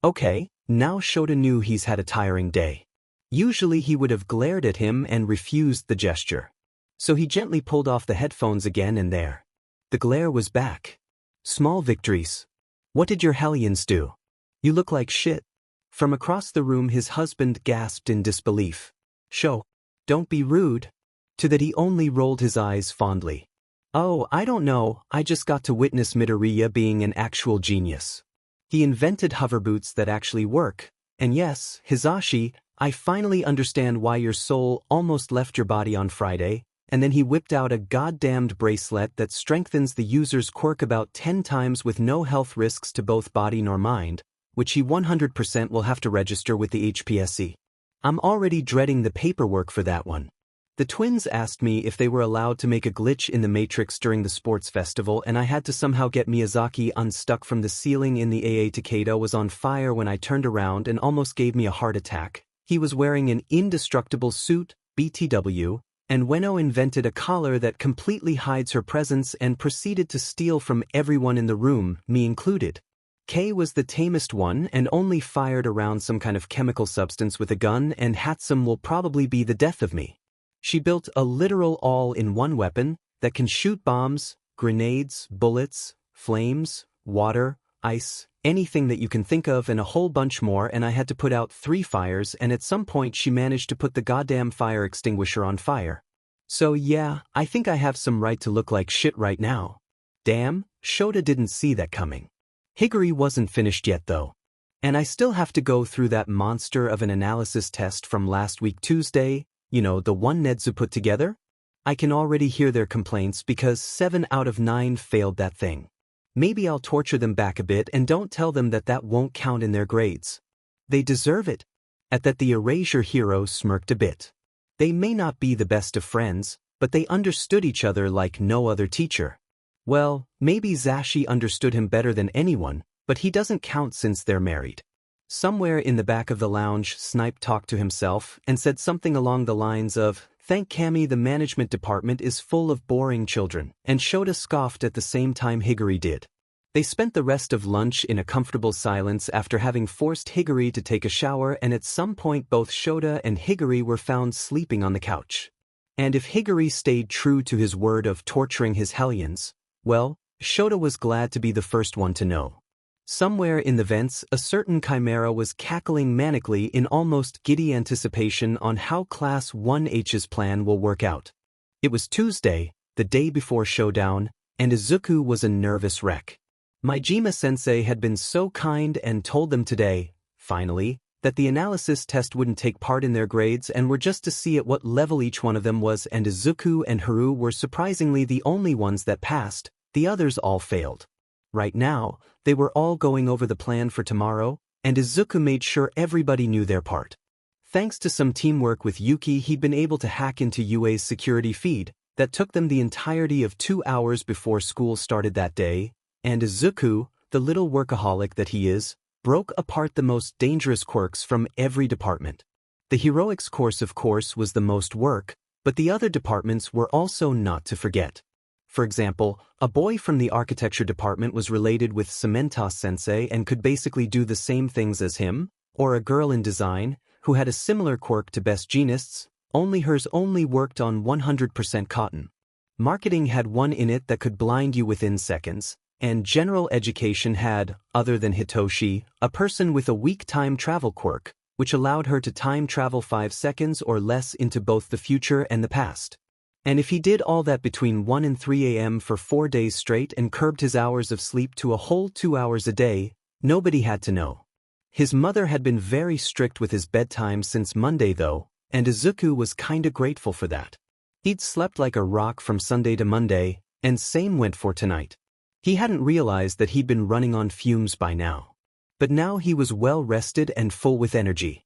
Okay, now Shota knew he's had a tiring day. Usually he would have glared at him and refused the gesture. So he gently pulled off the headphones again, and there. The glare was back. Small victories. What did your hellions do? You look like shit. From across the room his husband gasped in disbelief. Sho, don't be rude. To that he only rolled his eyes fondly. Oh, I don't know, I just got to witness Midoriya being an actual genius. He invented hover boots that actually work, and yes, Hisashi, I finally understand why your soul almost left your body on Friday, and then he whipped out a goddamned bracelet that strengthens the user's quirk about 10 times with no health risks to both body nor mind, which he 100% will have to register with the HPSC. I'm already dreading the paperwork for that one. The twins asked me if they were allowed to make a glitch in the Matrix during the sports festival, and I had to somehow get Miyazaki unstuck from the ceiling in the AA. Takeda was on fire when I turned around and almost gave me a heart attack. He was wearing an indestructible suit, BTW, and Ueno invented a collar that completely hides her presence and proceeded to steal from everyone in the room, me included. Kei was the tamest one and only fired around some kind of chemical substance with a gun, and Hatsum will probably be the death of me. She built a literal all-in-one weapon that can shoot bombs, grenades, bullets, flames, water, ice, anything that you can think of, and a whole bunch more, and I had to put out 3 fires, and at some point she managed to put the goddamn fire extinguisher on fire. So yeah, I think I have some right to look like shit right now. Damn, Shota didn't see that coming. Higuri wasn't finished yet though. And I still have to go through that monster of an analysis test from last week Tuesday. You know, the one Nedzu put together? I can already hear their complaints because 7 out of 9 failed that thing. Maybe I'll torture them back a bit and don't tell them that that won't count in their grades. They deserve it. At that the erasure hero smirked a bit. They may not be the best of friends, but they understood each other like no other teacher. Well, maybe Zashi understood him better than anyone, but he doesn't count since they're married. Somewhere in the back of the lounge, Snipe talked to himself and said something along the lines of, Thank Kami, the management department is full of boring children, and Shota scoffed at the same time Higuri did. They spent the rest of lunch in a comfortable silence after having forced Higuri to take a shower, and at some point both Shota and Higuri were found sleeping on the couch. And if Higuri stayed true to his word of torturing his hellions, well, Shota was glad to be the first one to know. Somewhere in the vents, a certain chimera was cackling manically in almost giddy anticipation on how Class 1H's plan will work out. It was Tuesday, the day before showdown, and Izuku was a nervous wreck. Majima-sensei had been so kind and told them today, finally, that the analysis test wouldn't take part in their grades and were just to see at what level each one of them was, and Izuku and Haru were surprisingly the only ones that passed, the others all failed. Right now, they were all going over the plan for tomorrow, and Izuku made sure everybody knew their part. Thanks to some teamwork with Yuki, he'd been able to hack into UA's security feed. That took them the entirety of 2 hours before school started that day, and Izuku, the little workaholic that he is, broke apart the most dangerous quirks from every department. The heroics course, of course, was the most work, but the other departments were also not to forget. For example, a boy from the architecture department was related with Cementos-sensei and could basically do the same things as him, or a girl in design, who had a similar quirk to best jeanists, only hers only worked on 100% cotton. Marketing had one in it that could blind you within seconds, and general education had, other than Hitoshi, a person with a weak time travel quirk, which allowed her to time travel 5 seconds or less into both the future and the past. And if he did all that between 1 and 3 a.m. for 4 days straight and curbed his hours of sleep to a whole 2 hours a day, nobody had to know. His mother had been very strict with his bedtime since Monday though, and Izuku was kinda grateful for that. He'd slept like a rock from Sunday to Monday, and same went for tonight. He hadn't realized that he'd been running on fumes by now. But now he was well rested and full with energy.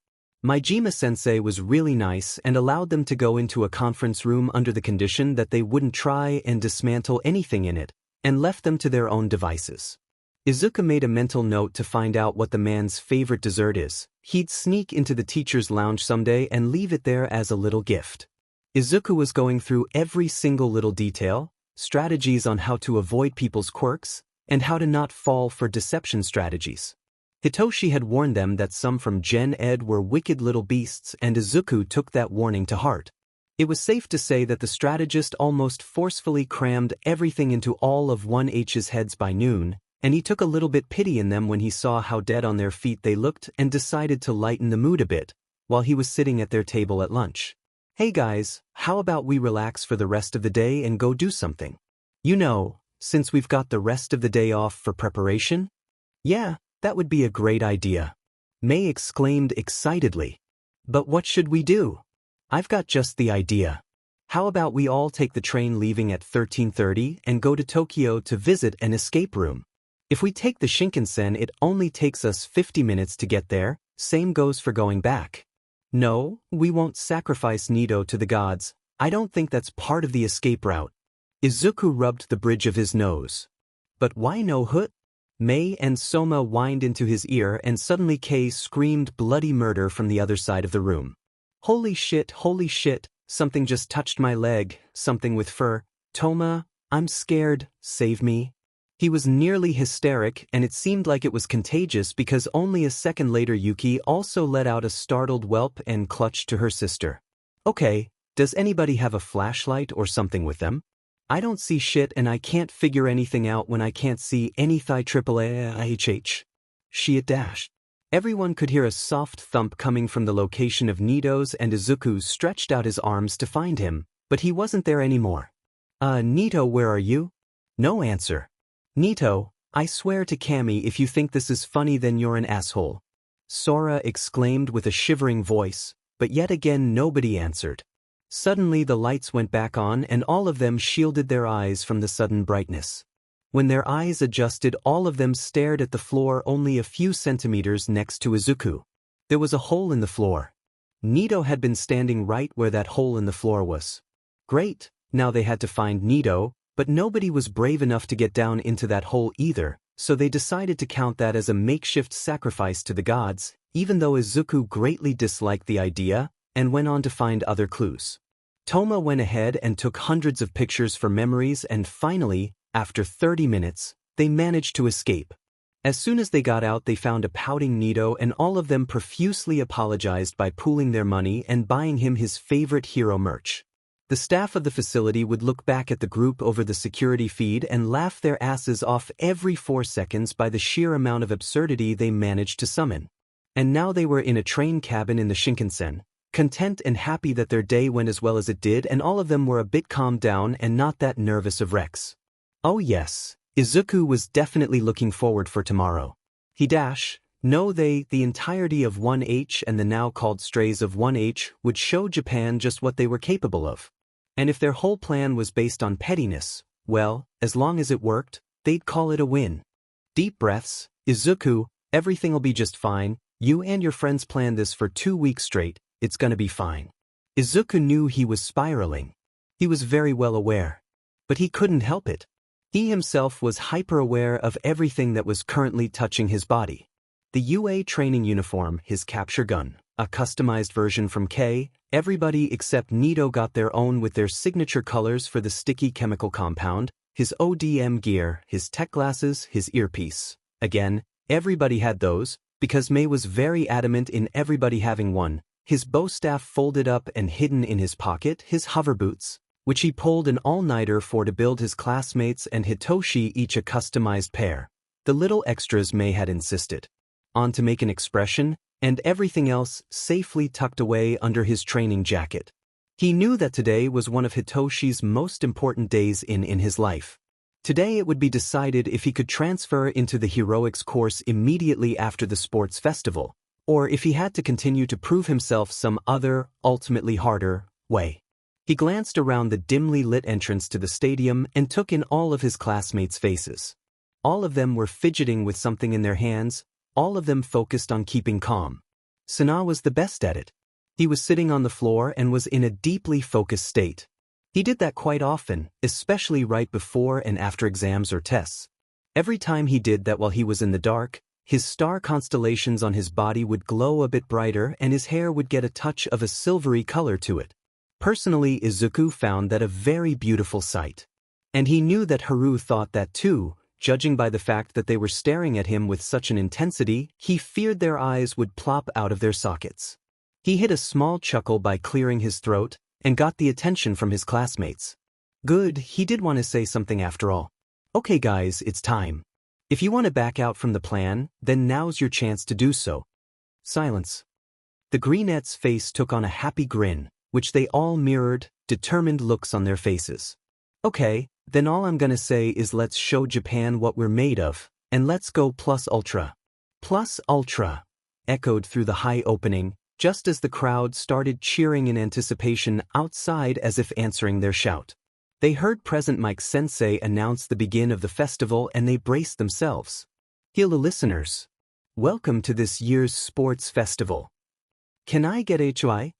Majima-sensei was really nice and allowed them to go into a conference room under the condition that they wouldn't try and dismantle anything in it, and left them to their own devices. Izuku made a mental note to find out what the man's favorite dessert is. He'd sneak into the teacher's lounge someday and leave it there as a little gift. Izuku was going through every single little detail, strategies on how to avoid people's quirks, and how to not fall for deception strategies. Hitoshi had warned them that some from Gen Ed were wicked little beasts, and Izuku took that warning to heart. It was safe to say that the strategist almost forcefully crammed everything into all of 1H's heads by noon, and he took a little bit pity in them when he saw how dead on their feet they looked and decided to lighten the mood a bit, while he was sitting at their table at lunch. Hey guys, how about we relax for the rest of the day and go do something? You know, since we've got the rest of the day off for preparation? Yeah, that would be a great idea. May exclaimed excitedly. But what should we do? I've got just the idea. How about we all take the train leaving at 13:30 and go to Tokyo to visit an escape room? If we take the Shinkansen, it only takes us 50 minutes to get there, same goes for going back. No, we won't sacrifice Nido to the gods. I don't think that's part of the escape route. Izuku rubbed the bridge of his nose. But why no Hoot? May and Soma whined into his ear, and suddenly Kei screamed bloody murder from the other side of the room. Holy shit, something just touched my leg, something with fur. Toma, I'm scared, save me. He was nearly hysteric, and it seemed like it was contagious because only a second later Yuki also let out a startled whelp and clutched to her sister. Okay, does anybody have a flashlight or something with them? I don't see shit and I can't figure anything out when I can't see any thigh triple-ahh. She dashed. Everyone could hear a soft thump coming from the location of Nito's, and Izuku stretched out his arms to find him, but he wasn't there anymore. Nito, where are you? No answer. Nito, I swear to Kami, if you think this is funny then you're an asshole. Sora exclaimed with a shivering voice, but yet again nobody answered. Suddenly the lights went back on and all of them shielded their eyes from the sudden brightness. When their eyes adjusted, all of them stared at the floor only a few centimeters next to Izuku. There was a hole in the floor. Nito had been standing right where that hole in the floor was. Great, now they had to find Nito, but nobody was brave enough to get down into that hole either, so they decided to count that as a makeshift sacrifice to the gods, even though Izuku greatly disliked the idea, and went on to find other clues. Toma went ahead and took hundreds of pictures for memories, and finally, after 30 minutes, they managed to escape. As soon as they got out, they found a pouting Nito, and all of them profusely apologized by pooling their money and buying him his favorite hero merch. The staff of the facility would look back at the group over the security feed and laugh their asses off every 4 seconds by the sheer amount of absurdity they managed to summon. And now they were in a train cabin in the Shinkansen, content and happy that their day went as well as it did, and all of them were a bit calmed down and not that nervous of wrecks. Oh yes, Izuku was definitely looking forward for tomorrow. The entirety of 1H and the now called strays of 1H would show Japan just what they were capable of. And if their whole plan was based on pettiness, well, as long as it worked, they'd call it a win. Deep breaths. Izuku, everything'll be just fine. You and your friends planned this for 2 weeks straight. It's gonna be fine. Izuku knew he was spiraling. He was very well aware. But he couldn't help it. He himself was hyper-aware of everything that was currently touching his body. The UA training uniform, his capture gun, a customized version from K, everybody except Nito got their own with their signature colors for the sticky chemical compound, his ODM gear, his tech glasses, his earpiece. Again, everybody had those, because Mei was very adamant in everybody having one. His bow staff folded up and hidden in his pocket, his hover boots, which he pulled an all-nighter for to build his classmates and Hitoshi each a customized pair. The little extras Mei had insisted on to make an expression, and everything else safely tucked away under his training jacket. He knew that today was one of Hitoshi's most important days in his life. Today it would be decided if he could transfer into the heroics course immediately after the sports festival, or if he had to continue to prove himself some other, ultimately harder, way. He glanced around the dimly lit entrance to the stadium and took in all of his classmates' faces. All of them were fidgeting with something in their hands, all of them focused on keeping calm. Sana was the best at it. He was sitting on the floor and was in a deeply focused state. He did that quite often, especially right before and after exams or tests. Every time he did that while he was in the dark, his star constellations on his body would glow a bit brighter and his hair would get a touch of a silvery color to it. Personally, Izuku found that a very beautiful sight. And he knew that Haru thought that too, judging by the fact that they were staring at him with such an intensity, he feared their eyes would plop out of their sockets. He hid a small chuckle by clearing his throat, and got the attention from his classmates. Good, he did want to say something after all. Okay guys, it's time. If you want to back out from the plan, then now's your chance to do so. Silence. The Greenette's face took on a happy grin, which they all mirrored, determined looks on their faces. Okay, then all I'm gonna say is let's show Japan what we're made of, and let's go plus ultra. Plus ultra, echoed through the high opening, just as the crowd started cheering in anticipation outside as if answering their shout. They heard Present Mike Sensei announce the begin of the festival and they braced themselves. Hello listeners. Welcome to this year's sports festival. Can I get HY?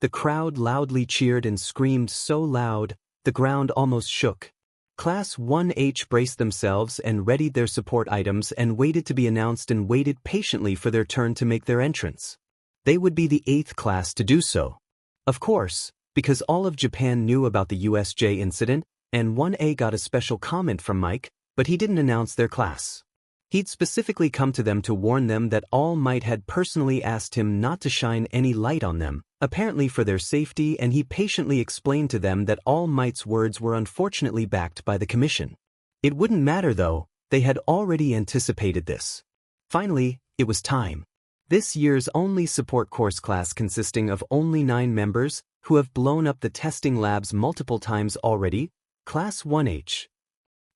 The crowd loudly cheered and screamed so loud, the ground almost shook. Class 1H braced themselves and readied their support items and waited to be announced and waited patiently for their turn to make their entrance. They would be the 8th class to do so. Of course, because all of Japan knew about the USJ incident, and 1A got a special comment from Mike, but he didn't announce their class. He'd specifically come to them to warn them that All Might had personally asked him not to shine any light on them, apparently for their safety, and he patiently explained to them that All Might's words were unfortunately backed by the commission. It wouldn't matter though, they had already anticipated this. Finally, it was time. This year's only support course class consisting of only 9 members, who have blown up the testing labs multiple times already, Class 1H.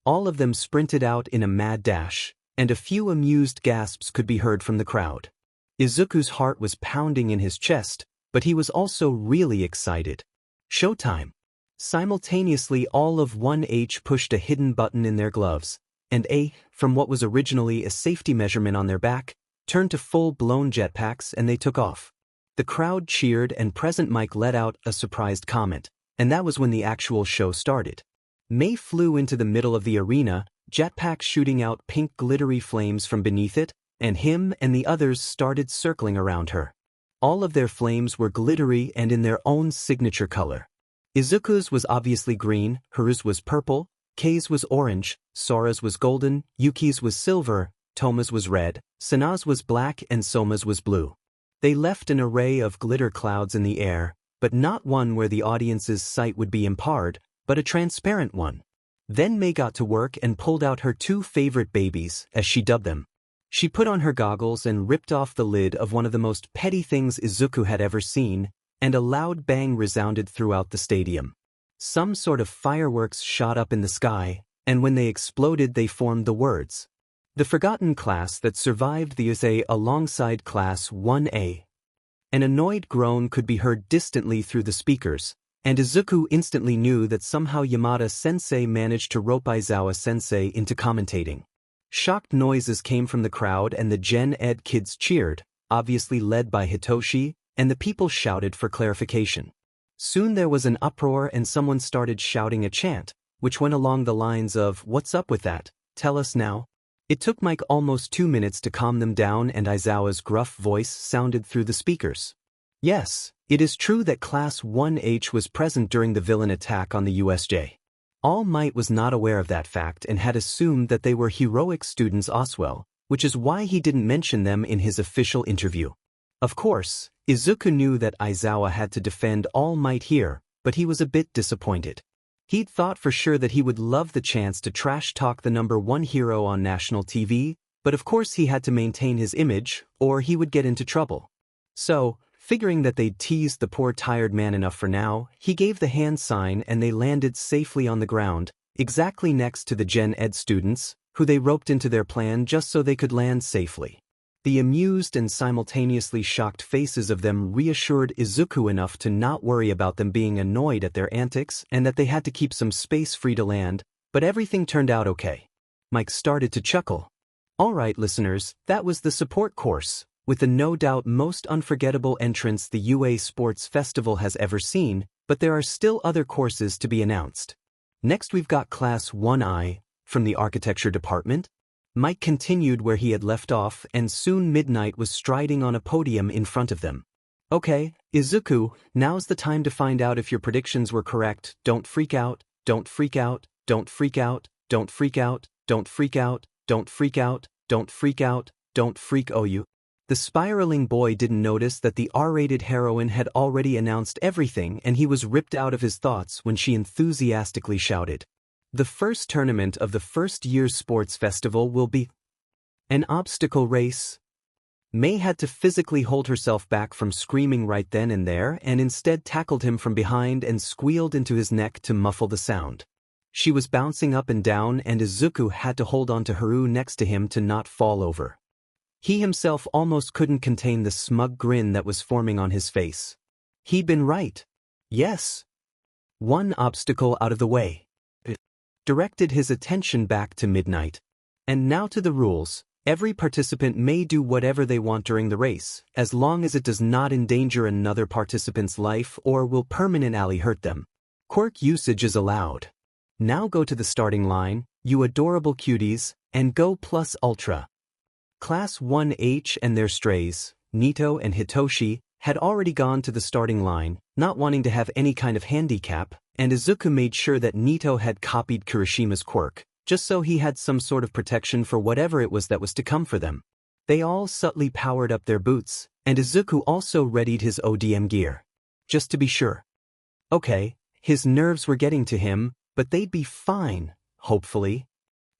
All of them sprinted out in a mad dash, and a few amused gasps could be heard from the crowd. Izuku's heart was pounding in his chest, but he was also really excited. Showtime. Simultaneously all of 1H pushed a hidden button in their gloves, and from what was originally a safety measurement on their back, turned to full-blown jetpacks and they took off. The crowd cheered and Present Mike let out a surprised comment, and that was when the actual show started. Mei flew into the middle of the arena, jetpack shooting out pink glittery flames from beneath it, and him and the others started circling around her. All of their flames were glittery and in their own signature color. Izuku's was obviously green, Haru's was purple, Kei's was orange, Sora's was golden, Yuki's was silver, Toma's was red, Sana's was black and Soma's was blue. They left an array of glitter clouds in the air, but not one where the audience's sight would be impaired, but a transparent one. Then Mei got to work and pulled out her two favorite babies, as she dubbed them. She put on her goggles and ripped off the lid of one of the most petty things Izuku had ever seen, and a loud bang resounded throughout the stadium. Some sort of fireworks shot up in the sky, and when they exploded they formed the words, "The Forgotten Class That Survived the USA Alongside Class 1A." An annoyed groan could be heard distantly through the speakers, and Izuku instantly knew that somehow Yamada-sensei managed to rope Aizawa-sensei into commentating. Shocked noises came from the crowd and the Gen Ed kids cheered, obviously led by Hitoshi, and the people shouted for clarification. Soon there was an uproar and someone started shouting a chant, which went along the lines of, "What's up with that? Tell us now." It took Mike almost 2 minutes to calm them down and Aizawa's gruff voice sounded through the speakers. "Yes, it is true that Class 1H was present during the villain attack on the USJ. All Might was not aware of that fact and had assumed that they were heroic students Oswell, which is why he didn't mention them in his official interview." Of course, Izuku knew that Aizawa had to defend All Might here, but he was a bit disappointed. He'd thought for sure that he would love the chance to trash-talk the #1 hero on national TV, but of course he had to maintain his image, or he would get into trouble. So, figuring that they'd teased the poor tired man enough for now, he gave the hand sign and they landed safely on the ground, exactly next to the Gen Ed students, who they roped into their plan just so they could land safely. The amused and simultaneously shocked faces of them reassured Izuku enough to not worry about them being annoyed at their antics and that they had to keep some space free to land, but everything turned out okay. Mike started to chuckle. "Alright listeners, that was the support course, with the no doubt most unforgettable entrance the UA Sports Festival has ever seen, but there are still other courses to be announced. Next we've got Class 1I, from the Architecture Department." Mike continued where he had left off and soon Midnight was striding on a podium in front of them. "Okay, Izuku, now's the time to find out if your predictions were correct. Don't freak out, don't freak out, don't freak out, don't freak out, don't freak out, don't freak out, don't freak out, don't freak you." The spiraling boy didn't notice that the R-rated heroine had already announced everything and he was ripped out of his thoughts when she enthusiastically shouted, "The first tournament of the first year's sports festival will be an obstacle race." Mei had to physically hold herself back from screaming right then and there and instead tackled him from behind and squealed into his neck to muffle the sound. She was bouncing up and down and Izuku had to hold on to Haru next to him to not fall over. He himself almost couldn't contain the smug grin that was forming on his face. He'd been right. Yes. One obstacle out of the way. Directed his attention back to Midnight. "And now to the rules. Every participant may do whatever they want during the race, as long as it does not endanger another participant's life or will permanently hurt them. Quirk usage is allowed. Now go to the starting line, you adorable cuties, and go plus ultra." Class 1H and their strays, Nito and Hitoshi, had already gone to the starting line, not wanting to have any kind of handicap, and Izuku made sure that Nito had copied Kirishima's quirk, just so he had some sort of protection for whatever it was that was to come for them. They all subtly powered up their boots, and Izuku also readied his ODM gear. Just to be sure. Okay, his nerves were getting to him, but they'd be fine, hopefully.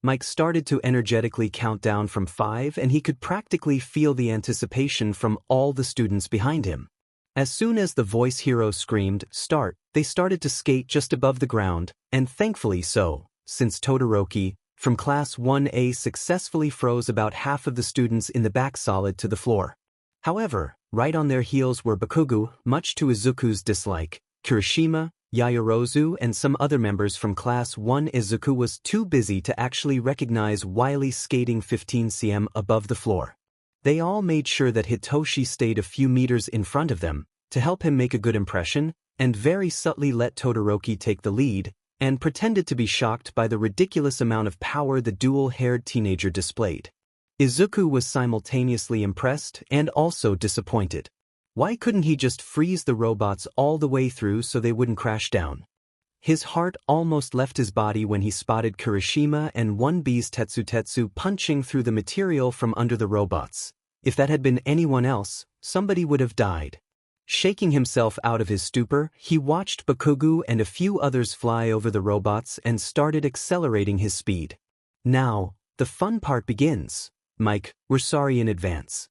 Mike started to energetically count down from 5 and he could practically feel the anticipation from all the students behind him. As soon as the voice hero screamed, "Start," they started to skate just above the ground, and thankfully so, since Todoroki, from Class 1A successfully froze about half of the students in the back solid to the floor. However, right on their heels were Bakugo, much to Izuku's dislike, Kirishima, Yayorozu and some other members from Class 1. Izuku was too busy to actually recognize Wily skating 15 cm above the floor. They all made sure that Hitoshi stayed a few meters in front of them, to help him make a good impression, and very subtly let Todoroki take the lead, and pretended to be shocked by the ridiculous amount of power the dual-haired teenager displayed. Izuku was simultaneously impressed and also disappointed. Why couldn't he just freeze the robots all the way through so they wouldn't crash down? His heart almost left his body when he spotted Kirishima and 1B's Tetsu punching through the material from under the robots. If that had been anyone else, somebody would have died. Shaking himself out of his stupor, he watched Bakugo and a few others fly over the robots and started accelerating his speed. Now, the fun part begins. Mike, we're sorry in advance.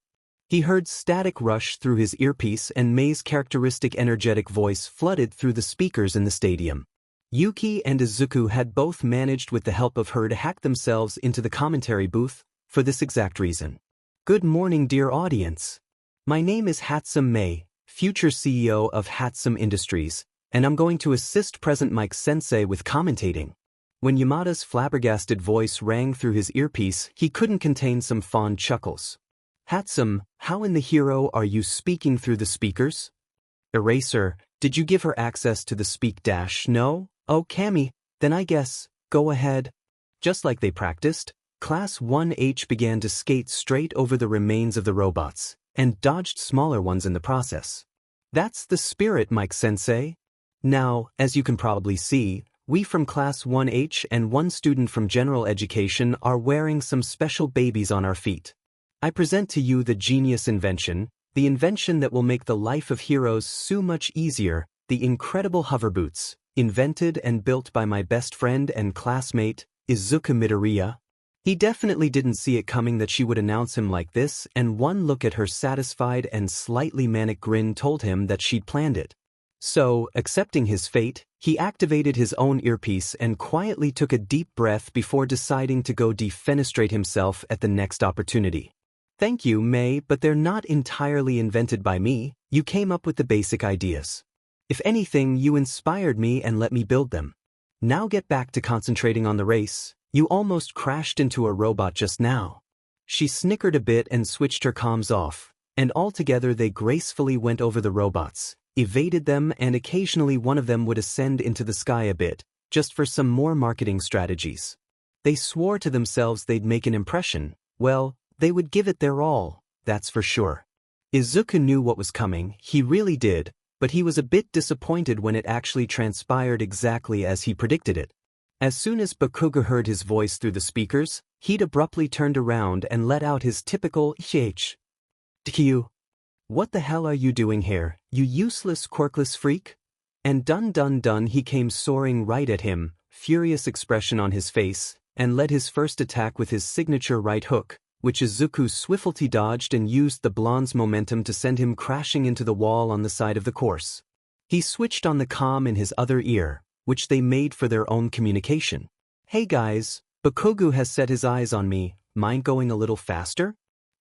He heard static rush through his earpiece and Mei's characteristic energetic voice flooded through the speakers in the stadium. Yuki and Izuku had both managed with the help of her to hack themselves into the commentary booth, for this exact reason. Good morning, dear audience. My name is Hatsum Mei, future CEO of Hatsum Industries, and I'm going to assist present Mike Sensei with commentating. When Yamada's flabbergasted voice rang through his earpiece, he couldn't contain some fond chuckles. Hatsum, how in the hero are you speaking through the speakers? Eraser, did you give her access to the speak dash? No? Oh, Cammy, then I guess, go ahead. Just like they practiced, Class 1H began to skate straight over the remains of the robots, and dodged smaller ones in the process. That's the spirit, Mike Sensei. Now, as you can probably see, we from Class 1H and one student from General Education are wearing some special babies on our feet. I present to you the genius invention, the invention that will make the life of heroes so much easier, the incredible hover boots, invented and built by my best friend and classmate, Izuku Midoriya. He definitely didn't see it coming that she would announce him like this, and one look at her satisfied and slightly manic grin told him that she'd planned it. So, accepting his fate, he activated his own earpiece and quietly took a deep breath before deciding to go defenestrate himself at the next opportunity. Thank you, Mei, but they're not entirely invented by me. You came up with the basic ideas. If anything, you inspired me and let me build them. Now get back to concentrating on the race. You almost crashed into a robot just now. She snickered a bit and switched her comms off, and altogether they gracefully went over the robots, evaded them, and occasionally one of them would ascend into the sky a bit, just for some more marketing strategies. They swore to themselves they'd make an impression. Well, they would give it their all, that's for sure. Izuku knew what was coming, he really did, but he was a bit disappointed when it actually transpired exactly as he predicted it. As soon as Bakugo heard his voice through the speakers, he'd abruptly turned around and let out his typical "H. Deku. What the hell are you doing here, you useless quirkless freak?" And dun he came soaring right at him, furious expression on his face, and led his first attack with his signature right hook, which Izuku swiftly dodged and used the blonde's momentum to send him crashing into the wall on the side of the course. He switched on the comm in his other ear, which they made for their own communication. Hey guys, Bakugo has set his eyes on me, mind going a little faster?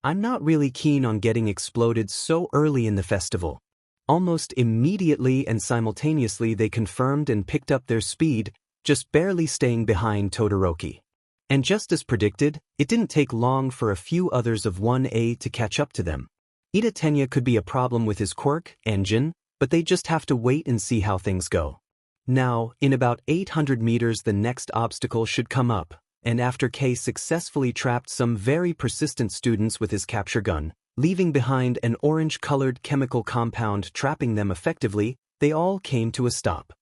I'm not really keen on getting exploded so early in the festival. Almost immediately and simultaneously they confirmed and picked up their speed, just barely staying behind Todoroki. And just as predicted, it didn't take long for a few others of 1A to catch up to them. Ida Tenya could be a problem with his quirk, engine, but they just have to wait and see how things go. Now, in about 800 meters the next obstacle should come up, and after K successfully trapped some very persistent students with his capture gun, leaving behind an orange-colored chemical compound trapping them effectively, they all came to a stop.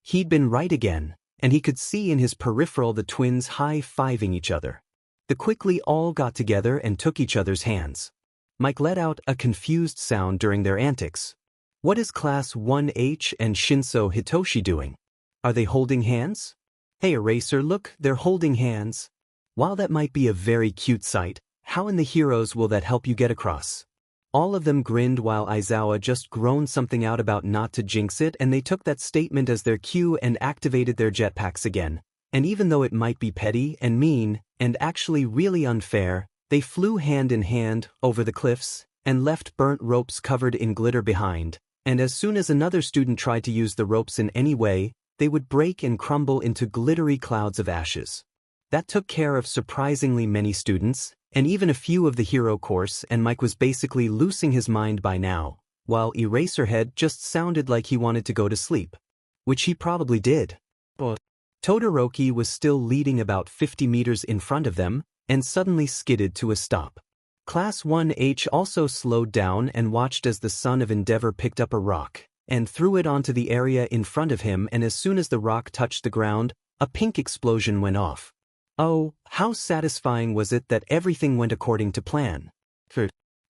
He'd been right again, and he could see in his peripheral the twins high-fiving each other. They quickly all got together and took each other's hands. Mike let out a confused sound during their antics. What is Class 1H and Shinso Hitoshi doing? Are they holding hands? Hey Eraser, look, they're holding hands. While that might be a very cute sight, how in the heroes will that help you get across? All of them grinned while Aizawa just groaned something out about not to jinx it, and they took that statement as their cue and activated their jetpacks again. And even though it might be petty and mean, and actually really unfair, they flew hand in hand over the cliffs, and left burnt ropes covered in glitter behind, and as soon as another student tried to use the ropes in any way, they would break and crumble into glittery clouds of ashes. That took care of surprisingly many students, and even a few of the hero course, and Mike was basically losing his mind by now, while Eraserhead just sounded like he wanted to go to sleep. Which he probably did. But Todoroki was still leading about 50 meters in front of them, and suddenly skidded to a stop. Class 1H also slowed down and watched as the son of Endeavor picked up a rock and threw it onto the area in front of him, and as soon as the rock touched the ground, a pink explosion went off. Oh, how satisfying was it that everything went according to plan.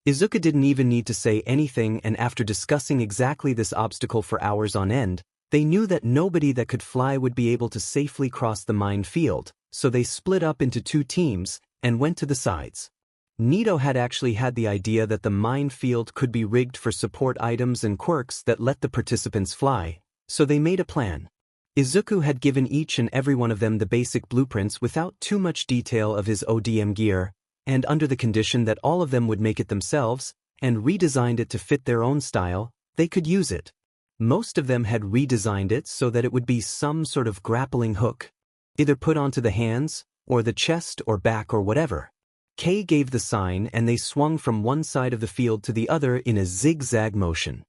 Izuku didn't even need to say anything, and after discussing exactly this obstacle for hours on end, they knew that nobody that could fly would be able to safely cross the minefield, so they split up into 2 teams and went to the sides. Nito had actually had the idea that the minefield could be rigged for support items and quirks that let the participants fly, so they made a plan. Izuku had given each and every one of them the basic blueprints without too much detail of his ODM gear, and under the condition that all of them would make it themselves, and redesigned it to fit their own style, they could use it. Most of them had redesigned it so that it would be some sort of grappling hook, either put onto the hands, or the chest or back or whatever. Kei gave the sign and they swung from one side of the field to the other in a zigzag motion.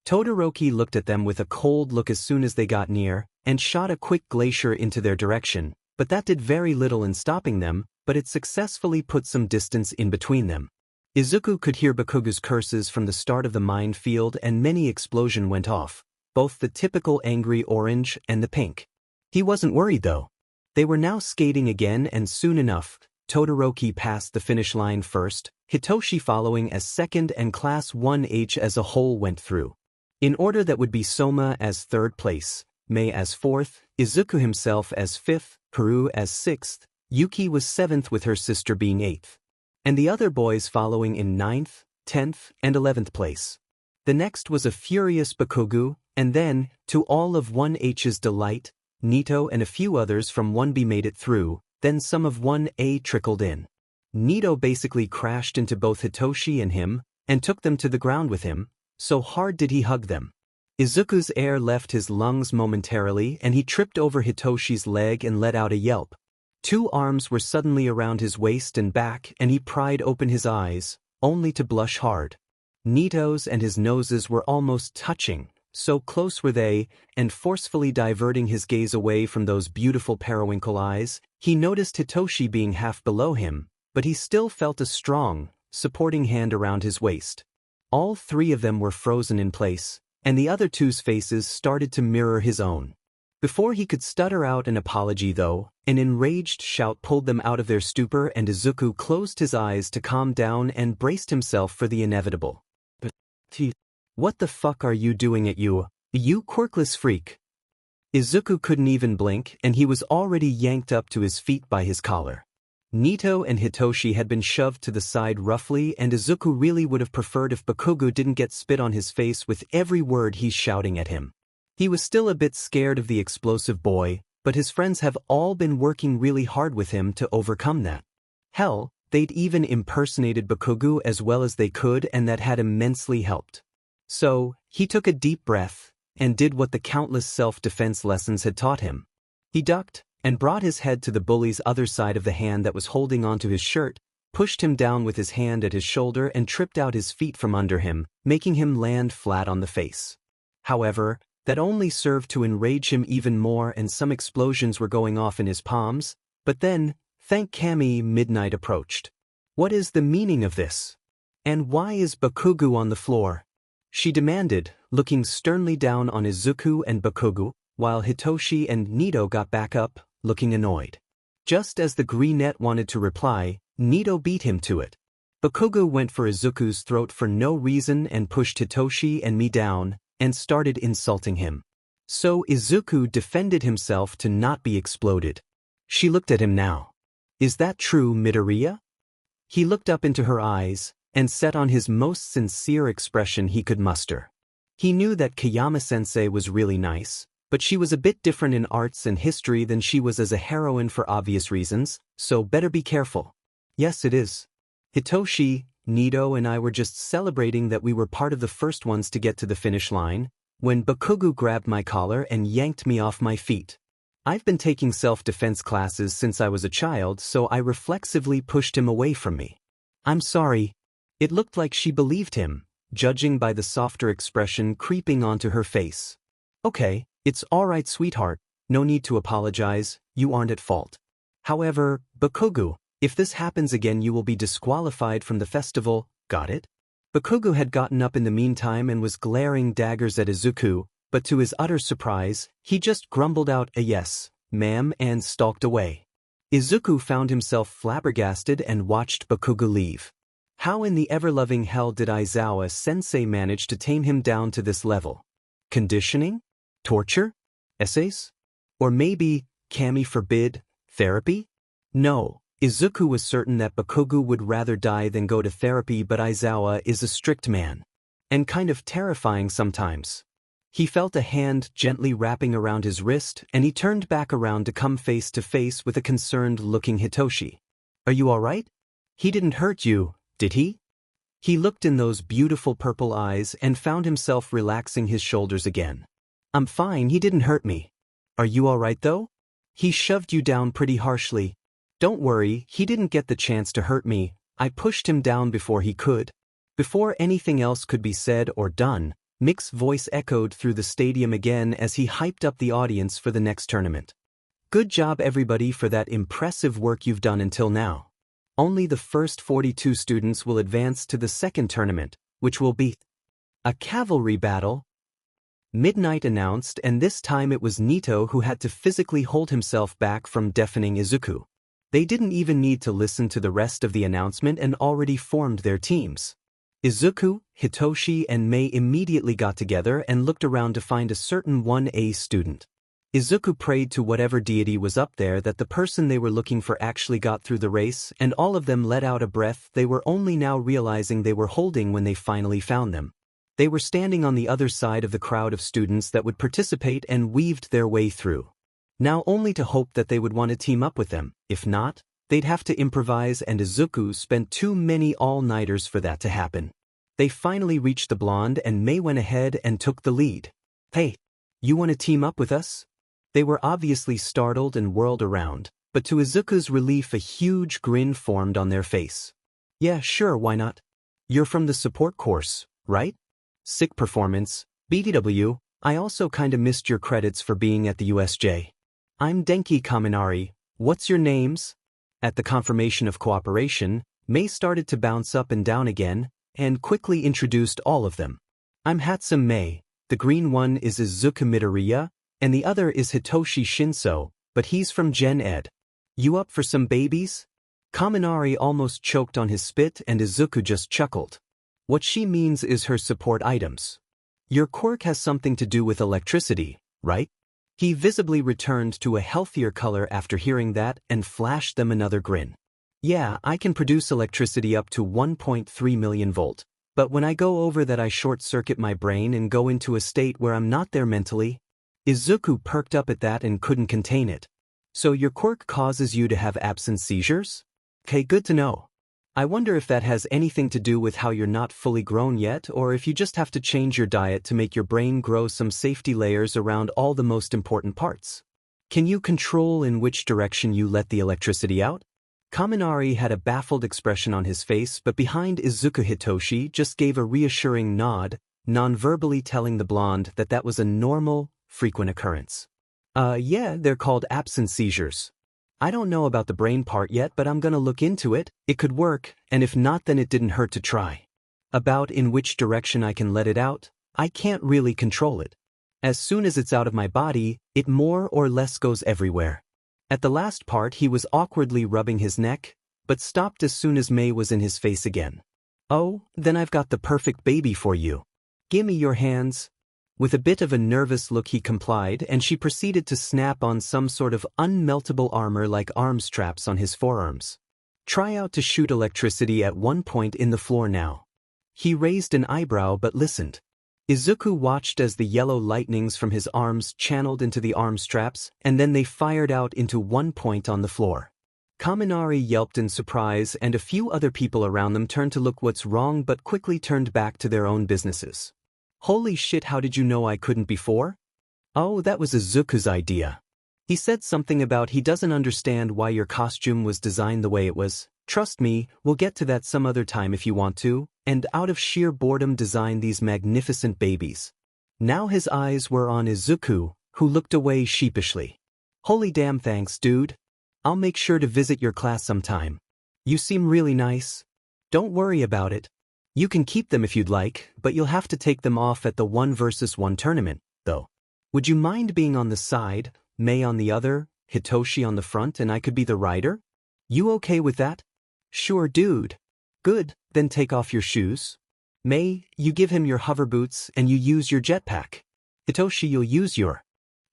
Todoroki looked at them with a cold look as soon as they got near, and shot a quick glacier into their direction, but that did very little in stopping them, but it successfully put some distance in between them. Izuku could hear Bakugu's curses from the start of the minefield, and many explosions went off, both the typical angry orange and the pink. He wasn't worried though. They were now skating again, and soon enough, Todoroki passed the finish line first, Hitoshi following as second, and Class 1H as a whole went through. In order that would be Soma as 3rd place, Mei as 4th, Izuku himself as 5th, Haru as 6th, Yuki was 7th with her sister being 8th. And the other boys following in 9th, 10th, and 11th place. The next was a furious Bakugu, and then, to all of 1H's delight, Nito and a few others from 1B made it through, then some of 1A trickled in. Nito basically crashed into both Hitoshi and him, and took them to the ground with him, so hard did he hug them. Izuku's air left his lungs momentarily, and he tripped over Hitoshi's leg and let out a yelp. 2 arms were suddenly around his waist and back, and he pried open his eyes, only to blush hard. Nito's and his noses were almost touching, so close were they, and forcefully diverting his gaze away from those beautiful periwinkle eyes, he noticed Hitoshi being half below him, but he still felt a strong, supporting hand around his waist. All 3 of them were frozen in place, and the other 2's faces started to mirror his own. Before he could stutter out an apology though, an enraged shout pulled them out of their stupor, and Izuku closed his eyes to calm down and braced himself for the inevitable. What the fuck are you doing at you quirkless freak? Izuku couldn't even blink, and he was already yanked up to his feet by his collar. Nito and Hitoshi had been shoved to the side roughly, and Izuku really would have preferred if Bakugu didn't get spit on his face with every word he's shouting at him. He was still a bit scared of the explosive boy, but his friends have all been working really hard with him to overcome that. Hell, they'd even impersonated Bakugu as well as they could, and that had immensely helped. So, he took a deep breath, and did what the countless self-defense lessons had taught him. He ducked, and brought his head to the bully's other side of the hand that was holding onto his shirt, pushed him down with his hand at his shoulder, and tripped out his feet from under him, making him land flat on the face. However, that only served to enrage him even more, and some explosions were going off in his palms, but then, thank Kami, midnight approached. What is the meaning of this? And why is Bakugu on the floor? She demanded, looking sternly down on Izuku and Bakugu, while Hitoshi and Nito got back up, looking annoyed. Just as the greenette wanted to reply, Nito beat him to it. Bakugu went for Izuku's throat for no reason and pushed Hitoshi and me down, and started insulting him. So Izuku defended himself to not be exploded. She looked at him now. Is that true, Midoriya? He looked up into her eyes, and set on his most sincere expression he could muster. He knew that Kayama-sensei was really nice, but she was a bit different in arts and history than she was as a heroine for obvious reasons, so better be careful. Yes, it is. Hitoshi, Nito and I were just celebrating that we were part of the first ones to get to the finish line, when Bakugu grabbed my collar and yanked me off my feet. I've been taking self-defense classes since I was a child, so I reflexively pushed him away from me. I'm sorry. It looked like she believed him, judging by the softer expression creeping onto her face. Okay, it's alright, sweetheart, no need to apologize, you aren't at fault. However, Bakugu, If this happens again you will be disqualified from the festival, got it? Bakugo had gotten up in the meantime and was glaring daggers at Izuku, but to his utter surprise, he just grumbled out a yes, ma'am, and stalked away. Izuku found himself flabbergasted and watched Bakugo leave. How in the ever-loving hell did Aizawa-sensei manage to tame him down to this level? Conditioning? Torture? Essays? Or maybe, kami forbid, therapy? No. Izuku was certain that Bakugo would rather die than go to therapy, but Aizawa is a strict man. And kind of terrifying sometimes. He felt a hand gently wrapping around his wrist, and he turned back around to come face to face with a concerned-looking Hitoshi. Are you alright? He didn't hurt you, did he? He looked in those beautiful purple eyes and found himself relaxing his shoulders again. I'm fine, he didn't hurt me. Are you alright though? He shoved you down pretty harshly. Don't worry, he didn't get the chance to hurt me. I pushed him down before he could. Before anything else could be said or done, Mick's voice echoed through the stadium again as he hyped up the audience for the next tournament. Good job everybody for that impressive work you've done until now. Only the first 42 students will advance to the second tournament, which will be a cavalry battle. Midnight announced, and this time it was Nito who had to physically hold himself back from deafening Izuku. They didn't even need to listen to the rest of the announcement and already formed their teams. Izuku, Hitoshi, and Mei immediately got together and looked around to find a certain 1A student. Izuku prayed to whatever deity was up there that the person they were looking for actually got through the race, and all of them let out a breath they were only now realizing they were holding when they finally found them. They were standing on the other side of the crowd of students that would participate and weaved their way through. Now only to hope that they would want to team up with them. If not, they'd have to improvise, and Izuku spent too many all-nighters for that to happen. They finally reached the blonde and Mei went ahead and took the lead. Hey, you want to team up with us? They were obviously startled and whirled around, but to Izuku's relief a huge grin formed on their face. Yeah, sure, why not? You're from the support course, right? Sick performance, BTW, I also kinda missed your credits for being at the USJ. I'm Denki Kaminari, what's your names? At the confirmation of cooperation, Mei started to bounce up and down again, and quickly introduced all of them. I'm Hatsum Mei, the green one is Izuku Midoriya, and the other is Hitoshi Shinso, but he's from Gen Ed. You up for some babies? Kaminari almost choked on his spit and Izuku just chuckled. What she means is her support items. Your quirk has something to do with electricity, right? He visibly returned to a healthier color after hearing that and flashed them another grin. Yeah, I can produce electricity up to 1.3 million volt, but when I go over that I short-circuit my brain and go into a state where I'm not there mentally. Izuku perked up at that and couldn't contain it. So your quirk causes you to have absence seizures? Okay, good to know. I wonder if that has anything to do with how you're not fully grown yet, or if you just have to change your diet to make your brain grow some safety layers around all the most important parts. Can you control in which direction you let the electricity out? Kaminari had a baffled expression on his face, but behind Izuku Hitoshi just gave a reassuring nod, non-verbally telling the blonde that that was a normal, frequent occurrence. Yeah, they're called absence seizures. I don't know about the brain part yet, but I'm gonna look into it. It could work, and if not, then it didn't hurt to try. About in which direction I can let it out, I can't really control it. As soon as it's out of my body, it more or less goes everywhere. At the last part he was awkwardly rubbing his neck, but stopped as soon as Mei was in his face again. Oh, then I've got the perfect baby for you. Gimme your hands. With a bit of a nervous look he complied, and she proceeded to snap on some sort of unmeltable armor like arm straps on his forearms. Try out to shoot electricity at one point in the floor now. He raised an eyebrow but listened. Izuku watched as the yellow lightnings from his arms channeled into the arm straps, and then they fired out into one point on the floor. Kaminari yelped in surprise, and a few other people around them turned to look what's wrong but quickly turned back to their own businesses. Holy shit, how did you know I couldn't before? Oh, that was Izuku's idea. He said something about he doesn't understand why your costume was designed the way it was. Trust me, we'll get to that some other time if you want to, and out of sheer boredom designed these magnificent babies. Now his eyes were on Izuku, who looked away sheepishly. Holy damn, thanks, dude. I'll make sure to visit your class sometime. You seem really nice. Don't worry about it. You can keep them if you'd like, but you'll have to take them off at the 1 versus 1 tournament, though. Would you mind being on the side, Mei on the other, Hitoshi on the front, and I could be the rider? You okay with that? Sure, dude. Good, then take off your shoes. Mei, you give him your hover boots and you use your jetpack. Hitoshi, you'll use your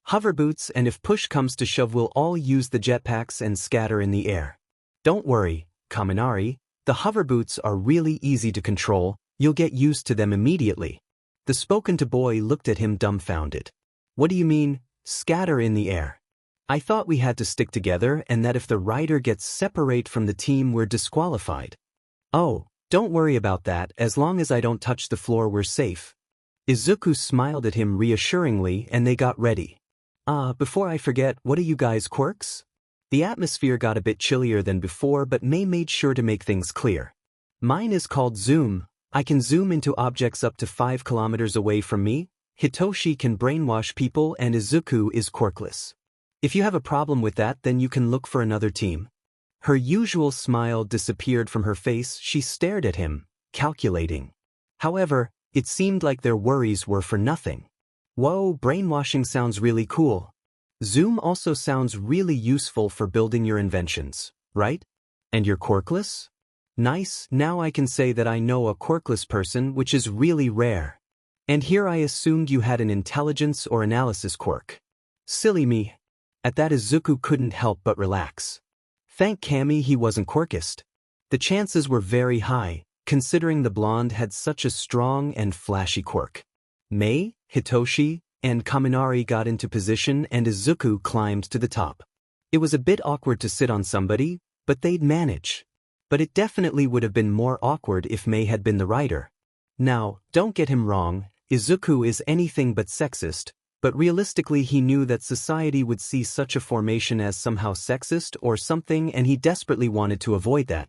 hover boots, and if push comes to shove we'll all use the jetpacks and scatter in the air. Don't worry, Kaminari, the hover boots are really easy to control, you'll get used to them immediately. The spoken-to boy looked at him dumbfounded. What do you mean, scatter in the air? I thought we had to stick together and that if the rider gets separate from the team we're disqualified. Oh, don't worry about that, as long as I don't touch the floor we're safe. Izuku smiled at him reassuringly and they got ready. Before I forget, what are you guys' quirks? The atmosphere got a bit chillier than before, but Mei made sure to make things clear. Mine is called zoom. I can zoom into objects up to 5 kilometers away from me. Hitoshi can brainwash people and Izuku is quirkless. If you have a problem with that, then you can look for another team. Her usual smile disappeared from her face. She stared at him, calculating. However, it seemed like their worries were for nothing. Whoa, brainwashing sounds really cool. Zoom also sounds really useful for building your inventions, right? And you're quirkless? Nice, now I can say that I know a quirkless person, which is really rare. And here I assumed you had an intelligence or analysis quirk. Silly me. At that Izuku couldn't help but relax. Thank Kami he wasn't quirkist. The chances were very high, considering the blonde had such a strong and flashy quirk. Mei, Hitoshi, and Kaminari got into position and Izuku climbed to the top. It was a bit awkward to sit on somebody, but they'd manage. But it definitely would have been more awkward if Mei had been the rider. Now, don't get him wrong, Izuku is anything but sexist, but realistically he knew that society would see such a formation as somehow sexist or something and he desperately wanted to avoid that.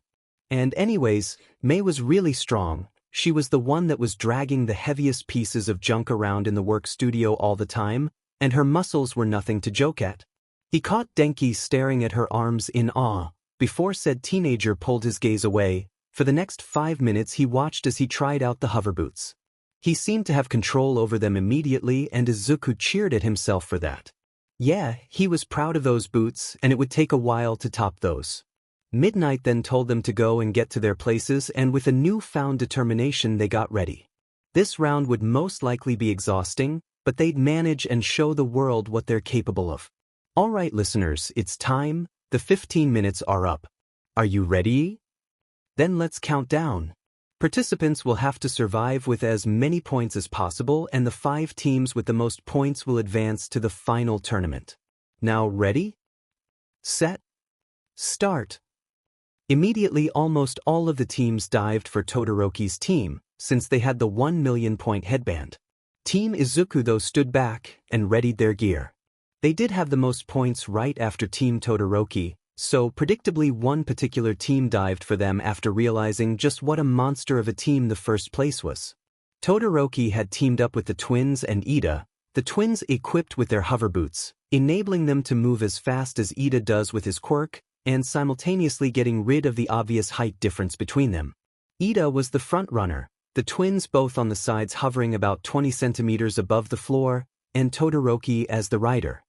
And anyways, Mei was really strong. She was the one that was dragging the heaviest pieces of junk around in the work studio all the time, and her muscles were nothing to joke at. He caught Denki staring at her arms in awe, before said teenager pulled his gaze away. For the next 5 minutes he watched as he tried out the hover boots. He seemed to have control over them immediately and Izuku cheered at himself for that. Yeah, he was proud of those boots and it would take a while to top those. Midnight then told them to go and get to their places and with a newfound determination they got ready. This round would most likely be exhausting, but they'd manage and show the world what they're capable of. Alright listeners, it's time, the 15 minutes are up. Are you ready? Then let's count down. Participants will have to survive with as many points as possible and the 5 teams with the most points will advance to the final tournament. Now ready? Set. Start. Immediately almost all of the teams dived for Todoroki's team, since they had the 1 million point headband. Team Izuku though stood back and readied their gear. They did have the most points right after Team Todoroki, so predictably one particular team dived for them after realizing just what a monster of a team the first place was. Todoroki had teamed up with the twins and Ida, the twins equipped with their hover boots, enabling them to move as fast as Ida does with his quirk, and simultaneously getting rid of the obvious height difference between them. Ida was the front runner, the twins both on the sides hovering about 20 centimeters above the floor, and Todoroki as the rider.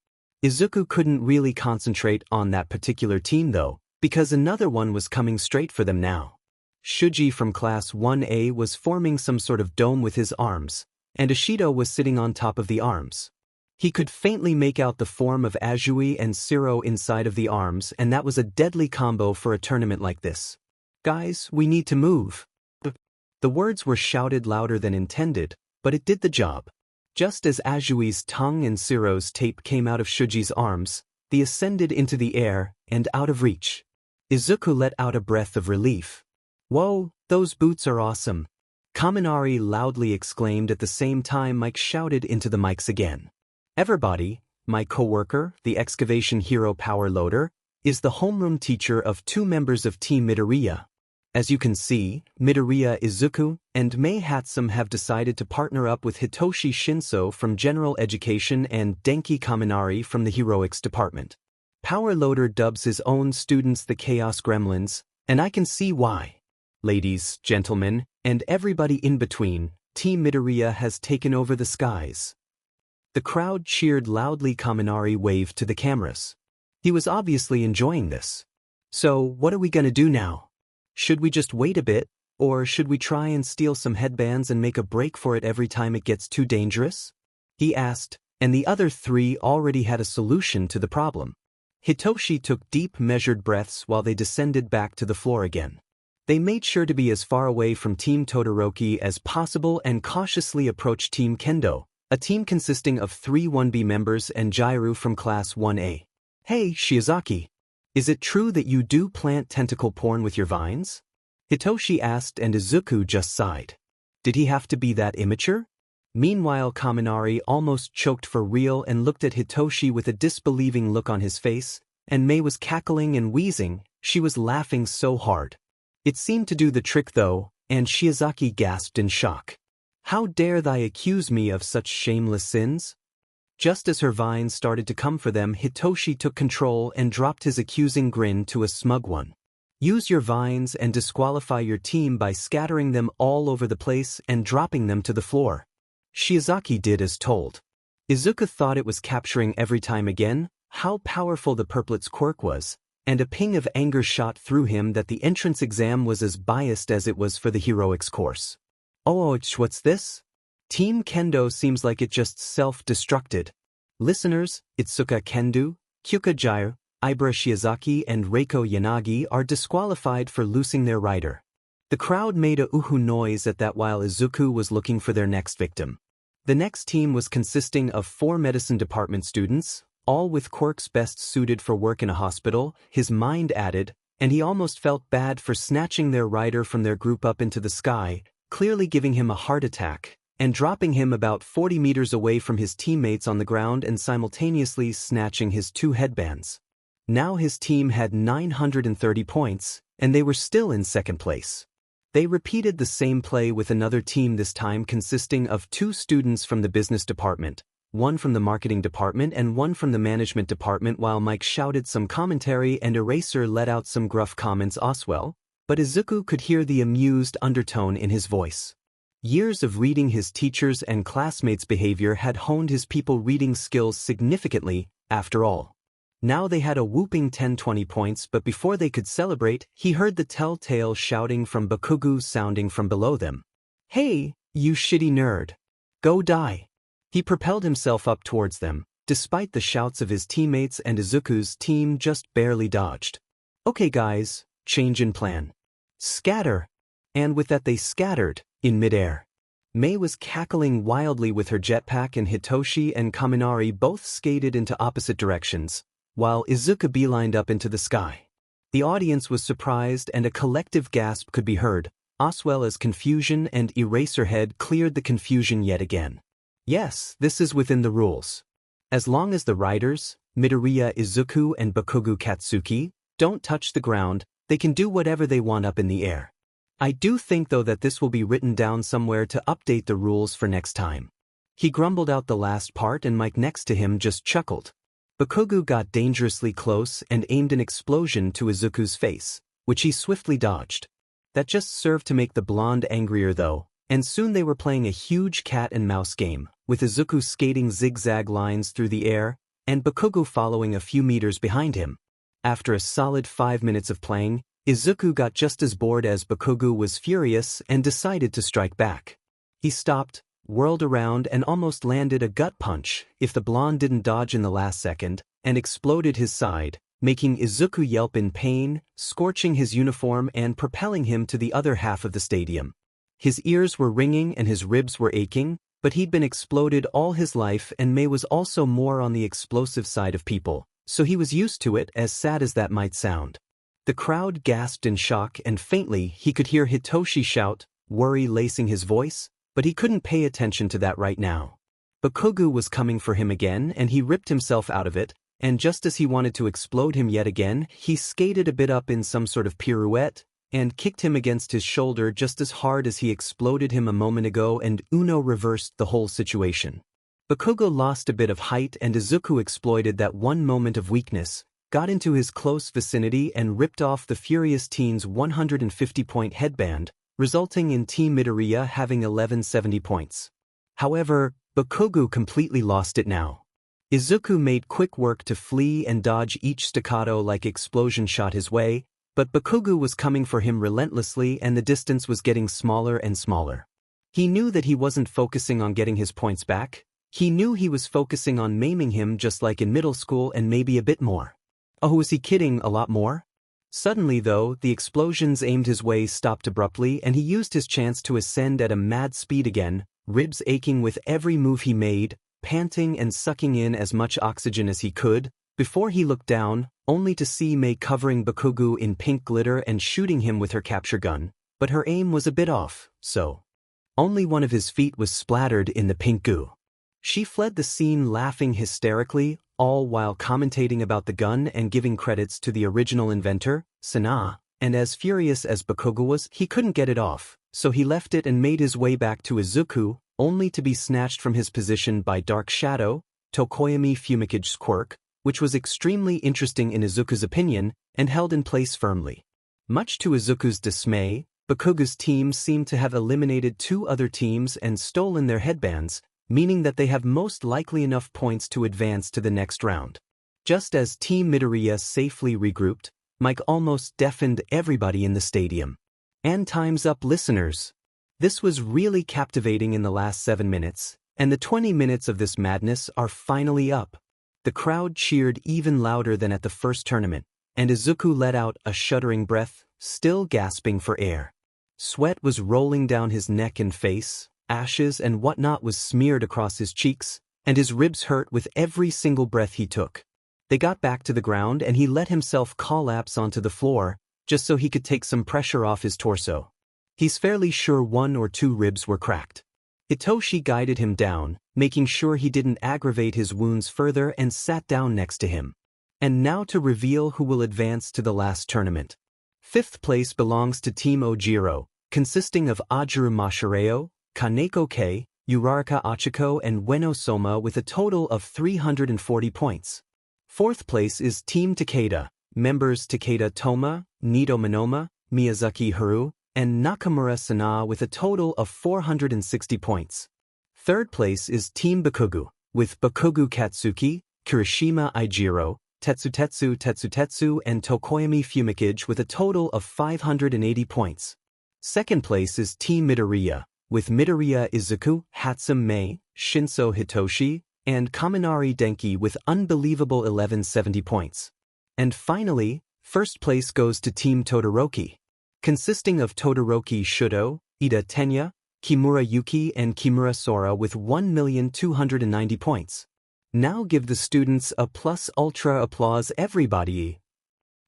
Izuku couldn't really concentrate on that particular team though, because another one was coming straight for them now. Shuji from Class 1A was forming some sort of dome with his arms, and Ashido was sitting on top of the arms. He could faintly make out the form of Azui and Siro inside of the arms, and that was a deadly combo for a tournament like this. Guys, we need to move. The words were shouted louder than intended, but it did the job. Just as Azui's tongue and Siro's tape came out of Shuji's arms, they ascended into the air and out of reach. Izuku let out a breath of relief. Whoa, those boots are awesome. Kaminari loudly exclaimed at the same time Mike shouted into the mics again. Everybody, my co-worker, the excavation hero Power Loader, is the homeroom teacher of 2 members of Team Midoriya. As you can see, Midoriya Izuku and Mei Hatsum have decided to partner up with Hitoshi Shinso from General Education and Denki Kaminari from the Heroics Department. Power Loader dubs his own students the Chaos Gremlins, And I can see why. Ladies, gentlemen, and everybody in between, Team Midoriya has taken over the skies. The crowd cheered loudly. Kaminari waved to the cameras. He was obviously enjoying this. So, what are we gonna do now? Should we just wait a bit, or should we try and steal some headbands and make a break for it every time it gets too dangerous? He asked, and the other three already had a solution to the problem. Hitoshi took deep measured breaths while they descended back to the floor again. They made sure to be as far away from Team Todoroki as possible and cautiously approached Team Kendo, a team consisting of 3 1B members and Jairu from Class 1A. Hey, Shiozaki. Is it true that you do plant tentacle porn with your vines? Hitoshi asked and Izuku just sighed. Did he have to be that immature? Meanwhile, Kaminari almost choked for real and looked at Hitoshi with a disbelieving look on his face, and Mei was cackling and wheezing. She was laughing so hard. It seemed to do the trick though, and Shiozaki gasped in shock. How dare thou accuse me of such shameless sins? Just as her vines started to come for them, Hitoshi took control and dropped his accusing grin to a smug one. Use your vines and disqualify your team by scattering them all over the place and dropping them to the floor. Shiozaki did as told. Izuku thought it was capturing every time again how powerful the purplet's quirk was, and a ping of anger shot through him that the entrance exam was as biased as it was for the heroics course. Oh, what's this? Team Kendo seems like it just self-destructed. Listeners, Itsuka Kendo, Kyuka Jairu, Ibara Shiozaki and Reiko Yanagi are disqualified for losing their rider. The crowd made a uhu noise at that while Izuku was looking for their next victim. The next team was consisting of 4 medicine department students, all with quirks best suited for work in a hospital, his mind added, and he almost felt bad for snatching their rider from their group up into the sky, clearly giving him a heart attack, and dropping him about 40 meters away from his teammates on the ground and simultaneously snatching his 2 headbands. Now his team had 930 points, and they were still in second place. They repeated the same play with another team, this time consisting of 2 students from the business department, 1 from the marketing department and 1 from the management department. While Mike shouted some commentary and Eraser let out some gruff comments as well, but Izuku could hear the amused undertone in his voice. Years of reading his teachers' and classmates' behavior had honed his people reading skills significantly, after all. Now they had a whooping 10-20 points, but before they could celebrate, he heard the telltale shouting from Bakugo sounding from below them. Hey, you shitty nerd. Go die. He propelled himself up towards them, despite the shouts of his teammates, and Izuku's team just barely dodged. Okay guys, change in plan. Scatter. And with that they scattered, in midair. Mei was cackling wildly with her jetpack and Hitoshi and Kaminari both skated into opposite directions, while Izuku beelined up into the sky. The audience was surprised and a collective gasp could be heard, as well as confusion, and Eraserhead cleared the confusion yet again. Yes, this is within the rules. As long as the riders, Midoriya Izuku and Bakugo Katsuki, don't touch the ground, they can do whatever they want up in the air. I do think though that this will be written down somewhere to update the rules for next time. He grumbled out the last part and Mike next to him just chuckled. Bakugo got dangerously close and aimed an explosion to Izuku's face, which he swiftly dodged. That just served to make the blonde angrier though, and soon they were playing a huge cat and mouse game, with Izuku skating zigzag lines through the air, and Bakugo following a few meters behind him. After a solid 5 minutes of playing, Izuku got just as bored as Bakugo was furious and decided to strike back. He stopped, whirled around and almost landed a gut punch if the blonde didn't dodge in the last second, and exploded his side, making Izuku yelp in pain, scorching his uniform and propelling him to the other half of the stadium. His ears were ringing and his ribs were aching, but he'd been exploded all his life, and Mei was also more on the explosive side of people, so he was used to it, as sad as that might sound. The crowd gasped in shock, and faintly he could hear Hitoshi shout, worry lacing his voice, but he couldn't pay attention to that right now. Bakugo was coming for him again, and he ripped himself out of it, and just as he wanted to explode him yet again, he skated a bit up in some sort of pirouette, and kicked him against his shoulder just as hard as he exploded him a moment ago, and Uno reversed the whole situation. Bakugo lost a bit of height and Izuku exploited that one moment of weakness, got into his close vicinity and ripped off the furious teen's 150-point headband, resulting in Team Midoriya having 1170 points. However, Bakugo completely lost it now. Izuku made quick work to flee and dodge each staccato-like explosion shot his way, but Bakugo was coming for him relentlessly and the distance was getting smaller and smaller. He knew that he wasn't focusing on getting his points back. He knew he was focusing on maiming him just like in middle school and maybe a bit more. Oh, was he kidding, a lot more? Suddenly though, the explosions aimed his way stopped abruptly and he used his chance to ascend at a mad speed again, ribs aching with every move he made, panting and sucking in as much oxygen as he could, before he looked down, only to see Mei covering Bakugo in pink glitter and shooting him with her capture gun, but her aim was a bit off, so only one of his feet was splattered in the pink goo. She fled the scene laughing hysterically, all while commentating about the gun and giving credits to the original inventor, Sana, and as furious as Bakugo was, he couldn't get it off, so he left it and made his way back to Izuku, only to be snatched from his position by Dark Shadow, Tokoyami Fumicage's quirk, which was extremely interesting in Izuku's opinion, and held in place firmly. Much to Izuku's dismay, Bakugo's team seemed to have eliminated 2 other teams and stolen their headbands, meaning that they have most likely enough points to advance to the next round. Just as Team Midoriya safely regrouped, Mike almost deafened everybody in the stadium. And time's up, listeners. This was really captivating in the last 7 minutes, and the 20 minutes of this madness are finally up. The crowd cheered even louder than at the first tournament, and Izuku let out a shuddering breath, still gasping for air. Sweat was rolling down his neck and face, ashes and whatnot was smeared across his cheeks, and his ribs hurt with every single breath he took. They got back to the ground and he let himself collapse onto the floor, just so he could take some pressure off his torso. He's fairly sure 1 or 2 ribs were cracked. Hitoshi guided him down, making sure he didn't aggravate his wounds further and sat down next to him. And now to reveal who will advance to the last tournament. 5th place belongs to Team Ojiro, consisting of Ajuru Mashireo, Kaneko Kei, Uraraka Achiko and Ueno Soma with a total of 340 points. 4th place is Team Takeda, members Takeda Toma, Nito Minoma, Miyazaki Haru, and Nakamura Sana with a total of 460 points. 3rd place is Team Bakugo, with Bakugo Katsuki, Kirishima Ijiro, Tetsutetsu and Tokoyami Fumicage with a total of 580 points. 2nd place is Team Midoriya, with Midoriya Izuku, Hatsum Mei, Shinso Hitoshi, and Kaminari Denki with unbelievable 1170 points. And finally, 1st place goes to Team Todoroki, consisting of Todoroki Shudo, Ida Tenya, Kimura Yuki and Kimura Sora with 1,290 points. Now give the students a plus ultra applause, everybody.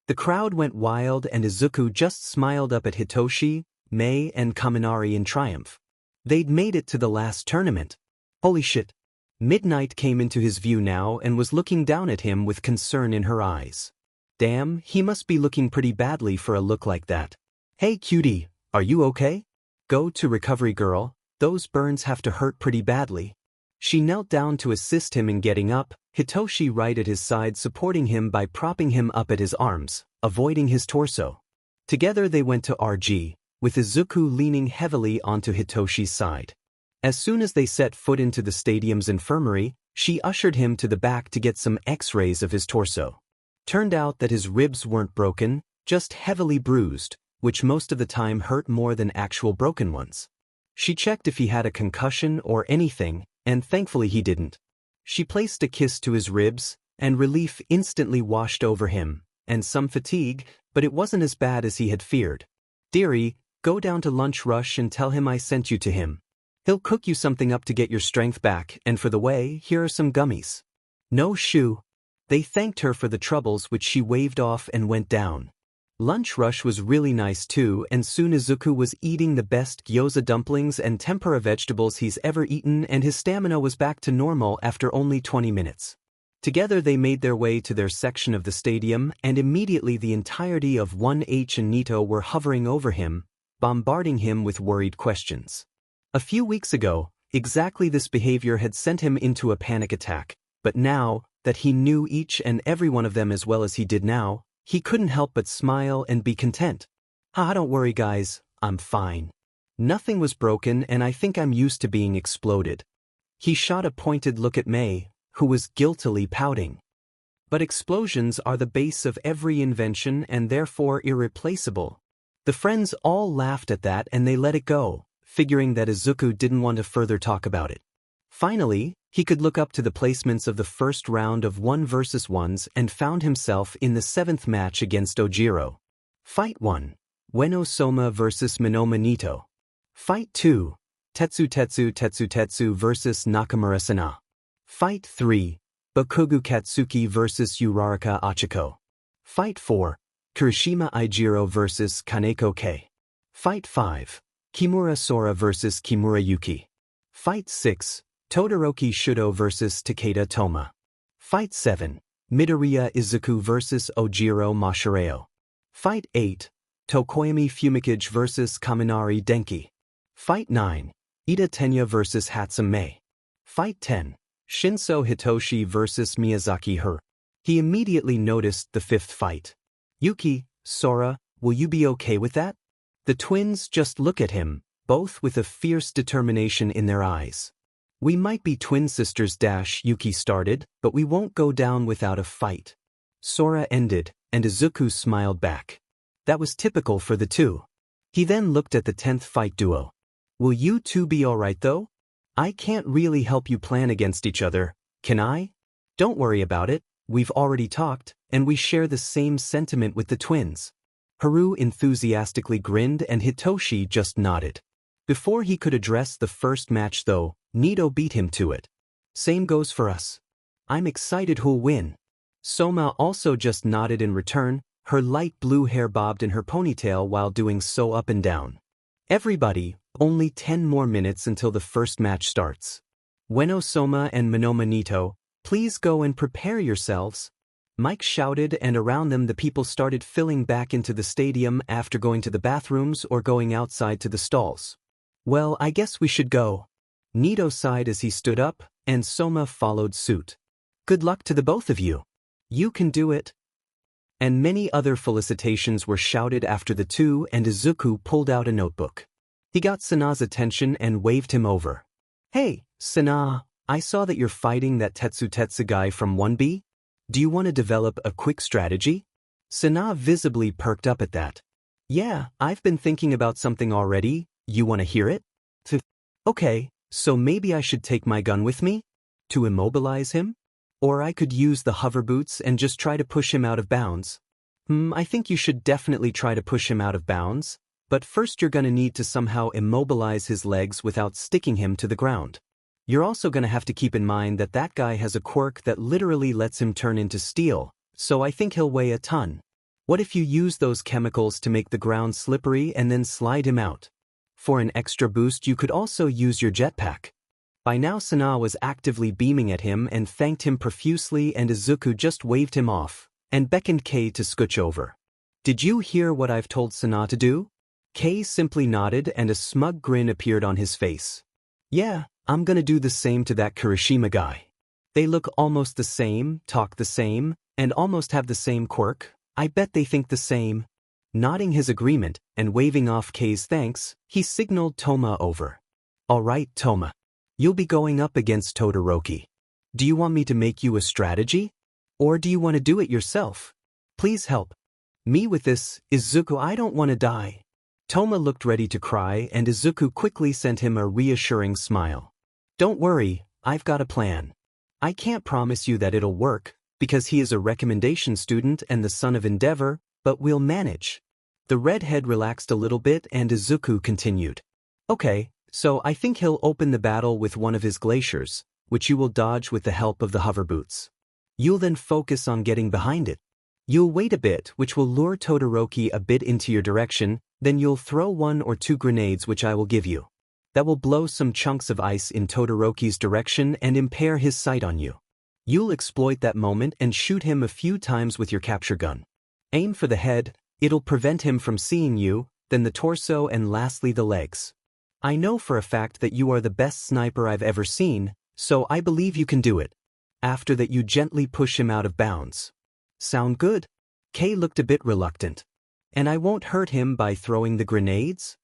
The crowd went wild and Izuku just smiled up at Hitoshi, Mei and Kaminari in triumph. They'd made it to the last tournament. Holy shit. Midnight came into his view now and was looking down at him with concern in her eyes. Damn, he must be looking pretty badly for a look like that. Hey cutie, are you okay? Go to recovery girl, those burns have to hurt pretty badly. She knelt down to assist him in getting up, Hitoshi right at his side supporting him by propping him up at his arms, avoiding his torso. Together they went to RG, with Izuku leaning heavily onto Hitoshi's side. As soon as they set foot into the stadium's infirmary, she ushered him to the back to get some x-rays of his torso. Turned out that his ribs weren't broken, just heavily bruised, which most of the time hurt more than actual broken ones. She checked if he had a concussion or anything, and thankfully he didn't. She placed a kiss to his ribs, and relief instantly washed over him, and some fatigue, but it wasn't as bad as he had feared. Dearie, go down to Lunch Rush and tell him I sent you to him. He'll cook you something up to get your strength back, and for the way, here are some gummies. No shoo. They thanked her for the troubles which she waved off and went down. Lunch Rush was really nice too, and soon Izuku was eating the best gyoza dumplings and tempura vegetables he's ever eaten, and his stamina was back to normal after only 20 minutes. Together they made their way to their section of the stadium, and immediately the entirety of 1H and Nito were hovering over him, bombarding him with worried questions. A few weeks ago, exactly this behavior had sent him into a panic attack, but now, that he knew each and every one of them as well as he did now, he couldn't help but smile and be content. Don't worry guys, I'm fine. Nothing was broken and I think I'm used to being exploded. He shot a pointed look at Mei, who was guiltily pouting. But explosions are the base of every invention and therefore irreplaceable. The friends all laughed at that and they let it go, figuring that Izuku didn't want to further talk about it. Finally, he could look up to the placements of the first round of 1 versus 1s and found himself in the 7th match against Ojiro. Fight 1. Ueno Soma vs Minoma Nito. Fight 2. Tetsu vs Nakamura Sana. Fight 3. Bakugu Katsuki vs Uraraka Achiko. Fight 4. Kirishima Ijiro vs Kaneko Kei. Fight 5. Kimura Sora vs Kimura Yuki. Fight 6. Todoroki Shudo vs Takeda Toma. Fight 7. Midoriya Izuku vs Ojiro Mashireo. Fight 8. Tokoyami Fumikage vs Kaminari Denki. Fight 9. Ida Tenya vs Hatsune Mei. Fight 10. Shinso Hitoshi vs Miyazaki Her. He immediately noticed the 5th fight. Yuki, Sora, will you be okay with that? The twins just look at him, both with a fierce determination in their eyes. We might be twin sisters, Yuki started, but we won't go down without a fight. Sora ended, and Izuku smiled back. That was typical for the two. He then looked at the 10th fight duo. Will you two be alright though? I can't really help you plan against each other, can I? Don't worry about it, we've already talked, and we share the same sentiment with the twins. Haru enthusiastically grinned and Hitoshi just nodded. Before he could address the first match though, Nito beat him to it. Same goes for us. I'm excited who'll win. Soma also just nodded in return, her light blue hair bobbed in her ponytail while doing so up and down. Everybody, only 10 more minutes until the first match starts. Ueno Soma and Minoma Nito, please go and prepare yourselves. Mike shouted and around them the people started filling back into the stadium after going to the bathrooms or going outside to the stalls. Well, I guess we should go. Nito sighed as he stood up, and Soma followed suit. Good luck to the both of you. You can do it. And many other felicitations were shouted after the two and Izuku pulled out a notebook. He got Sana's attention and waved him over. Hey, Sana, I saw that you're fighting that Tetsu guy from 1B. Do you want to develop a quick strategy? Sana visibly perked up at that. Yeah, I've been thinking about something already. You want to hear it? Okay, so maybe I should take my gun with me? To immobilize him? Or I could use the hover boots and just try to push him out of bounds. I think you should definitely try to push him out of bounds, but first you're gonna need to somehow immobilize his legs without sticking him to the ground. You're also gonna have to keep in mind that that guy has a quirk that literally lets him turn into steel, so I think he'll weigh a ton. What if you use those chemicals to make the ground slippery and then slide him out? For an extra boost you could also use your jetpack. By now Sana was actively beaming at him and thanked him profusely and Izuku just waved him off, and beckoned Kei to scooch over. Did you hear what I've told Sana to do? Kei simply nodded and a smug grin appeared on his face. Yeah, I'm gonna do the same to that Kirishima guy. They look almost the same, talk the same, and almost have the same quirk. I bet they think the same. Nodding his agreement and waving off Kei's thanks, he signaled Toma over. Alright, Toma. You'll be going up against Todoroki. Do you want me to make you a strategy? Or do you want to do it yourself? Please help me with this, Izuku. I don't want to die. Toma looked ready to cry and Izuku quickly sent him a reassuring smile. Don't worry, I've got a plan. I can't promise you that it'll work, because he is a recommendation student and the son of Endeavor, but we'll manage. The redhead relaxed a little bit and Izuku continued. Okay, so I think he'll open the battle with one of his glaciers, which you will dodge with the help of the hover boots. You'll then focus on getting behind it. You'll wait a bit, which will lure Todoroki a bit into your direction, then you'll throw 1 or 2 grenades which I will give you. That will blow some chunks of ice in Todoroki's direction and impair his sight on you. You'll exploit that moment and shoot him a few times with your capture gun. Aim for the head, it'll prevent him from seeing you, then the torso and lastly the legs. I know for a fact that you are the best sniper I've ever seen, so I believe you can do it. After that you gently push him out of bounds. Sound good? Kay looked a bit reluctant. And I won't hurt him by throwing the grenades?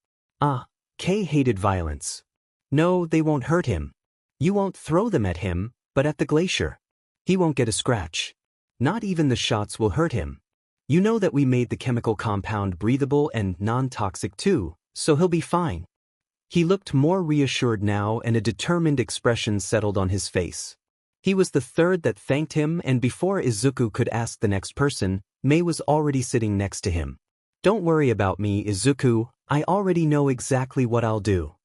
Kay hated violence. No, they won't hurt him. You won't throw them at him, but at the glacier. He won't get a scratch. Not even the shots will hurt him. You know that we made the chemical compound breathable and non-toxic too, so he'll be fine. He looked more reassured now and a determined expression settled on his face. He was the third that thanked him, and before Izuku could ask the next person, Mei was already sitting next to him. Don't worry about me, Izuku, I already know exactly what I'll do.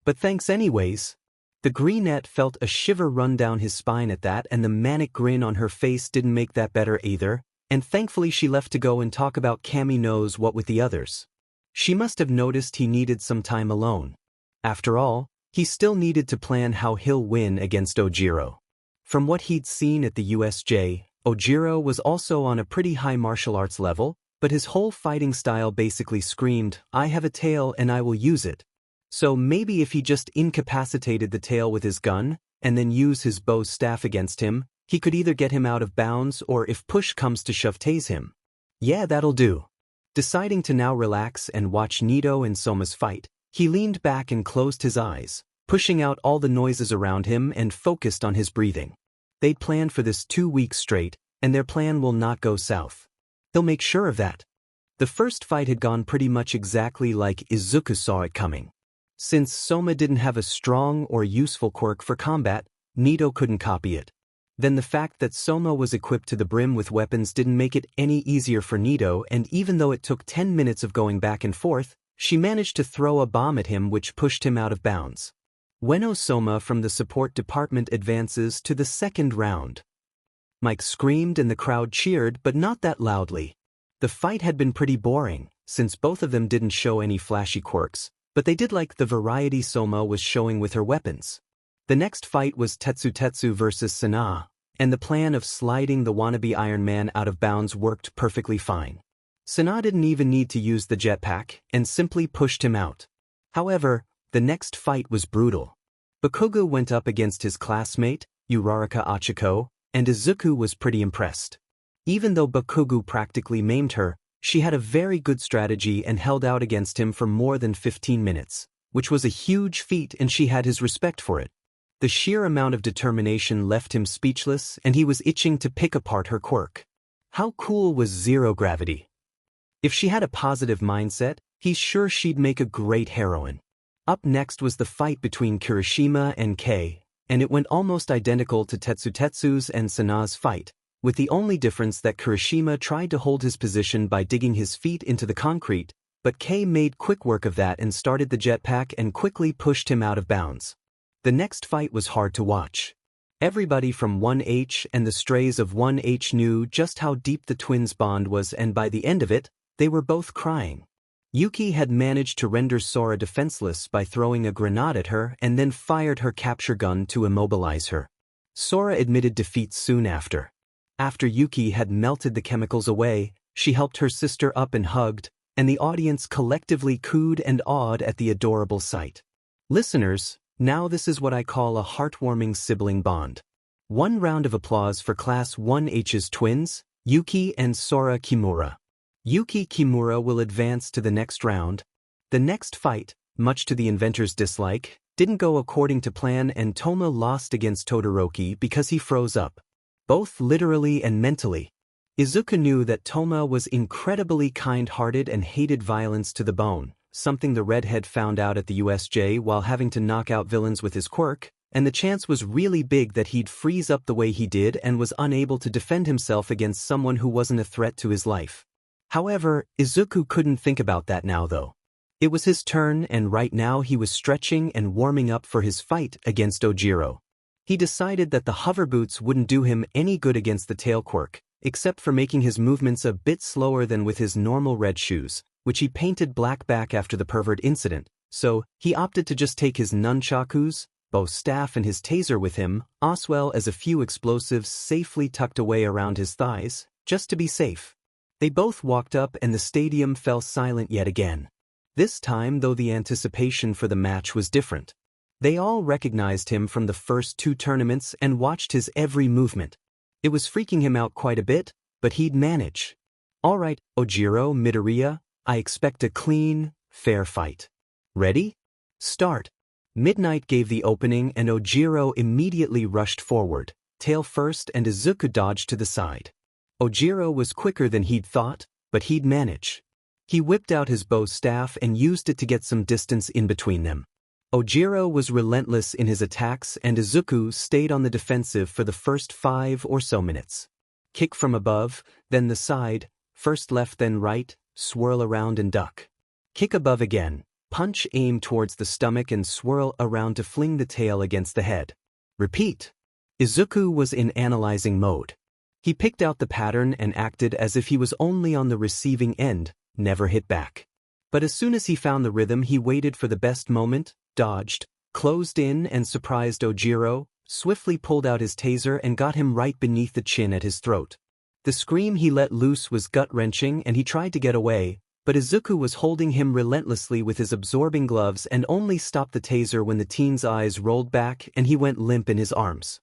But thanks anyways. The greenette felt a shiver run down his spine at that, and the manic grin on her face didn't make that better either, and thankfully she left to go and talk about Kami knows what with the others. She must have noticed he needed some time alone. After all, he still needed to plan how he'll win against Ojiro. From what he'd seen at the USJ, Ojiro was also on a pretty high martial arts level, but his whole fighting style basically screamed, I have a tail and I will use it. So maybe if he just incapacitated the tail with his gun, and then use his bow staff against him, he could either get him out of bounds or if push comes to shove tase him. Yeah, that'll do. Deciding to now relax and watch Nito and Soma's fight, he leaned back and closed his eyes, pushing out all the noises around him and focused on his breathing. They'd planned for this 2 weeks straight, and their plan will not go south. He'll make sure of that. The first fight had gone pretty much exactly like Izuku saw it coming. Since Soma didn't have a strong or useful quirk for combat, Nito couldn't copy it. Then the fact that Soma was equipped to the brim with weapons didn't make it any easier for Nito, and even though it took 10 minutes of going back and forth, she managed to throw a bomb at him which pushed him out of bounds. Ueno Soma from the support department advances to the second round. Mike screamed and the crowd cheered, but not that loudly. The fight had been pretty boring, since both of them didn't show any flashy quirks, but they did like the variety Soma was showing with her weapons. The next fight was Tetsu versus Sana, and the plan of sliding the wannabe Iron Man out of bounds worked perfectly fine. Sana didn't even need to use the jetpack, and simply pushed him out. However, the next fight was brutal. Bakugo went up against his classmate, Uraraka Achiko, and Izuku was pretty impressed. Even though Bakugo practically maimed her, she had a very good strategy and held out against him for more than 15 minutes, which was a huge feat and she had his respect for it. The sheer amount of determination left him speechless and he was itching to pick apart her quirk. How cool was zero gravity? If she had a positive mindset, he's sure she'd make a great heroine. Up next was the fight between Kirishima and Kei, and it went almost identical to Tetsu's and Sana's fight, with the only difference that Kirishima tried to hold his position by digging his feet into the concrete, but Kei made quick work of that and started the jetpack and quickly pushed him out of bounds. The next fight was hard to watch. Everybody from 1H and the strays of 1H knew just how deep the twins' bond was, and by the end of it, they were both crying. Yuki had managed to render Sora defenseless by throwing a grenade at her and then fired her capture gun to immobilize her. Sora admitted defeat soon after. After Yuki had melted the chemicals away, she helped her sister up and hugged, and the audience collectively cooed and awed at the adorable sight. Listeners, now this is what I call a heartwarming sibling bond. One round of applause for Class 1H's twins, Yuki and Sora Kimura. Yuki Kimura will advance to the next round. The next fight, much to the inventor's dislike, didn't go according to plan and Toma lost against Todoroki because he froze up. Both literally and mentally. Izuku knew that Toma was incredibly kind-hearted and hated violence to the bone, something the redhead found out at the USJ while having to knock out villains with his quirk, and the chance was really big that he'd freeze up the way he did and was unable to defend himself against someone who wasn't a threat to his life. However, Izuku couldn't think about that now though. It was his turn and right now he was stretching and warming up for his fight against Ojiro. He decided that the hover boots wouldn't do him any good against the tail quirk, except for making his movements a bit slower than with his normal red shoes, which he painted black back after the pervert incident, so he opted to just take his nunchakus, bow staff and his taser with him, as well as a few explosives safely tucked away around his thighs, just to be safe. They both walked up and the stadium fell silent yet again. This time though the anticipation for the match was different. They all recognized him from the first 2 tournaments and watched his every movement. It was freaking him out quite a bit, but he'd manage. Alright, Ojiro, Midoriya, I expect a clean, fair fight. Ready? Start. Midnight gave the opening and Ojiro immediately rushed forward, tail first, and Izuku dodged to the side. Ojiro was quicker than he'd thought, but he'd manage. He whipped out his bow staff and used it to get some distance in between them. Ojiro was relentless in his attacks and Izuku stayed on the defensive for the first 5 or so minutes. Kick from above, then the side, first left then right, swirl around and duck. Kick above again, punch aim towards the stomach and swirl around to fling the tail against the head. Repeat. Izuku was in analyzing mode. He picked out the pattern and acted as if he was only on the receiving end, never hit back. But as soon as he found the rhythm he waited for the best moment, dodged, closed in and surprised Ojiro, swiftly pulled out his taser and got him right beneath the chin at his throat. The scream he let loose was gut-wrenching and he tried to get away, but Izuku was holding him relentlessly with his absorbing gloves and only stopped the taser when the teen's eyes rolled back and he went limp in his arms.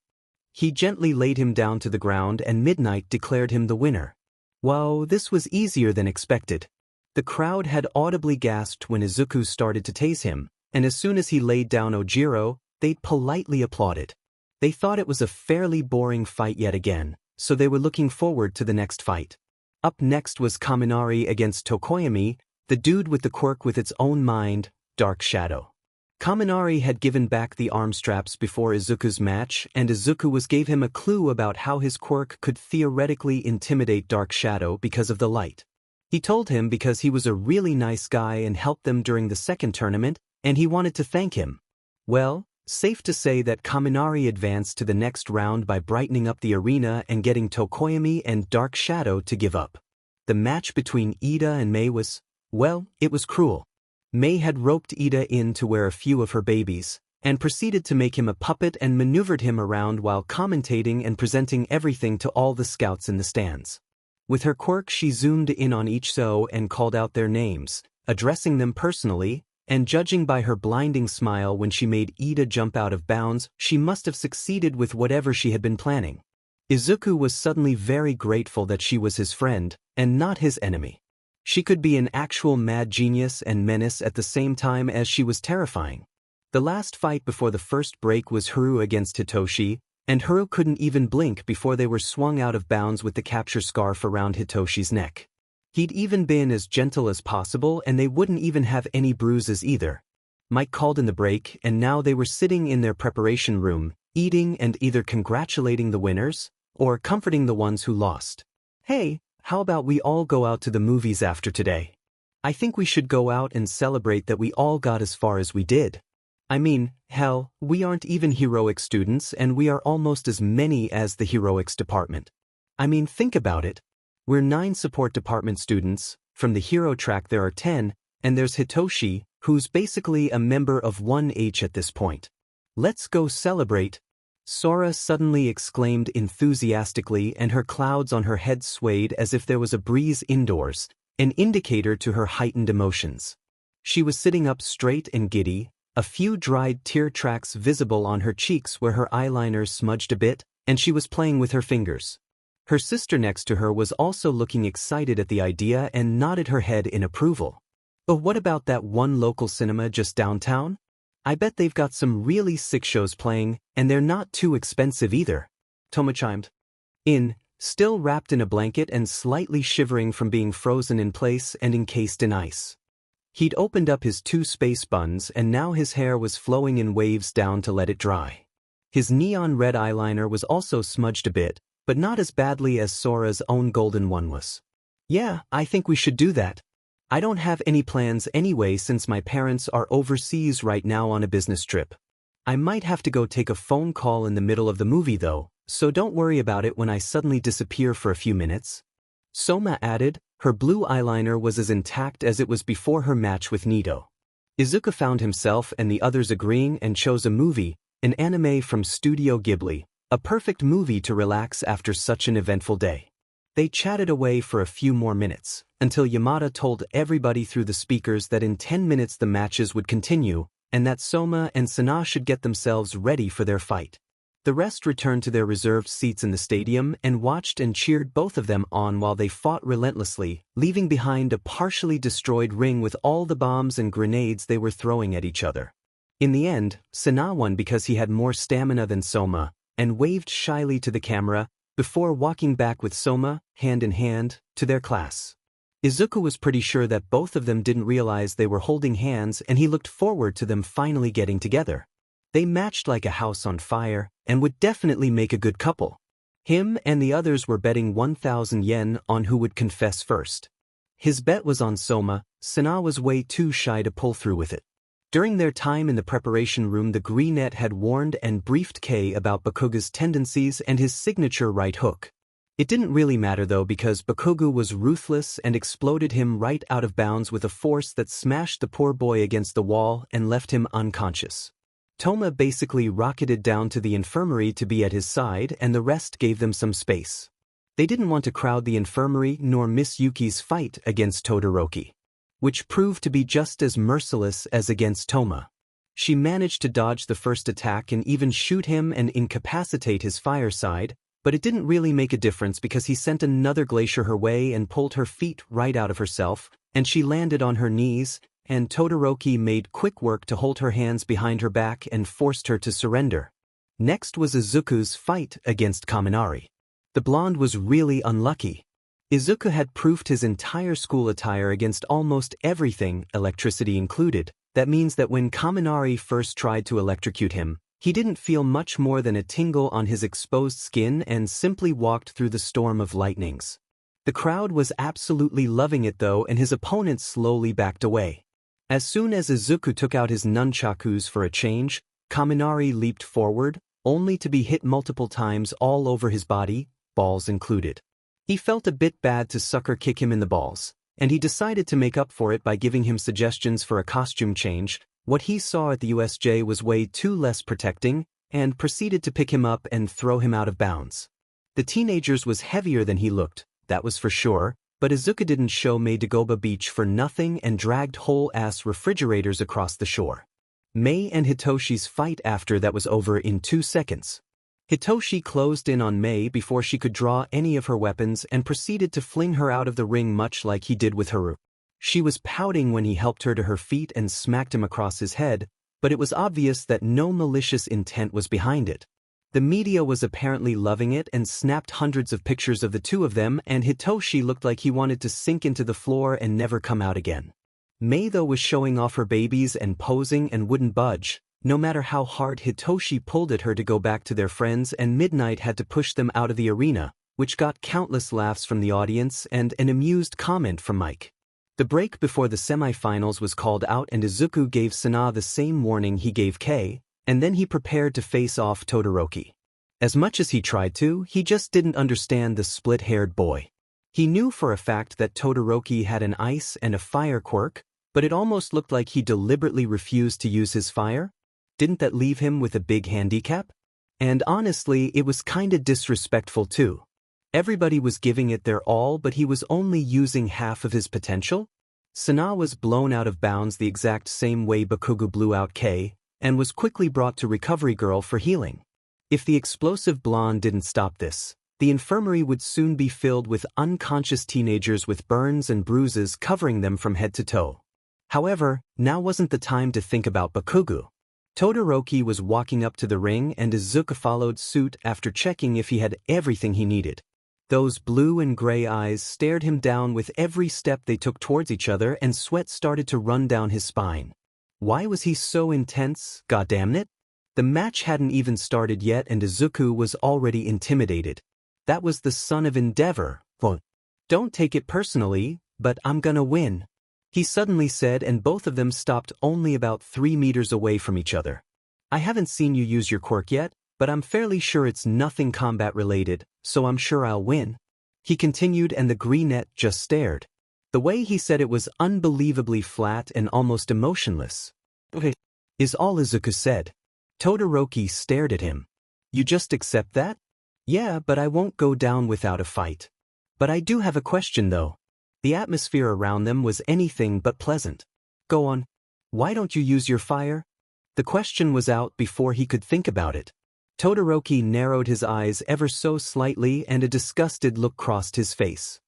He gently laid him down to the ground and Midnight declared him the winner. Wow, this was easier than expected. The crowd had audibly gasped when Izuku started to tase him, and as soon as he laid down Ojiro, they'd politely applauded. They thought it was a fairly boring fight yet again, so they were looking forward to the next fight. Up next was Kaminari against Tokoyami, the dude with the quirk with its own mind, Dark Shadow. Kaminari had given back the arm straps before Izuku's match, and Izuku gave him a clue about how his quirk could theoretically intimidate Dark Shadow because of the light. He told him because he was a really nice guy and helped them during the second tournament, and he wanted to thank him. Well, safe to say that Kaminari advanced to the next round by brightening up the arena and getting Tokoyami and Dark Shadow to give up. The match between Ida and Mei was, well, it was cruel. Mei had roped Ida in to wear a few of her babies, and proceeded to make him a puppet and maneuvered him around while commentating and presenting everything to all the scouts in the stands. With her quirk she zoomed in on each so and called out their names, addressing them personally, and judging by her blinding smile when she made Ida jump out of bounds, she must have succeeded with whatever she had been planning. Izuku was suddenly very grateful that she was his friend, and not his enemy. She could be an actual mad genius and menace at the same time as she was terrifying. The last fight before the first break was Haru against Hitoshi, and Haru couldn't even blink before they were swung out of bounds with the capture scarf around Hitoshi's neck. He'd even been as gentle as possible and they wouldn't even have any bruises either. Mike called in the break and now they were sitting in their preparation room, eating and either congratulating the winners, or comforting the ones who lost. Hey, how about we all go out to the movies after today? I think we should go out and celebrate that we all got as far as we did. I mean, hell, we aren't even heroic students and we are almost as many as the heroics department. I mean, think about it. We're 9 support department students, from the hero track there are 10, and there's Hitoshi, who's basically a member of 1H at this point. Let's go celebrate. Sora suddenly exclaimed enthusiastically and her clouds on her head swayed as if there was a breeze indoors, an indicator to her heightened emotions. She was sitting up straight and giddy, a few dried tear tracks visible on her cheeks where her eyeliner smudged a bit, and she was playing with her fingers. Her sister next to her was also looking excited at the idea and nodded her head in approval. Oh, what about that one local cinema just downtown? I bet they've got some really sick shows playing, and they're not too expensive either. Toma chimed in, still wrapped in a blanket and slightly shivering from being frozen in place and encased in ice. He'd opened up his 2 space buns and now his hair was flowing in waves down to let it dry. His neon red eyeliner was also smudged a bit, but not as badly as Sora's own golden one was. Yeah, I think we should do that. I don't have any plans anyway since my parents are overseas right now on a business trip. I might have to go take a phone call in the middle of the movie though, so don't worry about it when I suddenly disappear for a few minutes. Soma added, her blue eyeliner was as intact as it was before her match with Nito. Izuku found himself and the others agreeing and chose a movie, an anime from Studio Ghibli, a perfect movie to relax after such an eventful day. They chatted away for a few more minutes, until Yamada told everybody through the speakers that in 10 minutes the matches would continue, and that Soma and Sana should get themselves ready for their fight. The rest returned to their reserved seats in the stadium and watched and cheered both of them on while they fought relentlessly, leaving behind a partially destroyed ring with all the bombs and grenades they were throwing at each other. In the end, Sana won because he had more stamina than Soma, and waved shyly to the camera, before walking back with Soma, hand in hand, to their class. Izuku was pretty sure that both of them didn't realize they were holding hands, and he looked forward to them finally getting together. They matched like a house on fire, and would definitely make a good couple. Him and the others were betting 1,000 yen on who would confess first. His bet was on Soma. Sana was way too shy to pull through with it. During their time in the preparation room, the Greenette had warned and briefed Kei about Bakuga's tendencies and his signature right hook. It didn't really matter though, because Bakuga was ruthless and exploded him right out of bounds with a force that smashed the poor boy against the wall and left him unconscious. Toma basically rocketed down to the infirmary to be at his side, and the rest gave them some space. They didn't want to crowd the infirmary nor miss Yuki's fight against Todoroki, which proved to be just as merciless as against Toma. She managed to dodge the first attack and even shoot him and incapacitate his fireside, but it didn't really make a difference because he sent another glacier her way and pulled her feet right out of herself, and she landed on her knees, and Todoroki made quick work to hold her hands behind her back and forced her to surrender. Next was Izuku's fight against Kaminari. The blonde was really unlucky. Izuku had proofed his entire school attire against almost everything, electricity included. That means that when Kaminari first tried to electrocute him, he didn't feel much more than a tingle on his exposed skin and simply walked through the storm of lightnings. The crowd was absolutely loving it though, and his opponent slowly backed away. As soon as Izuku took out his nunchakus for a change, Kaminari leaped forward, only to be hit multiple times all over his body, balls included. He felt a bit bad to sucker kick him in the balls, and he decided to make up for it by giving him suggestions for a costume change. What he saw at the USJ was way too less protecting, and proceeded to pick him up and throw him out of bounds. The teenager's was heavier than he looked, that was for sure, but Izuku didn't show Mei Dagoba Beach for nothing and dragged whole-ass refrigerators across the shore. Mei and Hitoshi's fight after that was over in 2 seconds. Hitoshi closed in on Mei before she could draw any of her weapons and proceeded to fling her out of the ring much like he did with Haru. She was pouting when he helped her to her feet and smacked him across his head, but it was obvious that no malicious intent was behind it. The media was apparently loving it and snapped hundreds of pictures of the two of them, and Hitoshi looked like he wanted to sink into the floor and never come out again. Mei though was showing off her babies and posing and wouldn't budge, no matter how hard Hitoshi pulled at her to go back to their friends, and Midnight had to push them out of the arena, which got countless laughs from the audience and an amused comment from Mike. The break before the semifinals was called out, and Izuku gave Sana the same warning he gave Kei, and then he prepared to face off Todoroki. As much as he tried to, he just didn't understand the split-haired boy. He knew for a fact that Todoroki had an ice and a fire quirk, but it almost looked like he deliberately refused to use his fire. Didn't that leave him with a big handicap? And honestly, it was kinda disrespectful too. Everybody was giving it their all, but he was only using half of his potential. Sana was blown out of bounds the exact same way Bakuga blew out Kei, and was quickly brought to Recovery Girl for healing. If the explosive blonde didn't stop this, the infirmary would soon be filled with unconscious teenagers with burns and bruises covering them from head to toe. However, now wasn't the time to think about Bakuga. Todoroki was walking up to the ring, and Izuku followed suit after checking if he had everything he needed. Those blue and gray eyes stared him down with every step they took towards each other, and sweat started to run down his spine. Why was he so intense, goddamn it? The match hadn't even started yet, and Izuku was already intimidated. That was the son of Endeavor. Well, don't take it personally, but I'm gonna win, he suddenly said, and both of them stopped only about 3 meters away from each other. I haven't seen you use your quirk yet, but I'm fairly sure it's nothing combat related, so I'm sure I'll win, he continued, and the Greenette just stared. The way he said it was unbelievably flat and almost emotionless. Okay, is all Izuku said. Todoroki stared at him. You just accept that? Yeah, but I won't go down without a fight. But I do have a question though. The atmosphere around them was anything but pleasant. Go on. Why don't you use your fire? The question was out before he could think about it. Todoroki narrowed his eyes ever so slightly and a disgusted look crossed his face.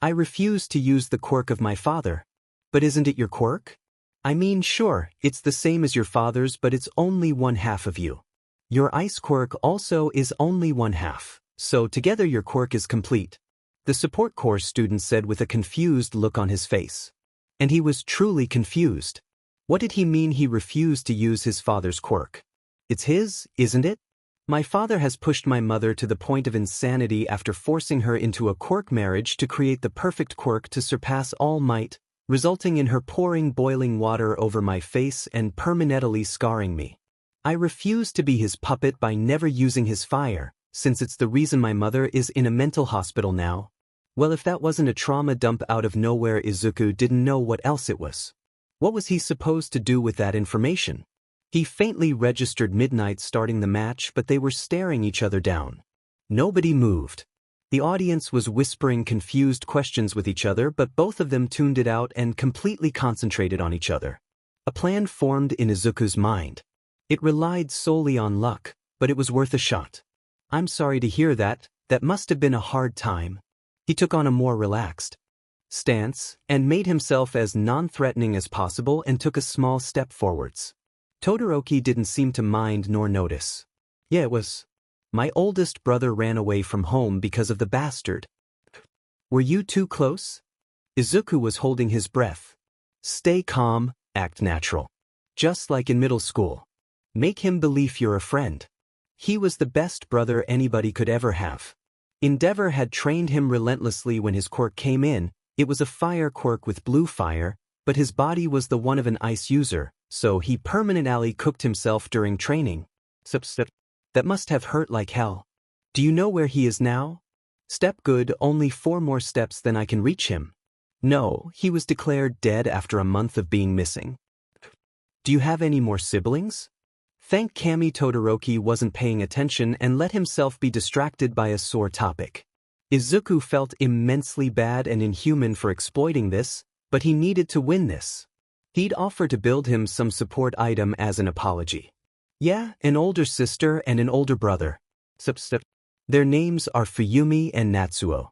I refuse to use the quirk of my father. But isn't it your quirk? I mean, sure, it's the same as your father's, but it's only one half of you. Your ice quirk also is only one half, so together your quirk is complete. The support course student said with a confused look on his face. And he was truly confused. What did he mean he refused to use his father's quirk? It's his, isn't it? My father has pushed my mother to the point of insanity after forcing her into a quirk marriage to create the perfect quirk to surpass all might, resulting in her pouring boiling water over my face and permanently scarring me. I refuse to be his puppet by never using his fire, since it's the reason my mother is in a mental hospital now. Well, if that wasn't a trauma dump out of nowhere, Izuku didn't know what else it was. What was he supposed to do with that information? He faintly registered midnight starting the match, but they were staring each other down. Nobody moved. The audience was whispering confused questions with each other, but both of them tuned it out and completely concentrated on each other. A plan formed in Izuku's mind. It relied solely on luck, but it was worth a shot. I'm sorry to hear that. That must have been a hard time. He took on a more relaxed stance and made himself as non-threatening as possible and took a small step forwards. Todoroki didn't seem to mind nor notice. Yeah, it was. My oldest brother ran away from home because of the bastard. Were you too close? Izuku was holding his breath. Stay calm, act natural. Just like in middle school. Make him believe you're a friend. He was the best brother anybody could ever have. Endeavor had trained him relentlessly when his quirk came in. It was a fire quirk with blue fire, but his body was the one of an ice user, so he permanently cooked himself during training. That must have hurt like hell. Do you know where he is now? Step good, only 4 more steps then I can reach him. No, he was declared dead after a month of being missing. Do you have any more siblings? Thank Kami Todoroki wasn't paying attention and let himself be distracted by a sore topic. Izuku felt immensely bad and inhuman for exploiting this, but he needed to win this. He'd offer to build him some support item as an apology. Yeah, an older sister and an older brother. Their names are Fuyumi and Natsuo.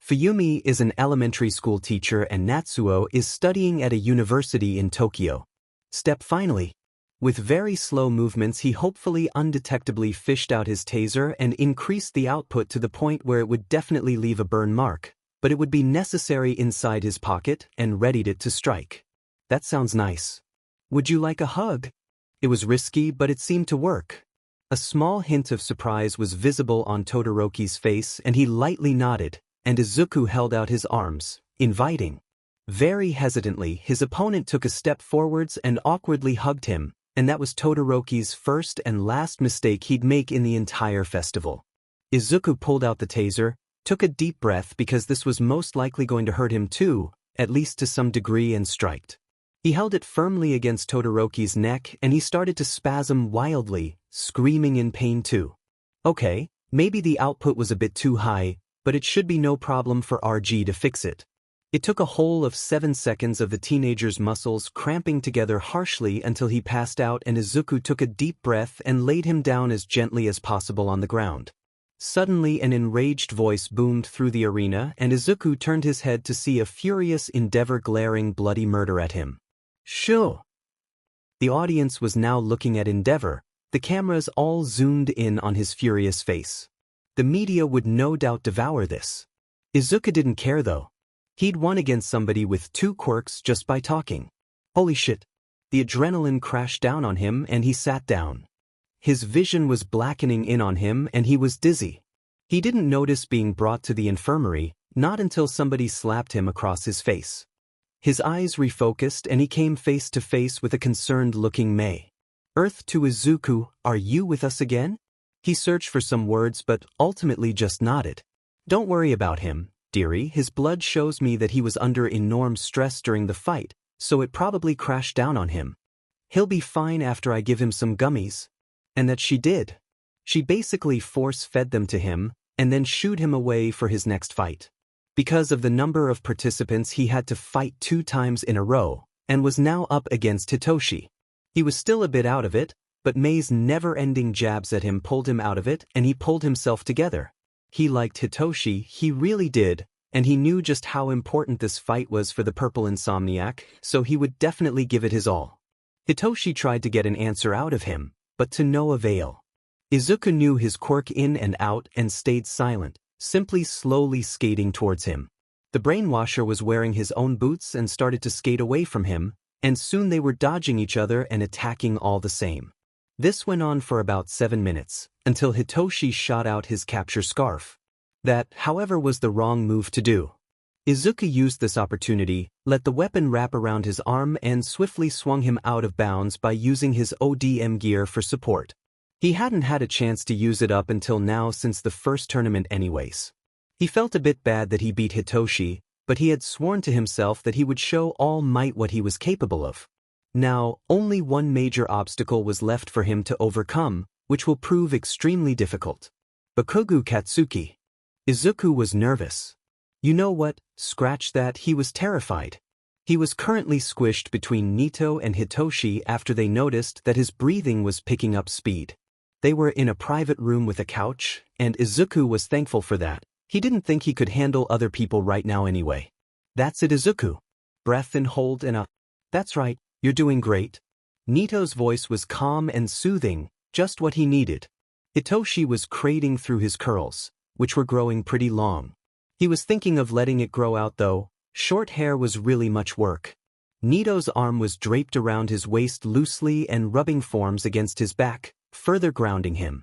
Fuyumi is an elementary school teacher and Natsuo is studying at a university in Tokyo. Step finally. With very slow movements he hopefully undetectably fished out his taser and increased the output to the point where it would definitely leave a burn mark, but it would be necessary inside his pocket and readied it to strike. That sounds nice. Would you like a hug? It was risky, but it seemed to work. A small hint of surprise was visible on Todoroki's face and he lightly nodded, and Izuku held out his arms, inviting. Very hesitantly, his opponent took a step forwards and awkwardly hugged him, and that was Todoroki's first and last mistake he'd make in the entire festival. Izuku pulled out the taser, took a deep breath because this was most likely going to hurt him too, at least to some degree, and striked. He held it firmly against Todoroki's neck and he started to spasm wildly, screaming in pain too. Okay, maybe the output was a bit too high, but it should be no problem for RG to fix it. It took a whole of 7 seconds of the teenager's muscles cramping together harshly until he passed out, and Izuku took a deep breath and laid him down as gently as possible on the ground. Suddenly an enraged voice boomed through the arena and Izuku turned his head to see a furious Endeavor glaring bloody murder at him. Shoo! The audience was now looking at Endeavor, the cameras all zoomed in on his furious face. The media would no doubt devour this. Izuku didn't care though. He'd won against somebody with 2 quirks just by talking. Holy shit. The adrenaline crashed down on him and he sat down. His vision was blackening in on him and he was dizzy. He didn't notice being brought to the infirmary, not until somebody slapped him across his face. His eyes refocused and he came face to face with a concerned-looking Mei. Earth to Izuku, are you with us again? He searched for some words but ultimately just nodded. Don't worry about him, dearie, his blood shows me that he was under enormous stress during the fight, so it probably crashed down on him. He'll be fine after I give him some gummies. And that she did. She basically force-fed them to him, and then shooed him away for his next fight. Because of the number of participants he had to fight 2 times in a row, and was now up against Hitoshi. He was still a bit out of it, but Mei's never-ending jabs at him pulled him out of it and he pulled himself together. He liked Hitoshi, he really did, and he knew just how important this fight was for the purple insomniac, so he would definitely give it his all. Hitoshi tried to get an answer out of him, but to no avail. Izuku knew his quirk in and out and stayed silent, simply slowly skating towards him. The brainwasher was wearing his own boots and started to skate away from him, and soon they were dodging each other and attacking all the same. This went on for about 7 minutes, until Hitoshi shot out his capture scarf. That, however, was the wrong move to do. Izuku used this opportunity, let the weapon wrap around his arm and swiftly swung him out of bounds by using his ODM gear for support. He hadn't had a chance to use it up until now since the first tournament anyways. He felt a bit bad that he beat Hitoshi, but he had sworn to himself that he would show All Might what he was capable of. Now, only one major obstacle was left for him to overcome, which will prove extremely difficult. Bakugo Katsuki. Izuku was nervous. You know what, scratch that, he was terrified. He was currently squished between Nito and Hitoshi after they noticed that his breathing was picking up speed. They were in a private room with a couch, and Izuku was thankful for that. He didn't think he could handle other people right now anyway. That's it, Izuku. Breath and hold and up. That's right, you're doing great. Nito's voice was calm and soothing, just what he needed. Hitoshi was crating through his curls, which were growing pretty long. He was thinking of letting it grow out though. Short hair was really much work. Nito's arm was draped around his waist loosely and rubbing forms against his back, further grounding him.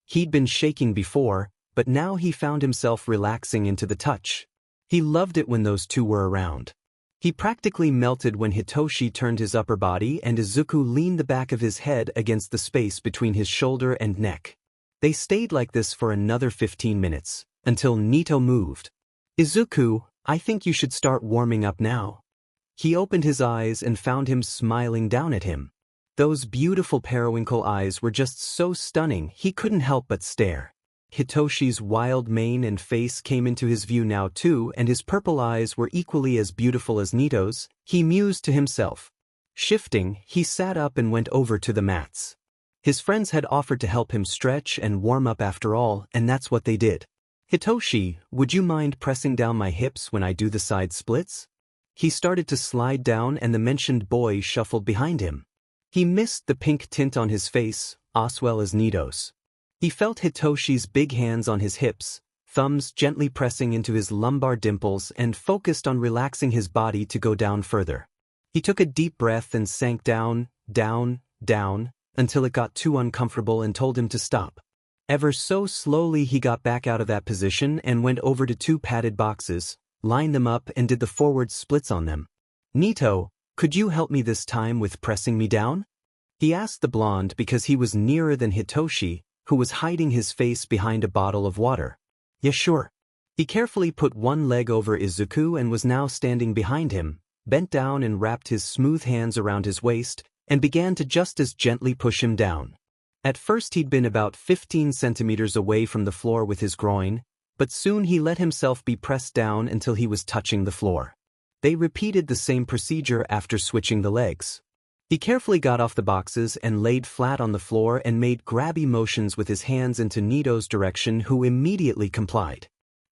He'd been shaking before, but now he found himself relaxing into the touch. He loved it when those two were around. He practically melted when Hitoshi turned his upper body and Izuku leaned the back of his head against the space between his shoulder and neck. They stayed like this for another 15 minutes, until Nito moved. Izuku, I think you should start warming up now. He opened his eyes and found him smiling down at him. Those beautiful periwinkle eyes were just so stunning he couldn't help but stare. Hitoshi's wild mane and face came into his view now too, and his purple eyes were equally as beautiful as Nito's, he mused to himself. Shifting, he sat up and went over to the mats. His friends had offered to help him stretch and warm up after all, and that's what they did. Hitoshi, would you mind pressing down my hips when I do the side splits? He started to slide down and the mentioned boy shuffled behind him. He missed the pink tint on his face, as well as Nito's. He felt Hitoshi's big hands on his hips, thumbs gently pressing into his lumbar dimples and focused on relaxing his body to go down further. He took a deep breath and sank down, down, down, until it got too uncomfortable and told him to stop. Ever so slowly he got back out of that position and went over to 2 padded boxes, lined them up and did the forward splits on them. Nito, could you help me this time with pressing me down? He asked the blonde because he was nearer than Hitoshi, who was hiding his face behind a bottle of water. Yeah, sure. He carefully put one leg over Izuku and was now standing behind him, bent down and wrapped his smooth hands around his waist, and began to just as gently push him down. At first he'd been about 15 centimeters away from the floor with his groin, but soon he let himself be pressed down until he was touching the floor. They repeated the same procedure after switching the legs. He carefully got off the boxes and laid flat on the floor and made grabby motions with his hands into Nito's direction, who immediately complied.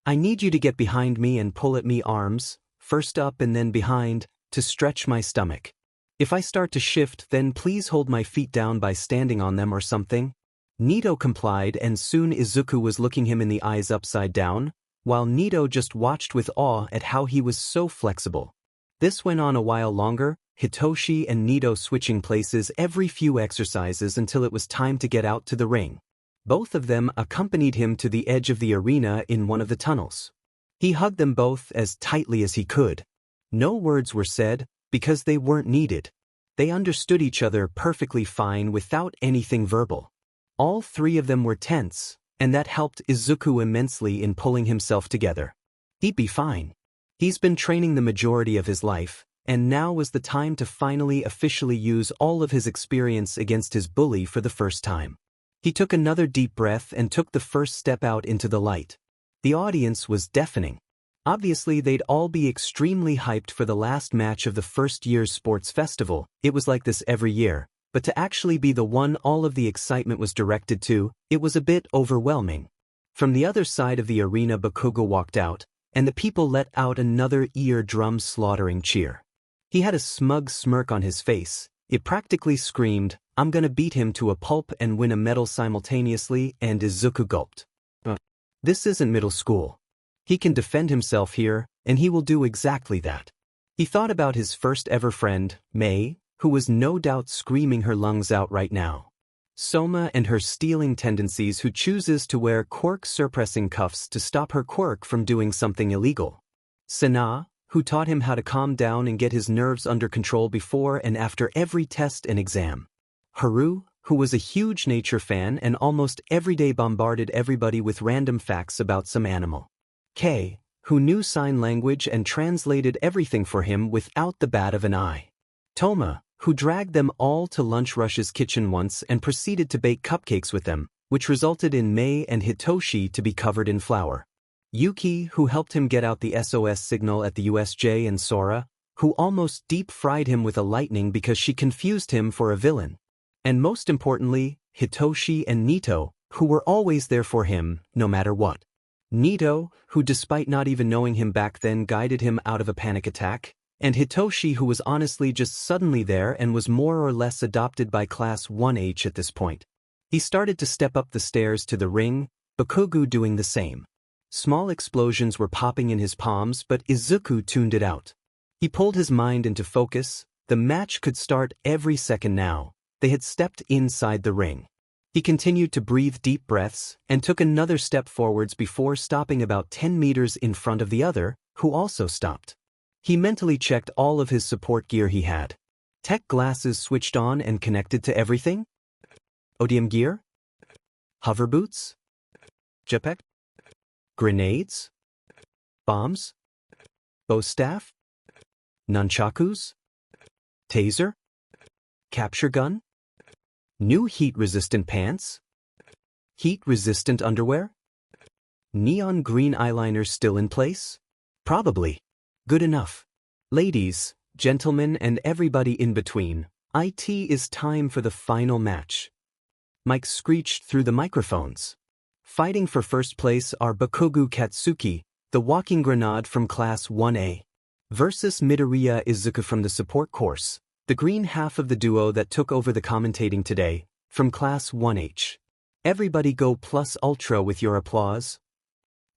I need you to get behind me and pull at me arms, first up and then behind, to stretch my stomach. If I start to shift, then please hold my feet down by standing on them or something. Nito complied and soon Izuku was looking him in the eyes upside down, while Nito just watched with awe at how he was so flexible. This went on a while longer, Hitoshi and Nito switching places every few exercises until it was time to get out to the ring. Both of them accompanied him to the edge of the arena in one of the tunnels. He hugged them both as tightly as he could. No words were said, because they weren't needed. They understood each other perfectly fine without anything verbal. All 3 of them were tense, and that helped Izuku immensely in pulling himself together. He'd be fine. He's been training the majority of his life, and now was the time to finally officially use all of his experience against his bully for the first time. He took another deep breath and took the first step out into the light. The audience was deafening. Obviously they'd all be extremely hyped for the last match of the first year's sports festival. It was like this every year, but to actually be the one all of the excitement was directed to, it was a bit overwhelming. From the other side of the arena Bakugo walked out, and the people let out another ear-drum-slaughtering cheer. He had a smug smirk on his face. It practically screamed, "I'm gonna beat him to a pulp and win a medal simultaneously," and Izuku gulped. This isn't middle school. He can defend himself here, and he will do exactly that. He thought about his first ever friend, Mei, who was no doubt screaming her lungs out right now. Soma and her stealing tendencies, who chooses to wear quirk-suppressing cuffs to stop her quirk from doing something illegal. Sana, who taught him how to calm down and get his nerves under control before and after every test and exam. Haru, who was a huge nature fan and almost every day bombarded everybody with random facts about some animal. Kei, who knew sign language and translated everything for him without the bat of an eye. Toma, who dragged them all to Lunch Rush's kitchen once and proceeded to bake cupcakes with them, which resulted in Mei and Hitoshi to be covered in flour. Yuki, who helped him get out the SOS signal at the USJ, and Sora, who almost deep-fried him with a lightning because she confused him for a villain. And most importantly, Hitoshi and Nito, who were always there for him, no matter what. Nito, who despite not even knowing him back then guided him out of a panic attack, and Hitoshi, who was honestly just suddenly there and was more or less adopted by Class 1H at this point. He started to step up the stairs to the ring, Bakugo doing the same. Small explosions were popping in his palms, but Izuku tuned it out. He pulled his mind into focus. The match could start every second now. They had stepped inside the ring. He continued to breathe deep breaths and took another step forwards before stopping about 10 meters in front of the other, who also stopped. He mentally checked all of his support gear he had. Tech glasses switched on and connected to everything? Odium gear? Hover boots? Jetpack? Grenades? Bombs? Bow staff? Nunchakus? Taser? Capture gun? New heat-resistant pants? Heat-resistant underwear? Neon green eyeliner still in place? Probably. Good enough. Ladies, gentlemen, and everybody in between, it is time for the final match. Mike screeched through the microphones. Fighting for first place are Bakugo Katsuki, the walking grenade from Class 1A, versus Midoriya Izuku from the support course, the green half of the duo that took over the commentating today, from Class 1H. Everybody go plus ultra with your applause.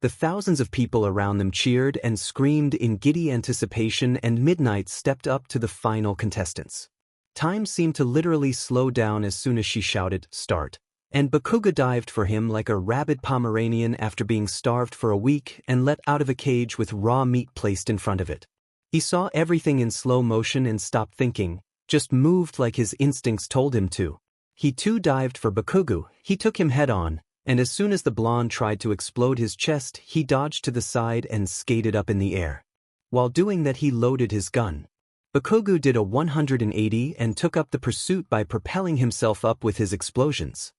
The thousands of people around them cheered and screamed in giddy anticipation, and Midnight stepped up to the final contestants. Time seemed to literally slow down as soon as she shouted, "Start." And Bakugo dived for him like a rabid Pomeranian after being starved for a week and let out of a cage with raw meat placed in front of it. He saw everything in slow motion and stopped thinking, just moved like his instincts told him to. He too dived for Bakugo. He took him head on, and as soon as the blonde tried to explode his chest, he dodged to the side and skated up in the air. While doing that, he loaded his gun. Bakugo did a 180 and took up the pursuit by propelling himself up with his explosions.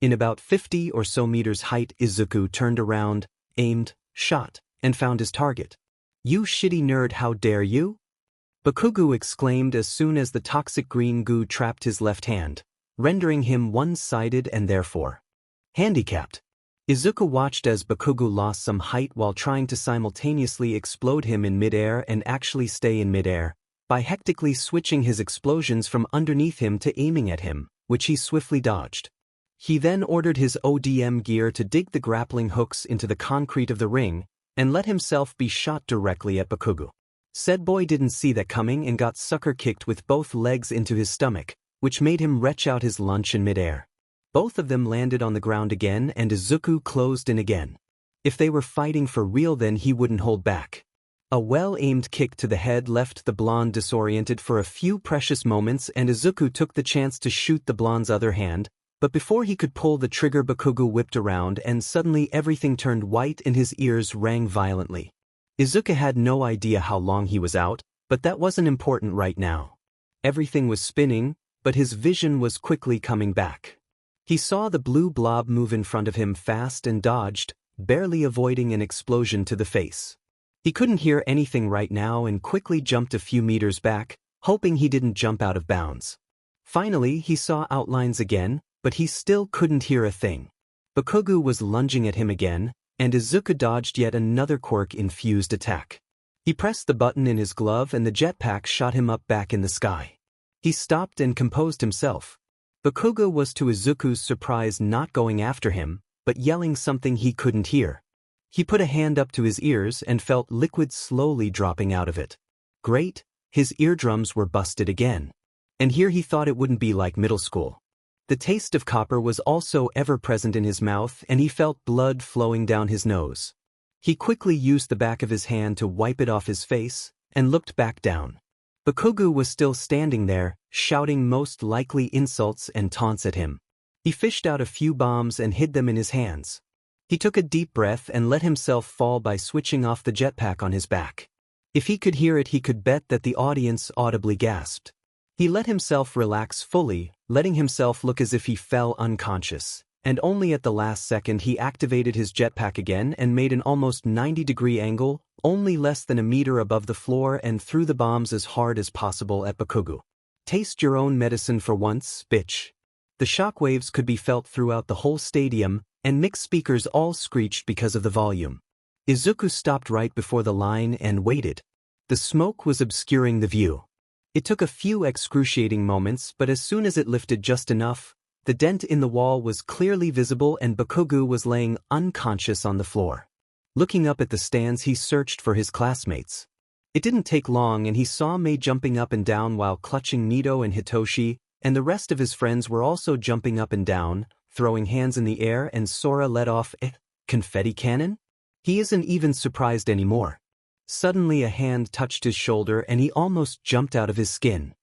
In about 50 or so meters height, Izuku turned around, aimed, shot, and found his target. "You shitty nerd, how dare you?" Bakugo exclaimed as soon as the toxic green goo trapped his left hand, rendering him one-sided and therefore handicapped. Izuku watched as Bakugo lost some height while trying to simultaneously explode him in midair and actually stay in midair, by hectically switching his explosions from underneath him to aiming at him, which he swiftly dodged. He then ordered his ODM gear to dig the grappling hooks into the concrete of the ring, and let himself be shot directly at Bakugo. Said boy didn't see that coming and got sucker-kicked with both legs into his stomach, which made him retch out his lunch in midair. Both of them landed on the ground again, and Izuku closed in again. If they were fighting for real, then he wouldn't hold back. A well-aimed kick to the head left the blonde disoriented for a few precious moments, and Izuku took the chance to shoot the blonde's other hand, but before he could pull the trigger, Bakugo whipped around and suddenly everything turned white and his ears rang violently. Izuku had no idea how long he was out, but that wasn't important right now. Everything was spinning, but his vision was quickly coming back. He saw the blue blob move in front of him fast and dodged, barely avoiding an explosion to the face. He couldn't hear anything right now and quickly jumped a few meters back, hoping he didn't jump out of bounds. Finally, he saw outlines again, but he still couldn't hear a thing. Bakugo was lunging at him again, and Izuku dodged yet another quirk-infused attack. He pressed the button in his glove and the jetpack shot him up back in the sky. He stopped and composed himself. Bakugo was to Izuku's surprise not going after him, but yelling something he couldn't hear. He put a hand up to his ears and felt liquid slowly dropping out of it. Great, his eardrums were busted again. And here he thought it wouldn't be like middle school. The taste of copper was also ever present in his mouth and he felt blood flowing down his nose. He quickly used the back of his hand to wipe it off his face and looked back down. Bakugo was still standing there, shouting most likely insults and taunts at him. He fished out a few bombs and hid them in his hands. He took a deep breath and let himself fall by switching off the jetpack on his back. If he could hear it, he could bet that the audience audibly gasped. He let himself relax fully, letting himself look as if he fell unconscious, and only at the last second he activated his jetpack again and made an almost 90-degree angle, only less than a meter above the floor, and threw the bombs as hard as possible at Bakugo. Taste your own medicine for once, bitch. The shockwaves could be felt throughout the whole stadium, and mixed speakers all screeched because of the volume. Izuku stopped right before the line and waited. The smoke was obscuring the view. It took a few excruciating moments, but as soon as it lifted just enough, the dent in the wall was clearly visible and Bakugo was laying unconscious on the floor. Looking up at the stands, he searched for his classmates. It didn't take long and he saw Mei jumping up and down while clutching Nito and Hitoshi, and the rest of his friends were also jumping up and down, throwing hands in the air, and Sora let off a confetti cannon? He isn't even surprised anymore. Suddenly a hand touched his shoulder and he almost jumped out of his skin.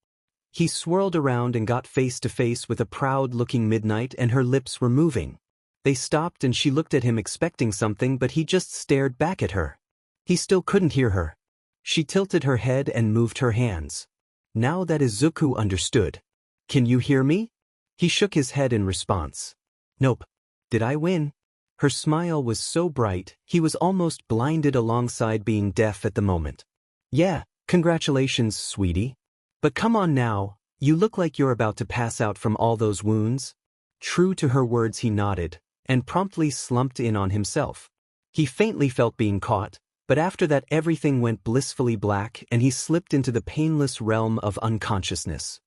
He swirled around and got face to face with a proud-looking Midnight, and her lips were moving. They stopped and she looked at him expecting something, but he just stared back at her. He still couldn't hear her. She tilted her head and moved her hands. Now that Izuku understood. Can you hear me? He shook his head in response. Nope. Did I win? Her smile was so bright, he was almost blinded alongside being deaf at the moment. Yeah, congratulations, sweetie. But come on now, you look like you're about to pass out from all those wounds. True to her words, he nodded, and promptly slumped in on himself. He faintly felt being caught, but after that everything went blissfully black and he slipped into the painless realm of unconsciousness.